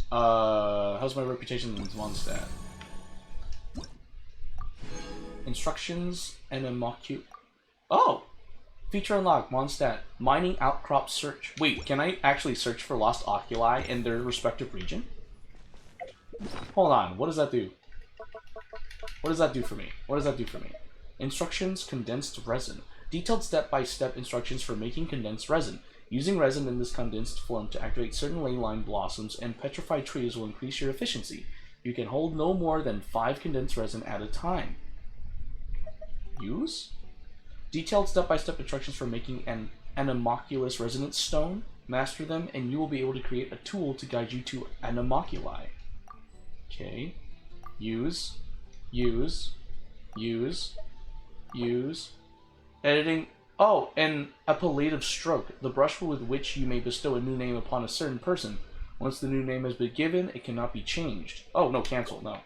How's my reputation in Mondstadt? Instructions and a mock-cute. Oh! Feature unlocked, Mondstadt. Mining outcrop search. Wait, can I actually search for lost oculi in their respective region? Hold on, what does that do? What does that do for me? What does that do for me? Instructions, condensed resin. Detailed step-by-step instructions for making condensed resin. Using resin in this condensed form to activate certain ley-line blossoms and petrified trees will increase your efficiency. You can hold no more than 5 condensed resin at a time. Use? Detailed step-by-step instructions for making an anemoculus resonance stone. Master them, and you will be able to create a tool to guide you to anemoculi. Okay. Use. Use. Use. Use. Editing. Oh, an appellative stroke, the brush with which you may bestow a new name upon a certain person. Once the new name has been given, it cannot be changed. Oh, no, cancel, no.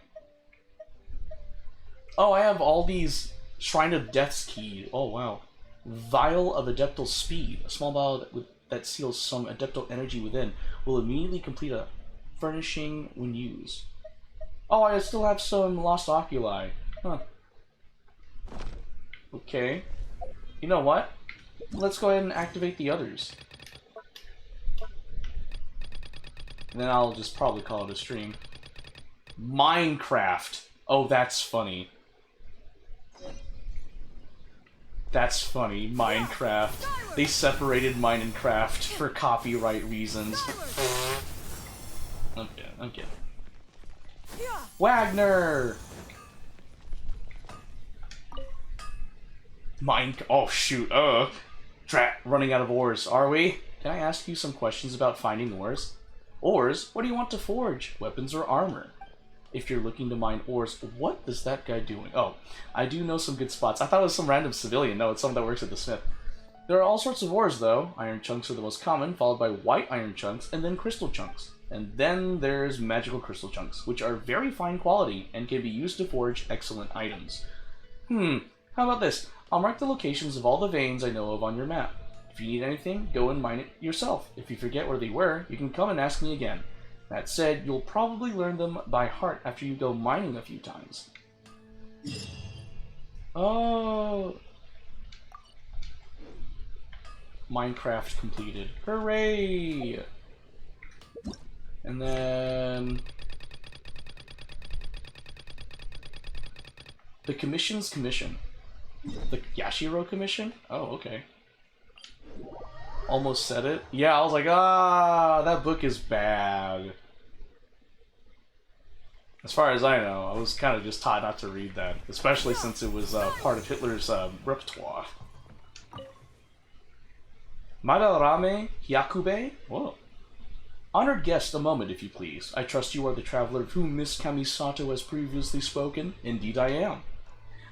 Oh, I have all these Shrine of Death's key. Oh, wow. Vial of Adeptal Speed. A small vial that seals some Adeptal energy within will immediately complete a furnishing when used. Oh, I still have some lost oculi. Huh. Okay. You know what? Let's go ahead and activate the others. And then I'll just probably call it a stream. Minecraft. Oh, that's funny. That's funny. Minecraft. They separated Minecraft for copyright reasons. I'm kidding. I'm kidding. Wagner! Oh shoot, running out of ores, are we? Can I ask you some questions about finding ores? Ores? What do you want to forge? Weapons or armor? If you're looking to mine ores, what is that guy doing? Oh, I do know some good spots. I thought it was some random civilian. No, it's someone that works at the smith. There are all sorts of ores though. Iron chunks are the most common, followed by white iron chunks, and then crystal chunks. And then there's magical crystal chunks, which are very fine quality and can be used to forge excellent items. How about this? I'll mark the locations of all the veins I know of on your map. If you need anything, go and mine it yourself. If you forget where they were, you can come and ask me again. That said, you'll probably learn them by heart after you go mining a few times. Oh. Minecraft completed. Hooray! And then The Commission's Commission. The Yashiro Commission? Oh, okay. Almost said it. Yeah, I was like, that book is bad. As far as I know, I was kind of just taught not to read that, especially since it was part of Hitler's repertoire. Madarame Hyakube? Whoa. Honored guest, a moment, if you please. I trust you are the traveler of whom Miss Kamisato has previously spoken. Indeed I am.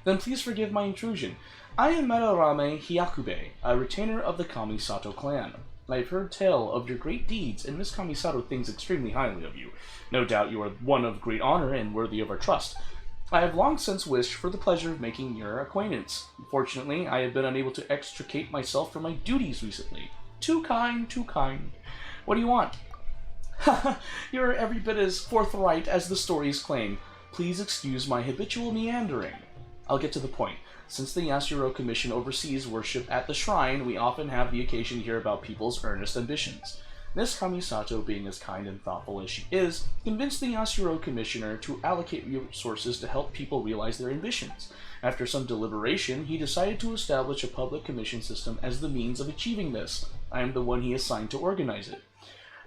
Then please forgive my intrusion. I am Madarame Hyakube, a retainer of the Kamisato clan. I have heard tell of your great deeds, and Miss Kamisato thinks extremely highly of you. No doubt you are one of great honor and worthy of our trust. I have long since wished for the pleasure of making your acquaintance. Unfortunately, I have been unable to extricate myself from my duties recently. Too kind, too kind. What do you want? You're every bit as forthright as the stories claim. Please excuse my habitual meandering. I'll get to the point. Since the Yashiro Commission oversees worship at the shrine, we often have the occasion to hear about people's earnest ambitions. Miss Kamisato, being as kind and thoughtful as she is, convinced the Yashiro Commissioner to allocate resources to help people realize their ambitions. After some deliberation, he decided to establish a public commission system as the means of achieving this. I am the one he assigned to organize it.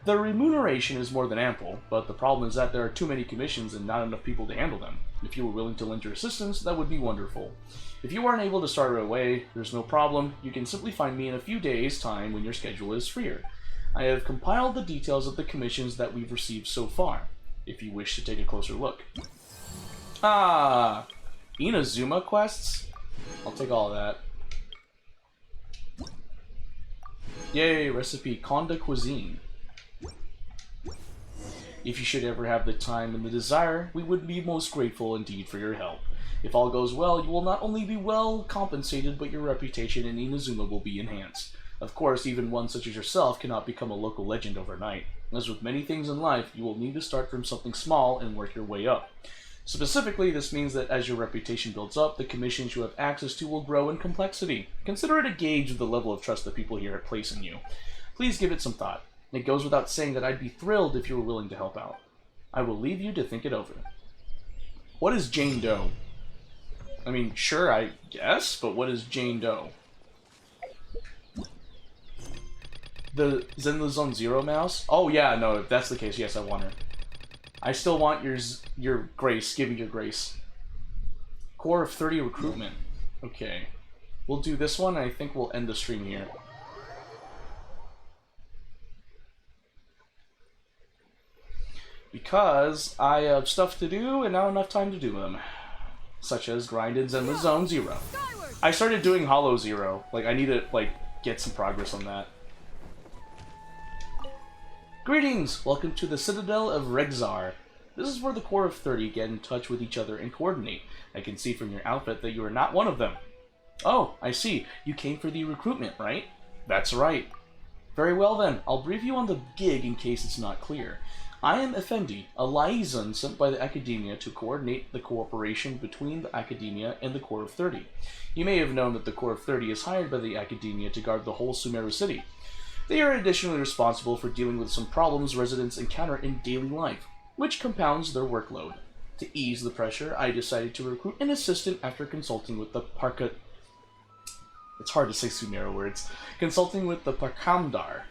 The remuneration is more than ample, but the problem is that there are too many commissions and not enough people to handle them. If you were willing to lend your assistance, that would be wonderful. If you aren't able to start right away, there's no problem. You can simply find me in a few days' time when your schedule is freer. I have compiled the details of the commissions that we've received so far, if you wish to take a closer look. Ah! Inazuma quests? I'll take all of that. Yay, recipe Konda Cuisine. If you should ever have the time and the desire, we would be most grateful indeed for your help. If all goes well, you will not only be well compensated, but your reputation in Inazuma will be enhanced. Of course, even one such as yourself cannot become a local legend overnight. As with many things in life, you will need to start from something small and work your way up. Specifically, this means that as your reputation builds up, the commissions you have access to will grow in complexity. Consider it a gauge of the level of trust that people here place in you. Please give it some thought. It goes without saying that I'd be thrilled if you were willing to help out. I will leave you to think it over. What is Jane Doe? I mean, sure, I guess, but what is Jane Doe? The Zenless on Zero mouse? Oh yeah, no, if that's the case, yes, I want her. I still want your grace. Give me your grace. Core of 30 recruitment. Okay. We'll do this one, and I think we'll end the stream here. Because I have stuff to do and not enough time to do them. Such as grind in Zenless Zone Zero. I started doing Hollow Zero. Like, I need to, like, get some progress on that. Greetings! Welcome to the Citadel of Regzar. This is where the Core of 30 get in touch with each other and coordinate. I can see from your outfit that you are not one of them. Oh, I see. You came for the recruitment, right? That's right. Very well then, I'll brief you on the gig in case it's not clear. I am Effendi, a liaison sent by the Academia to coordinate the cooperation between the Academia and the Core of 30. You may have known that the Core of 30 is hired by the Academia to guard the whole Sumeru city. They are additionally responsible for dealing with some problems residents encounter in daily life, which compounds their workload. To ease the pressure, I decided to recruit an assistant after consulting with the It's hard to say Sumeru words. Consulting with the Parkamdar.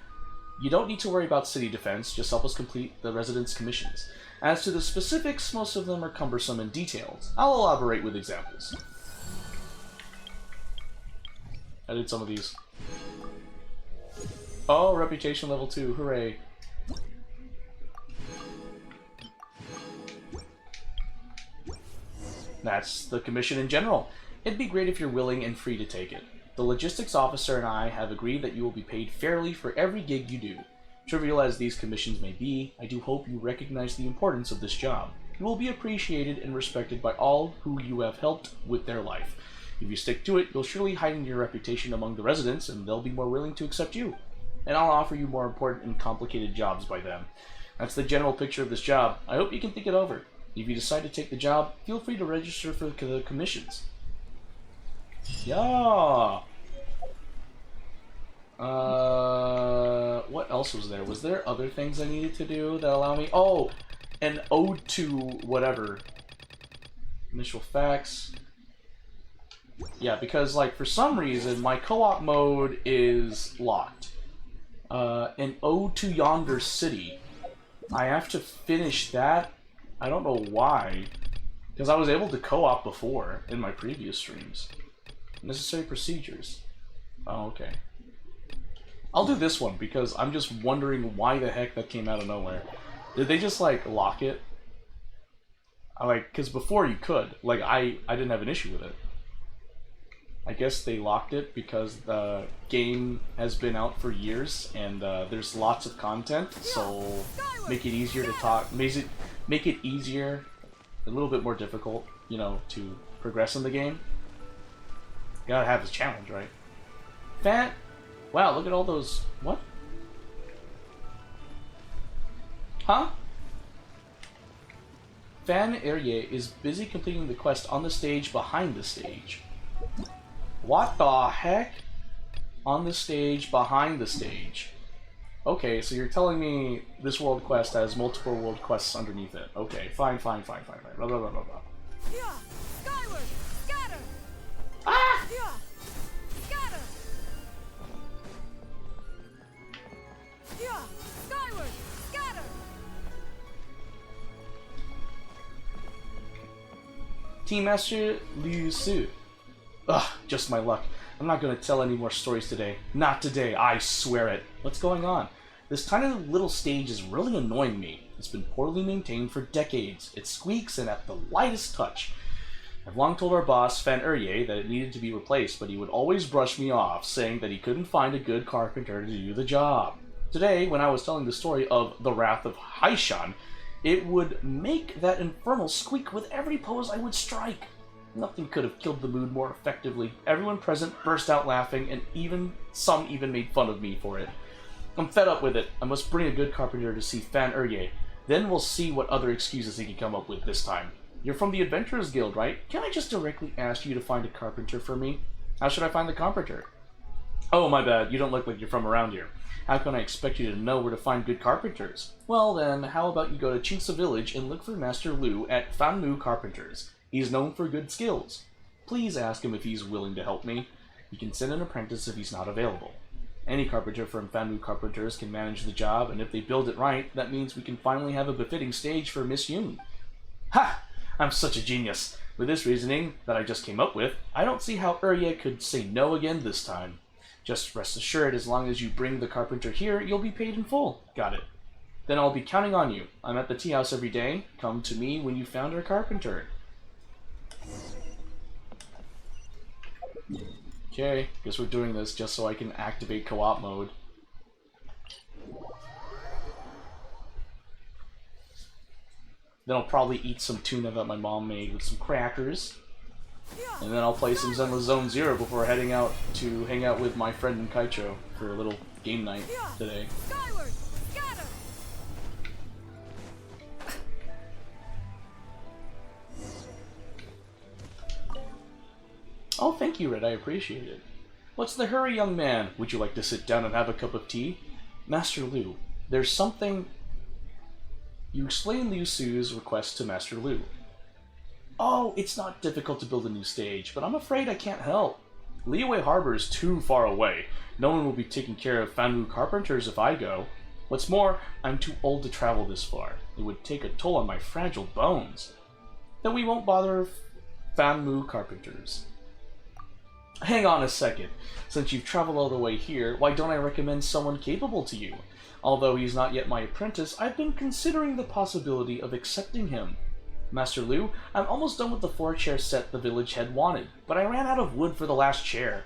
You don't need to worry about city defense, just help us complete the residents' commissions. As to the specifics, most of them are cumbersome and detailed. I'll elaborate with examples. I did some of these. Oh, reputation level 2, hooray. That's the commission in general. It'd be great if you're willing and free to take it. The logistics officer and I have agreed that you will be paid fairly for every gig you do. Trivial as these commissions may be, I do hope you recognize the importance of this job. You will be appreciated and respected by all who you have helped with their life. If you stick to it, you'll surely heighten your reputation among the residents, and they'll be more willing to accept you. And I'll offer you more important and complicated jobs by them. That's the general picture of this job. I hope you can think it over. If you decide to take the job, feel free to register for the commissions. Yeah. What else was there? Was there other things I needed to do that allow me? Oh, an ode to whatever. Initial facts. Yeah, because, like, for some reason, my co-op mode is locked. In Ode to Yonder City, I have to finish that. I don't know why. Because I was able to co-op before in my previous streams. Necessary procedures. Oh, okay. I'll do this one because I'm just wondering why the heck that came out of nowhere. Did they just, like, lock it? Because before you could. Like, I didn't have an issue with it. I guess they locked it because the game has been out for years and there's lots of content, so make it easier to talk. Make it easier, a little bit more difficult, you know, to progress in the game. You gotta have this challenge, right? Wow, look at all those. What? Huh? Fan Erye is busy completing the quest on the stage behind the stage. What the heck? On the stage behind the stage. Okay, so you're telling me this world quest has multiple world quests underneath it. Okay, fine. Blah, blah, blah, blah, blah. Yeah, skyward, scatter. Ah! Yeah, scatter. Yeah, skyward, scatter. Team Master Liu Su. Ugh, just my luck. I'm not gonna tell any more stories today. Not today, I swear it. What's going on? This tiny little stage is really annoying me. It's been poorly maintained for decades. It squeaks and at the lightest touch. I've long told our boss, Fan Erye, that it needed to be replaced, but he would always brush me off, saying that he couldn't find a good carpenter to do the job. Today, when I was telling the story of the Wrath of Haishan, it would make that infernal squeak with every pose I would strike. Nothing could have killed the mood more effectively. Everyone present burst out laughing, and some even made fun of me for it. I'm fed up with it. I must bring a good carpenter to see Fan Erye. Then we'll see what other excuses he can come up with this time. You're from the Adventurers Guild, right? Can I just directly ask you to find a carpenter for me? How should I find the carpenter? Oh, my bad. You don't look like you're from around here. How can I expect you to know where to find good carpenters? Well then, how about you go to Chinsa Village and look for Master Liu at Fanmu Carpenters. He's known for good skills. Please ask him if he's willing to help me. He can send an apprentice if he's not available. Any carpenter from Fanmu Carpenters can manage the job, and if they build it right, that means we can finally have a befitting stage for Miss Yoon. Ha! I'm such a genius. With this reasoning that I just came up with, I don't see how Erye could say no again this time. Just rest assured, as long as you bring the carpenter here, you'll be paid in full. Got it. Then I'll be counting on you. I'm at the tea house every day. Come to me when you found our carpenter. Okay, guess we're doing this just so I can activate co-op mode. Then I'll probably eat some tuna that my mom made with some crackers. And then I'll play some Zenless Zone Zero before heading out to hang out with my friend Kaicho for a little game night today. Skyward, scatter. Oh, thank you, Red. I appreciate it. What's the hurry, young man? Would you like to sit down and have a cup of tea? Master Liu, there's something... You explain Liu Su's request to Master Liu. Oh, it's not difficult to build a new stage, but I'm afraid I can't help. Liyue Harbor is too far away. No one will be taking care of Fanmu Carpenters if I go. What's more, I'm too old to travel this far. It would take a toll on my fragile bones. Then we won't bother Fanmu Carpenters. Hang on a second. Since you've traveled all the way here, why don't I recommend someone capable to you? Although he's not yet my apprentice, I've been considering the possibility of accepting him. Master Liu, I'm almost done with the 4-chair set the village head wanted, but I ran out of wood for the last chair.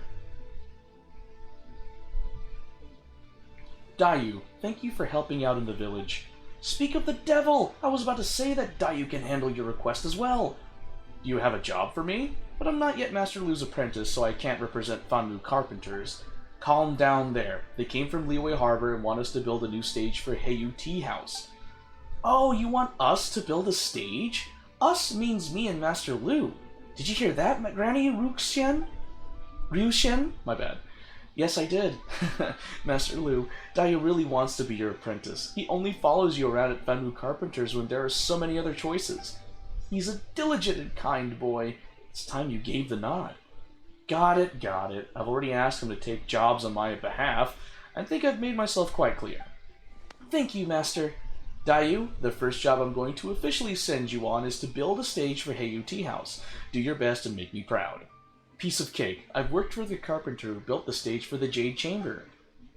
Dayu, thank you for helping out in the village. Speak of the devil! I was about to say that Dayu can handle your request as well. Do you have a job for me? But I'm not yet Master Liu's apprentice, so I can't represent Fanmu Carpenters. Calm down there. They came from Liyue Harbor and want us to build a new stage for Heyu Tea House. Oh, you want us to build a stage? Us means me and Master Liu. Did you hear that, Granny Ryushen? My bad. Yes, I did. Master Liu, Dayu really wants to be your apprentice. He only follows you around at Fanmu Carpenters when there are so many other choices. He's a diligent and kind boy. It's time you gave the nod. Got it, got it. I've already asked him to take jobs on my behalf. I think I've made myself quite clear. Thank you, Master. Dayu, the first job I'm going to officially send you on is to build a stage for Heyu Tea House. Do your best and make me proud. Piece of cake. I've worked for the carpenter who built the stage for the Jade Chamber.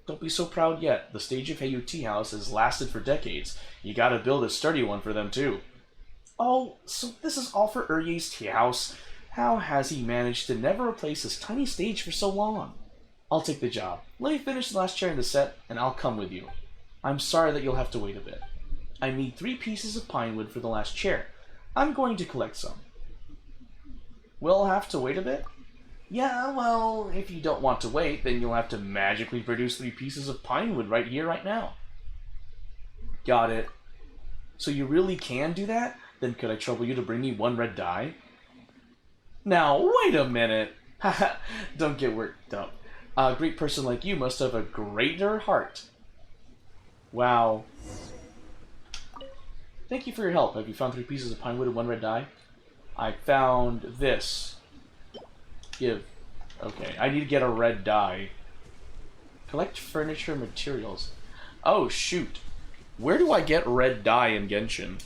Don't be so proud yet. The stage of Heyu Tea House has lasted for decades. You gotta build a sturdy one for them too. Oh, so this is all for Urye's Tea House. How has he managed to never replace his tiny stage for so long? I'll take the job. Let me finish the last chair in the set, and I'll come with you. I'm sorry that you'll have to wait a bit. I need 3 pieces of pine wood for the last chair. I'm going to collect some. We'll have to wait a bit? Yeah, well, if you don't want to wait, then you'll have to magically produce 3 pieces of pine wood right here, right now. Got it. So you really can do that? Then could I trouble you to bring me 1 red dye? Now, wait a minute. Haha, don't get worked up. A great person like you must have a greater heart. Wow. Thank you for your help. Have you found 3 pieces of pine wood and 1 red dye? I found this. Give. Okay, I need to get a red dye. Collect furniture materials. Oh, shoot. Where do I get red dye in Genshin?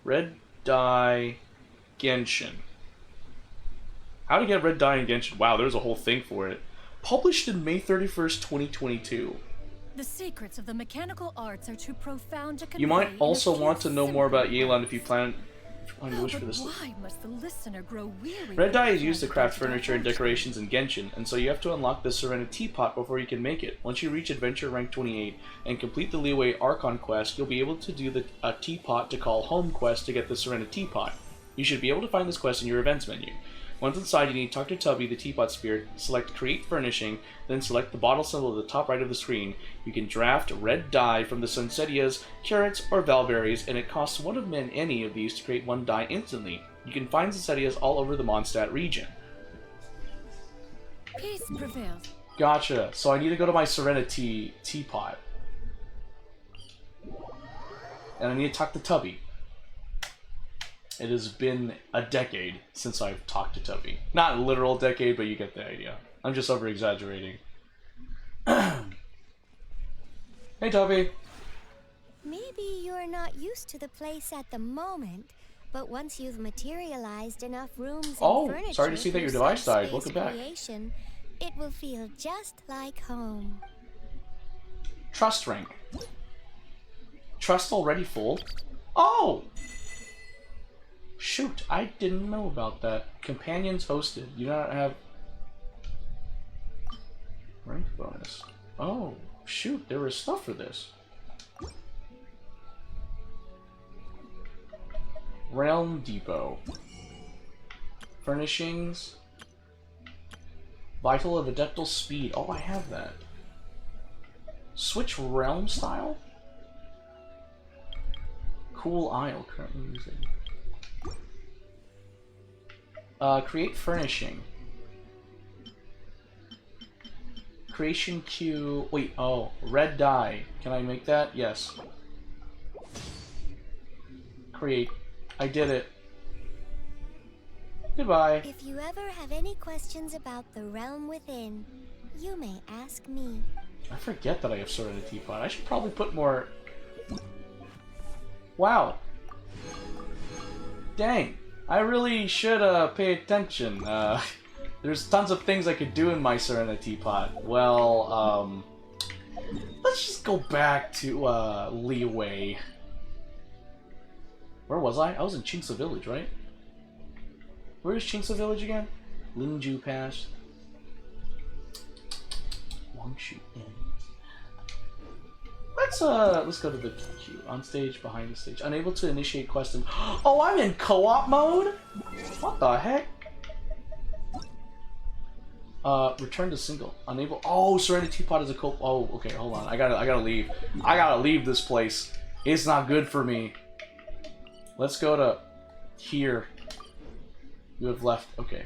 Red dye Genshin. How to get red dye in Genshin? Wow, there's a whole thing for it. Published in May 31st, 2022. The secrets of the mechanical arts are too profound to convey. You might also want to know more about Yelan if you plan to wish for this. Why must the listener grow weary? Red dye is used to craft furniture and decorations in Genshin, and so you have to unlock the Serena Teapot before you can make it. Once you reach Adventure Rank 28 and complete the Liyue Archon quest, you'll be able to do the Teapot to Call Home quest to get the Serena Teapot. You should be able to find this quest in your events menu. Once inside, you need to talk to Tubby, the Teapot Spirit, select Create Furnishing, then select the bottle symbol at the top right of the screen. You can draft red dye from the Sunsetias, Carrots, or Valberries, and it costs 1 of any of these to create 1 dye instantly. You can find Sunsetias all over the Mondstadt region. Peace prevails. Gotcha. So I need to go to my Serenity Teapot. And I need to talk to Tubby. It has been a decade since I've talked to Tubby. Not a literal decade, but you get the idea. I'm just over-exaggerating. Hey, Tubby. Maybe you're not used to the place at the moment, but once you've materialized enough rooms and furniture sorry to see that your device died. Welcome back. Creation, it will feel just like home. Trust rank. Trust already full? Oh! Shoot, I didn't know about that. Companions hosted. You do not have rank bonus. Oh, shoot, there was stuff for this. Realm Depot. Furnishings. Vital of Adeptal Speed. Oh, I have that. Switch Realm Style? Cool Isle currently using. Create Furnishing. Creation queue. Wait, oh, red dye. Can I make that? Yes. Create. I did it. Goodbye. If you ever have any questions about the realm within, you may ask me. I forget that I have Sword in a Teapot. I should probably put more. Wow. Dang. I really should pay attention. There's tons of things I could do in my Serenity Pot. Well, let's just go back to Liyue. Where was I? I was in Chinsa Village, right? Where is Chinsa Village again? Linju Pass. Longshu Inn. Let's go to the queue. On stage, behind the stage. Unable to initiate quest. Oh, I'm in co-op mode? What the heck? Return to single. Unable. Oh, Serenity Teapot is a co. Oh, okay. Hold on. I gotta leave. I gotta leave this place. It's not good for me. Let's go to here. You have left. Okay.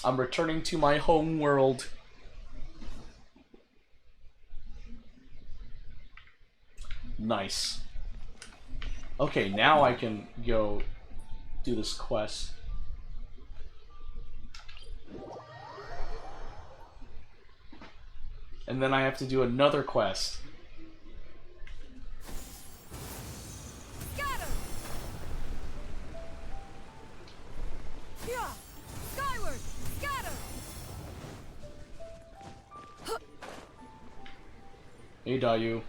I'm returning to my home world. Nice. Okay, now I can go do this quest. And then I have to do another quest. Scatter! Yeah! Skyward! Scatter! Hey, Dayu.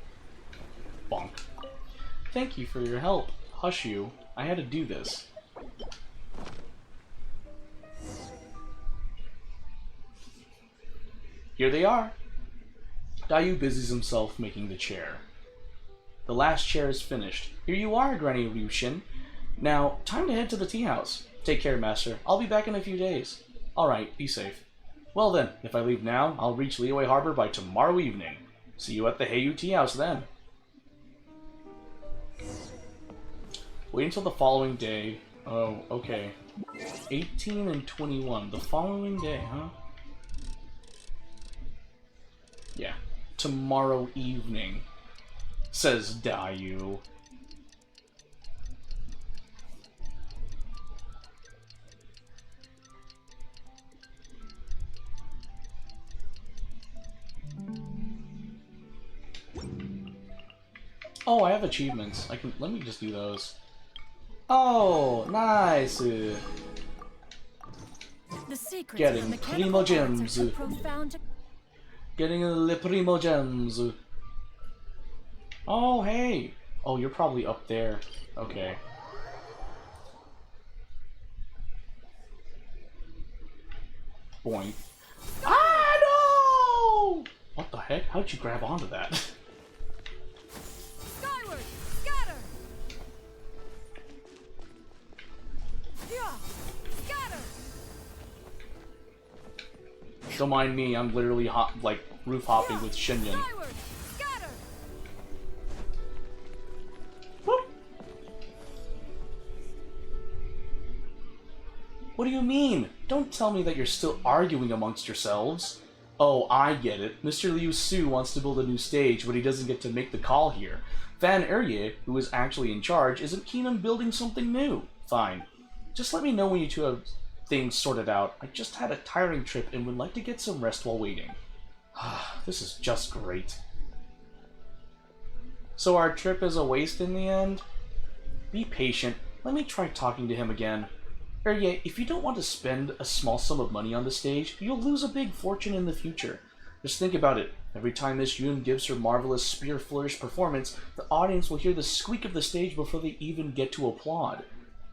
Bonk. Thank you for your help. Hush you. I had to do this. Here they are. Dayu busies himself making the chair. The last chair is finished. Here you are, Granny Ryushin. Now, time to head to the tea house. Take care, Master. I'll be back in a few days. Alright, be safe. Well then, if I leave now, I'll reach Liyue Harbor by tomorrow evening. See you at the Heiyu Tea House then. Wait until the following day. Oh, okay. 18 and 21. The following day, huh? Yeah. Tomorrow evening, says Dayu. Oh, I have achievements. I can. Let me just do those. Oh, nice. The secrets Getting of the primo mechanical arts are gems. so profound. Getting the primo gems. Oh, hey. Oh, you're probably up there. Okay. Boing. Ah, no! What the heck? How'd you grab onto that? Skyward! Scatter! Yeah! Scatter! Don't mind me, I'm literally like roof hopping with Shinyan. Skyward! Scatter! What do you mean? Don't tell me that you're still arguing amongst yourselves. Oh, I get it. Mr. Liu Su wants to build a new stage, but he doesn't get to make the call here. Van Erye, who is actually in charge, isn't keen on building something new. Fine. Just let me know when you two have things sorted out. I just had a tiring trip and would like to get some rest while waiting. This is just great. So our trip is a waste in the end? Be patient. Let me try talking to him again. Erye, if you don't want to spend a small sum of money on the stage, you'll lose a big fortune in the future. Just think about it. Every time Miss Yoon gives her marvelous spear flourish performance, the audience will hear the squeak of the stage before they even get to applaud.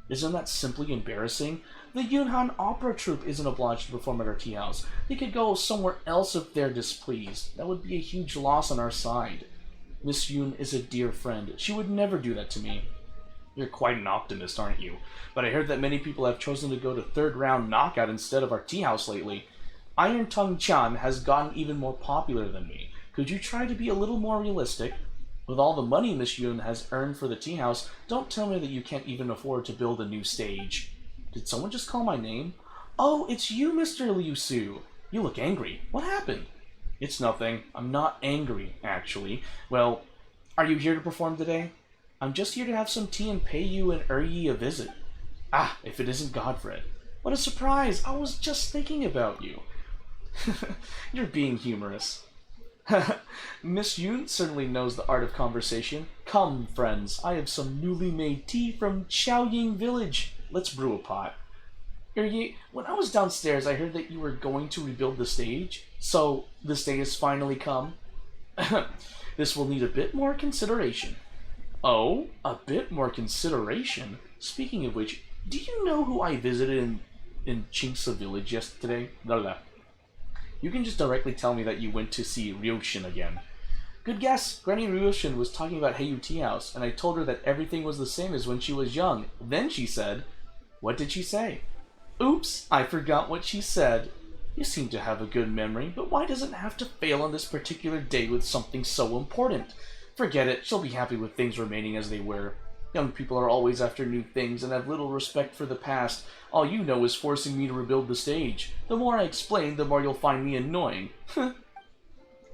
Isn't that simply embarrassing? The Yunhan Opera Troupe isn't obliged to perform at our tea house. They could go somewhere else if they're displeased. That would be a huge loss on our side. Miss Yoon is a dear friend. She would never do that to me. You're quite an optimist, aren't you? But I heard that many people have chosen to go to third round knockout instead of our tea house lately. Iron Tongue Chan has gotten even more popular than me. Could you try to be a little more realistic? With all the money Miss Yoon has earned for the tea house, don't tell me that you can't even afford to build a new stage. Did someone just call my name? Oh, it's you, Mr. Liu Su. You look angry. What happened? It's nothing. I'm not angry, actually. Well, are you here to perform today? I'm just here to have some tea and pay you and Erye a visit. Ah, if it isn't Godfred. What a surprise! I was just thinking about you. You're being humorous. Miss Yoon certainly knows the art of conversation. Come, friends, I have some newly made tea from Chaoying Village. Let's brew a pot. Erye, when I was downstairs, I heard that you were going to rebuild the stage. So, this day has finally come. This will need a bit more consideration. Oh, a bit more consideration? Speaking of which, do you know who I visited in Chingsa Village yesterday? No. You can just directly tell me that you went to see Ryoshin again. Good guess. Granny Ryoshin was talking about Heiyu Tea House, and I told her that everything was the same as when she was young. Then she said, what did she say? Oops, I forgot what she said. You seem to have a good memory, but why does it have to fail on this particular day with something so important? Forget it, she'll be happy with things remaining as they were. Young people are always after new things and have little respect for the past. All you know is forcing me to rebuild the stage. The more I explain, the more you'll find me annoying.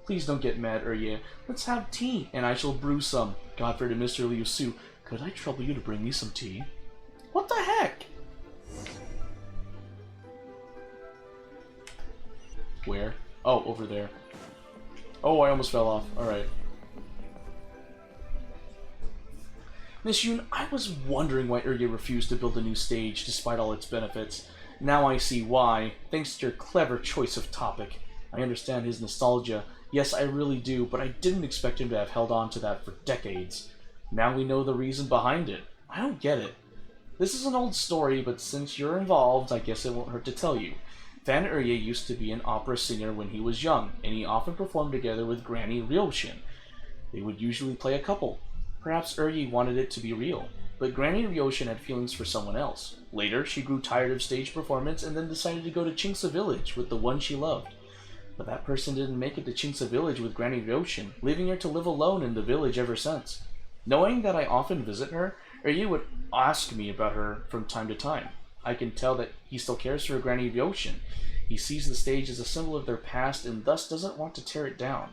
Please don't get mad, Erye. Let's have tea, and I shall brew some. Godfred and Mr. Liu Su, Could I trouble you to bring me some tea? What the heck? Where? Oh, over there. Oh, I almost fell off. Alright. Miss Yoon, I was wondering why Urge refused to build a new stage despite all its benefits. Now I see why, thanks to your clever choice of topic. I understand his nostalgia. Yes, I really do, but I didn't expect him to have held on to that for decades. Now we know the reason behind it. I don't get it. This is an old story, but since you're involved, I guess it won't hurt to tell you. Fan Urge used to be an opera singer when he was young, and he often performed together with Granny Ryoshin. They would usually play a couple. Perhaps Urge wanted it to be real, but Granny Ryoshin had feelings for someone else. Later, she grew tired of stage performance and then decided to go to Chingsa Village with the one she loved. But that person didn't make it to Chingsa Village with Granny Ryoshin, leaving her to live alone in the village ever since. Knowing that I often visit her, Urge would ask me about her from time to time. I can tell that he still cares for Granny Ryoshin. He sees the stage as a symbol of their past and thus doesn't want to tear it down.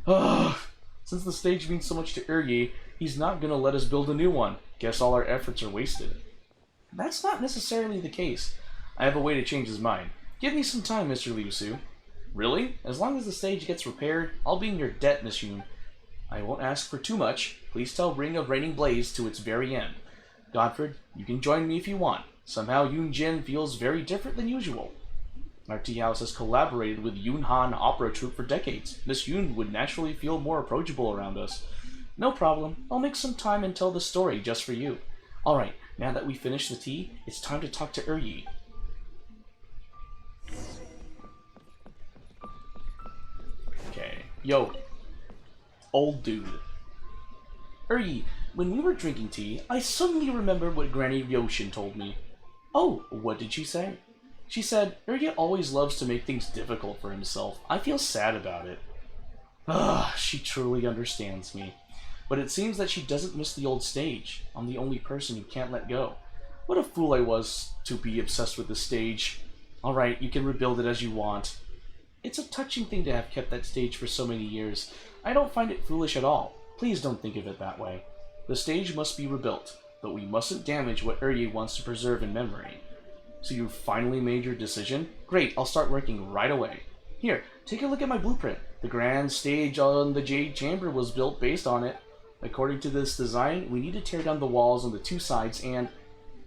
Ugh! Since the stage means so much to Urge, he's not gonna let us build a new one. Guess all our efforts are wasted. That's not necessarily the case. I have a way to change his mind. Give me some time, Mr. Liu-Su. Really? As long as the stage gets repaired, I'll be in your debt, Miss Yoon. I won't ask for too much. Please tell Ring of Raining Blaze to its very end. Godfred, you can join me if you want. Somehow Yoon Jin feels very different than usual. Our tea house has collaborated with Yunhan Opera Troupe for decades. Miss Yoon would naturally feel more approachable around us. No problem. I'll make some time and tell the story just for you. Alright, now that we finished the tea, it's time to talk to Urge. Okay. Yo. Old dude. Urge, when we were drinking tea, I suddenly remembered what Granny Ryoshin told me. Oh, what did she say? She said, Urge always loves to make things difficult for himself. I feel sad about it. She truly understands me. But it seems that she doesn't miss the old stage. I'm the only person who can't let go. What a fool I was to be obsessed with the stage. Alright, you can rebuild it as you want. It's a touching thing to have kept that stage for so many years. I don't find it foolish at all. Please don't think of it that way. The stage must be rebuilt, but we mustn't damage what Urge wants to preserve in memory. So you've finally made your decision? Great, I'll start working right away. Here, take a look at my blueprint. The grand stage on the Jade Chamber was built based on it. According to this design, we need to tear down the walls on the two sides and...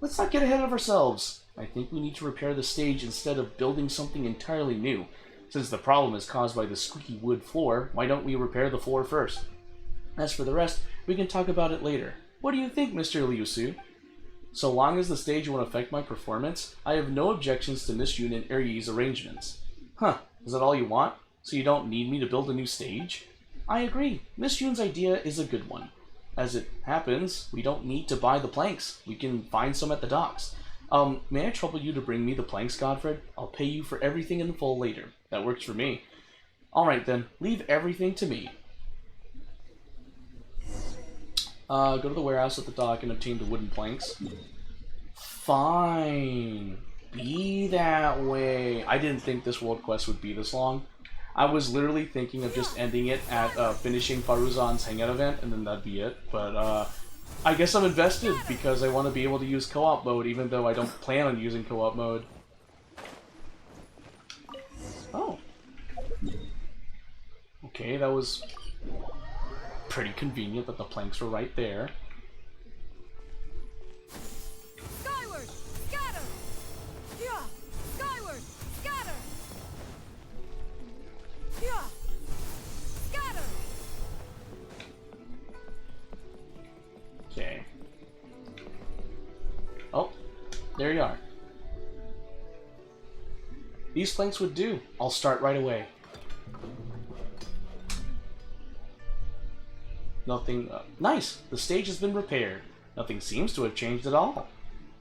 Let's not get ahead of ourselves. I think we need to repair the stage instead of building something entirely new. Since the problem is caused by the squeaky wood floor, why don't we repair the floor first? As for the rest, we can talk about it later. What do you think, Mr. Liu-Su? So long as the stage won't affect my performance, I have no objections to Miss Yoon and Urge's arrangements. Huh, is that all you want? So you don't need me to build a new stage? I agree. Miss Yoon's idea is a good one. As it happens, we don't need to buy the planks. We can find some at the docks. May I trouble you to bring me the planks, Godfred? I'll pay you for everything in full later. That works for me. Alright then, leave everything to me. Go to the warehouse at the dock and obtain the wooden planks. Fine. Be that way. I didn't think this world quest would be this long. I was literally thinking of just ending it at finishing Faruzan's hangout event, and then that'd be it. But I guess I'm invested because I want to be able to use co-op mode, even though I don't plan on using co-op mode. Oh. Okay, that was pretty convenient that the planks were right there. Skyward, scatter! Yeah, skyward, scatter! Yeah, scatter! Okay. Oh, there you are. These planks would do. I'll start right away. Nothing... nice! The stage has been repaired. Nothing seems to have changed at all.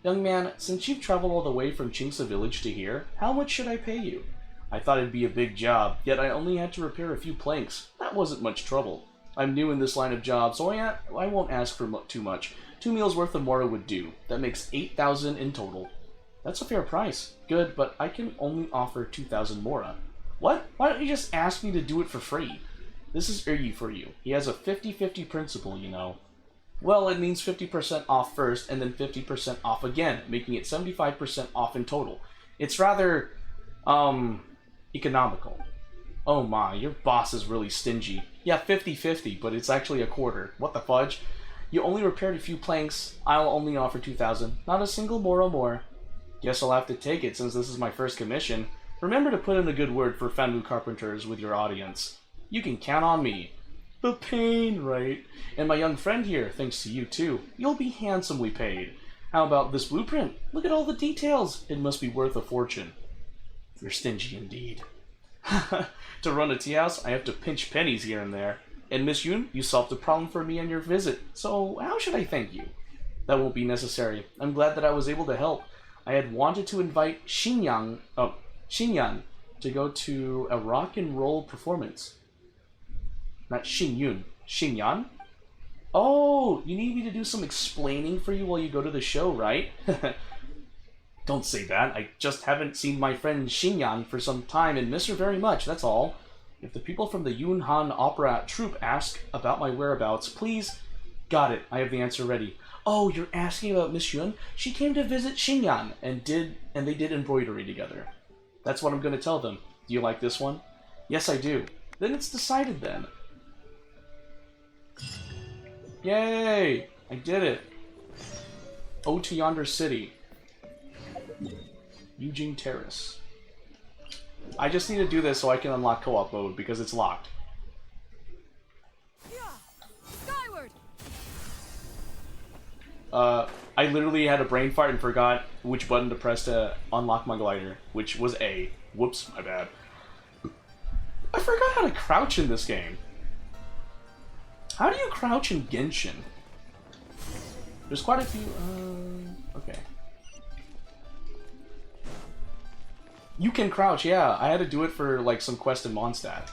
Young man, since you've traveled all the way from Chingsa Village to here, how much should I pay you? I thought it'd be a big job, yet I only had to repair a few planks. That wasn't much trouble. I'm new in this line of job, so I won't ask for too much. 2 meals worth of mora would do. That makes 8,000 in total. That's a fair price. Good, but I can only offer 2,000 mora. What? Why don't you just ask me to do it for free? This is Urge for you. He has a 50-50 principle, you know. Well, it means 50% off first and then 50% off again, making it 75% off in total. It's rather, economical. Oh my, your boss is really stingy. Yeah, 50-50, but it's actually a quarter. What the fudge? You only repaired a few planks. I'll only offer 2,000. Not a single more or more. Guess I'll have to take it since this is my first commission. Remember to put in a good word for Fanmu Carpenters with your audience. You can count on me. The pain, right? And my young friend here, thanks to you too. You'll be handsomely paid. How about this blueprint? Look at all the details. It must be worth a fortune. You're stingy indeed. To run a tea house, I have to pinch pennies here and there. And Miss Yun, you solved the problem for me on your visit. So how should I thank you? That won't be necessary. I'm glad that I was able to help. I had wanted to invite Xinyan to go to a rock and roll performance. Not Xinyun. Xinyan? Oh, you need me to do some explaining for you while you go to the show, right? Don't say that. I just haven't seen my friend Xinyan for some time and miss her very much, that's all. If the people from the Yunhan Opera Troupe ask about my whereabouts, please... Got it. I have the answer ready. Oh, you're asking about Miss Yun? She came to visit Xinyan and they did embroidery together. That's what I'm going to tell them. Do you like this one? Yes, I do. Then it's decided then. Yay! I did it. Ode to Yonder City. Eugene Terrace. I just need to do this so I can unlock co-op mode because it's locked. Skyward! I literally had a brain fart and forgot which button to press to unlock my glider, which was A. Whoops, my bad. I forgot how to crouch in this game. How do you crouch in Genshin? There's quite a few, okay. You can crouch, yeah. I had to do it for, like, some quest in Mondstadt.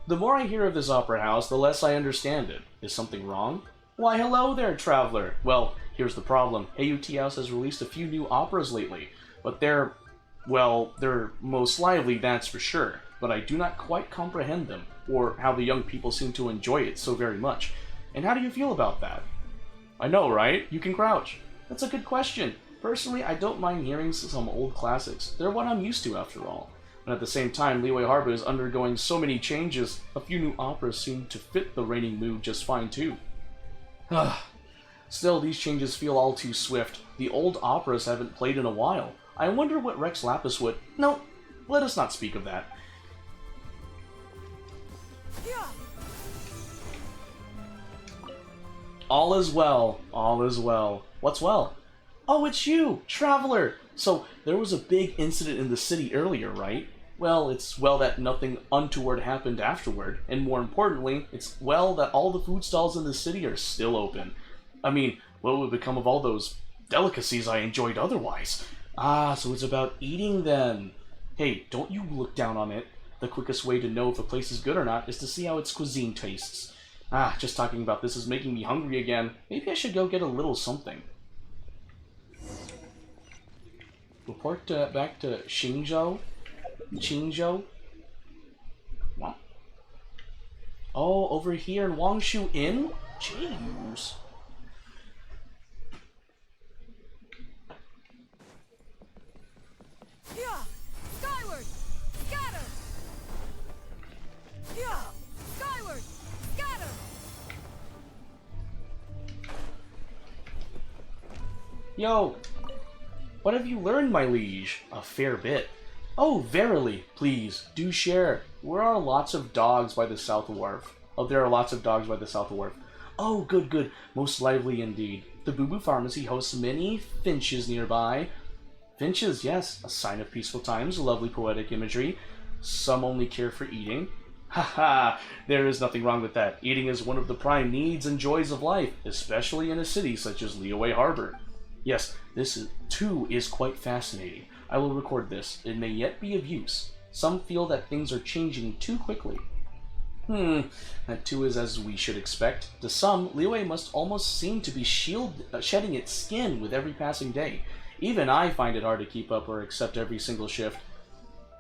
The more I hear of this opera house, the less I understand it. Is something wrong? Why, hello there, traveler. Well, here's the problem. AUT House has released a few new operas lately, but they're most lively, that's for sure. But I do not quite comprehend them, or how the young people seem to enjoy it so very much. And how do you feel about that? I know, right? You can crouch. That's a good question. Personally, I don't mind hearing some old classics. They're what I'm used to, after all. But at the same time, Liyue Harbor is undergoing so many changes, a few new operas seem to fit the reigning mood just fine, too. Still, these changes feel all too swift. The old operas haven't played in a while. I wonder what Rex Lapis would... No, let us not speak of that. All is well. All is well. What's well? Oh, it's you, Traveler! So, there was a big incident in the city earlier, right? Well, it's well that nothing untoward happened afterward, and more importantly, it's well that all the food stalls in the city are still open. I mean, what would become of all those delicacies I enjoyed otherwise? Ah, so it's about eating then. Hey, don't you look down on it. The quickest way to know if a place is good or not is to see how its cuisine tastes. Ah, just talking about this is making me hungry again. Maybe I should go get a little something. Report back to Qingzhou. What? Oh, over here in Wangshu Inn? Jeez. Yeah! Skyward! Scatter! Yeah! Skyward! Scatter! Yo! What have you learned, my liege? A fair bit. Oh, verily, please, do share. There are lots of dogs by the South Wharf. Oh, there are lots of dogs by the South Wharf. Oh, good, good. Most lively indeed. The Boo Boo Pharmacy hosts many finches nearby. Finches, yes, a sign of peaceful times, lovely poetic imagery. Some only care for eating. Haha, there is nothing wrong with that. Eating is one of the prime needs and joys of life, especially in a city such as Liyue Harbor. Yes, this too is quite fascinating. I will record this. It may yet be of use. Some feel that things are changing too quickly. That too is as we should expect. To some, Liyue must almost seem to be shedding its skin with every passing day. Even I find it hard to keep up or accept every single shift.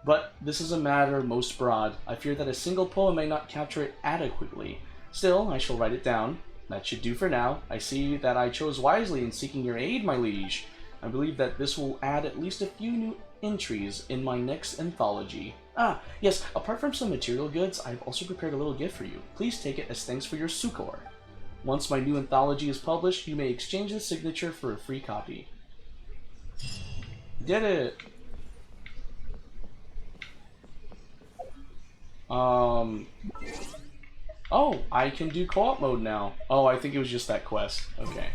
But this is a matter most broad. I fear that a single poem may not capture it adequately. Still, I shall write it down. That should do for now. I see that I chose wisely in seeking your aid, my liege. I believe that this will add at least a few new entries in my next anthology. Ah, yes, apart from some material goods, I've also prepared a little gift for you. Please take it as thanks for your succor. Once my new anthology is published, you may exchange the signature for a free copy. Did it! Oh, I can do co-op mode now. Oh, I think it was just that quest. Okay.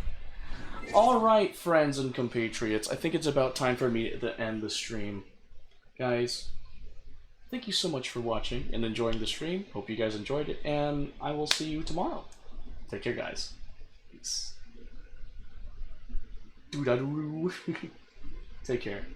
Alright, friends and compatriots, I think it's about time for me to end the stream. Guys, thank you so much for watching and enjoying the stream. Hope you guys enjoyed it, and I will see you tomorrow. Take care, guys. Peace. Doo-da-doo. Take care.